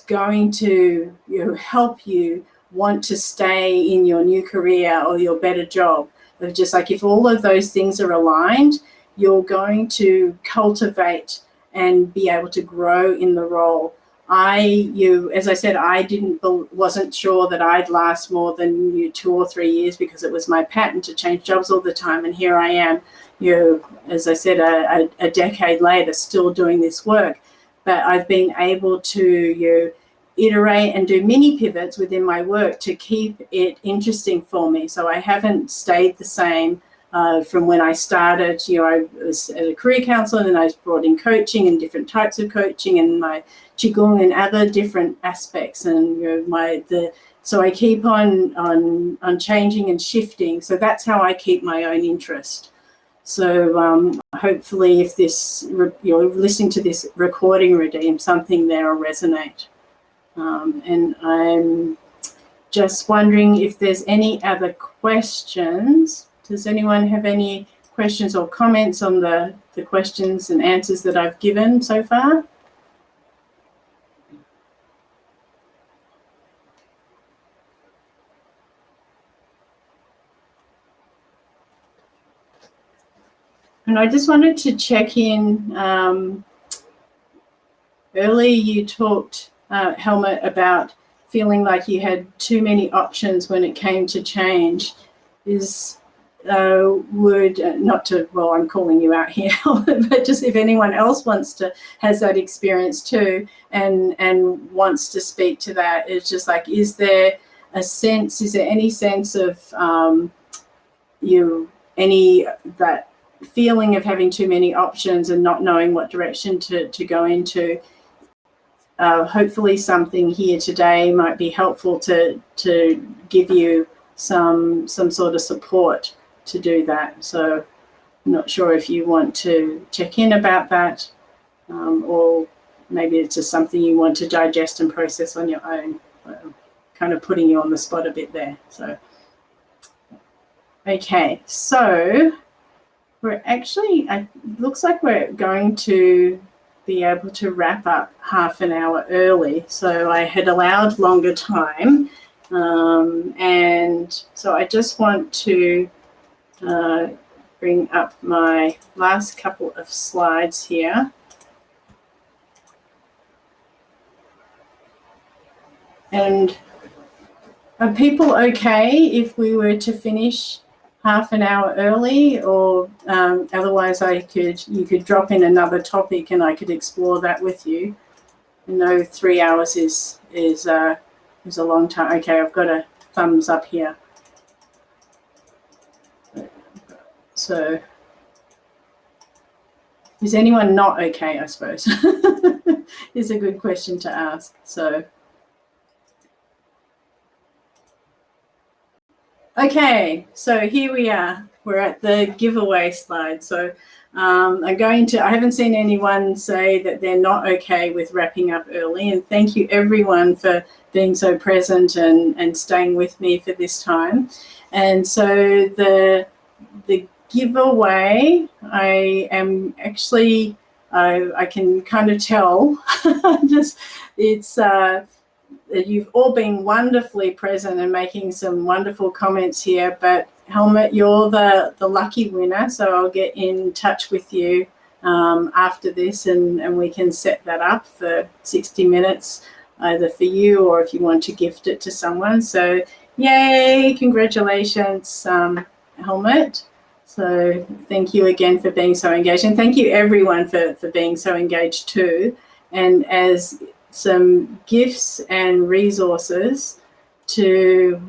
Speaker 1: going to help you want to stay in your new career or your better job. Just like if all of those things are aligned, you're going to cultivate and be able to grow in the role. As I said, wasn't sure that I'd last more than 2 or 3 years, because it was my pattern to change jobs all the time. And here I am, as I said, a decade later, still doing this work. But I've been able to iterate and do mini pivots within my work to keep it interesting for me. So I haven't stayed the same from when I started. I was a career counselor, and then I brought in coaching and different types of coaching, and my qigong and other different aspects. And so I keep on changing and shifting. So that's how I keep my own interest. So hopefully, if you're listening to this recording, Redeem, something there will resonate. And I'm just wondering if there's any other questions. Does anyone have any questions or comments on the questions and answers that I've given so far? And I just wanted to check in. Earlier you talked, Helmut, about feeling like you had too many options when it came to change. I'm calling you out here, but just if anyone else has that experience too, and wants to speak to that, it's just like, is there any sense of that feeling of having too many options and not knowing what direction to go into? Hopefully something here today might be helpful to give you some sort of support to do that. So I'm not sure if you want to check in about that, or maybe it's just something you want to digest and process on your own. Kind of putting you on the spot a bit there. So, okay, so we're actually, it looks like we're going to be able to wrap up half an hour early. So I had allowed longer time. And so I just want to bring up my last couple of slides here. And are people okay if we were to finish half an hour early, or otherwise you could drop in another topic and I could explore that with you? I know 3 hours is a long time. Okay, I've got a thumbs up here. So is anyone not okay, I suppose? Is a good question to ask. So okay, so here we are. We're at the giveaway slide. So I haven't seen anyone say that they're not okay with wrapping up early. And thank you everyone for being so present and staying with me for this time. And so the giveaway, I am actually, I can kind of tell, you've all been wonderfully present and making some wonderful comments here, but Helmut, you're the lucky winner, so I'll get in touch with you after this and we can set that up for 60 minutes, either for you or if you want to gift it to someone. So yay, congratulations, Helmut. So thank you again for being so engaged, and thank you everyone for being so engaged too. And as some gifts and resources to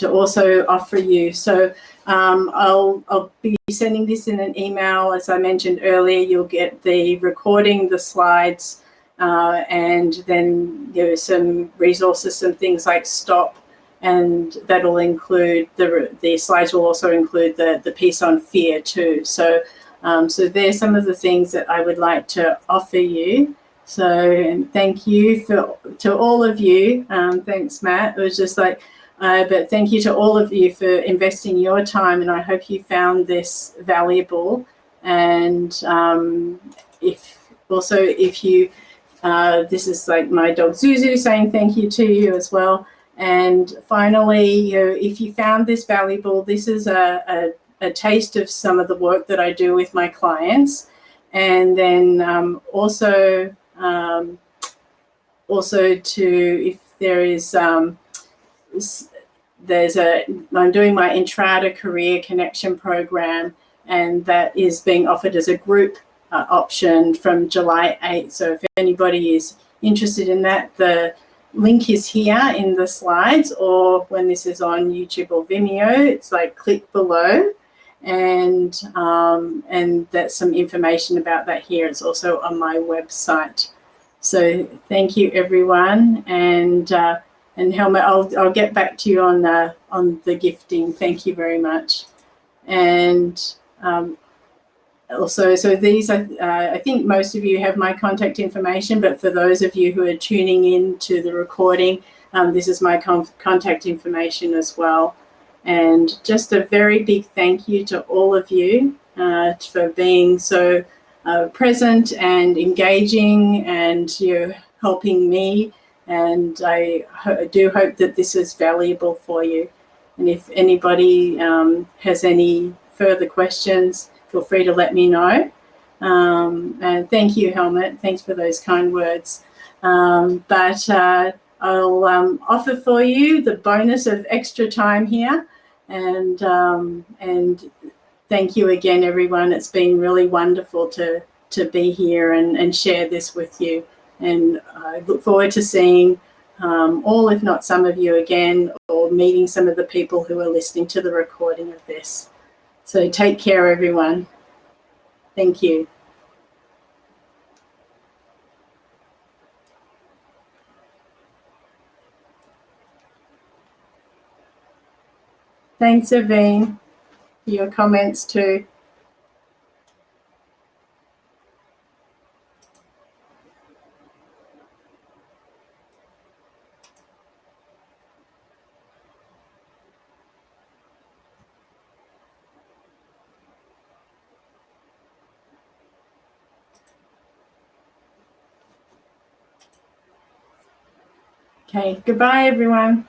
Speaker 1: also offer you. So I'll be sending this in an email. As I mentioned earlier, you'll get the recording, the slides, and then there are some resources, some things like STOP, and that'll include the slides will also include the piece on fear too. So so there's some of the things that I would like to offer you. So, and thank you to all of you. Thanks, Matt. It was just like, but thank you to all of you for investing your time, and I hope you found this valuable. And if you, this is like my dog Zuzu saying thank you to you as well. And finally, if you found this valuable, this is a taste of some of the work that I do with my clients, and then also if there is I'm doing my Entrada Career Connection program, and that is being offered as a group option from July 8th. So if anybody is interested in that, the link is here in the slides, or when this is on YouTube or Vimeo, it's like click below. And that's some information about that here. It's also on my website. So thank you, everyone, and Helmut, I'll get back to you on the gifting. Thank you very much. And also, so these I think most of you have my contact information, but for those of you who are tuning in to the recording, this is my contact information as well. And just a very big thank you to all of you for being so present and engaging, and you're helping me. And I do hope that this is valuable for you. And if anybody has any further questions, feel free to let me know. And thank you, Helmut. Thanks for those kind words. But I'll offer for you the bonus of extra time here. And thank you again, everyone. It's been really wonderful to be here and share this with you. And I look forward to seeing all, if not some of you again, or meeting some of the people who are listening to the recording of this. So take care, everyone. Thank you. Thanks, Aveen, for your comments too. Okay, goodbye, everyone.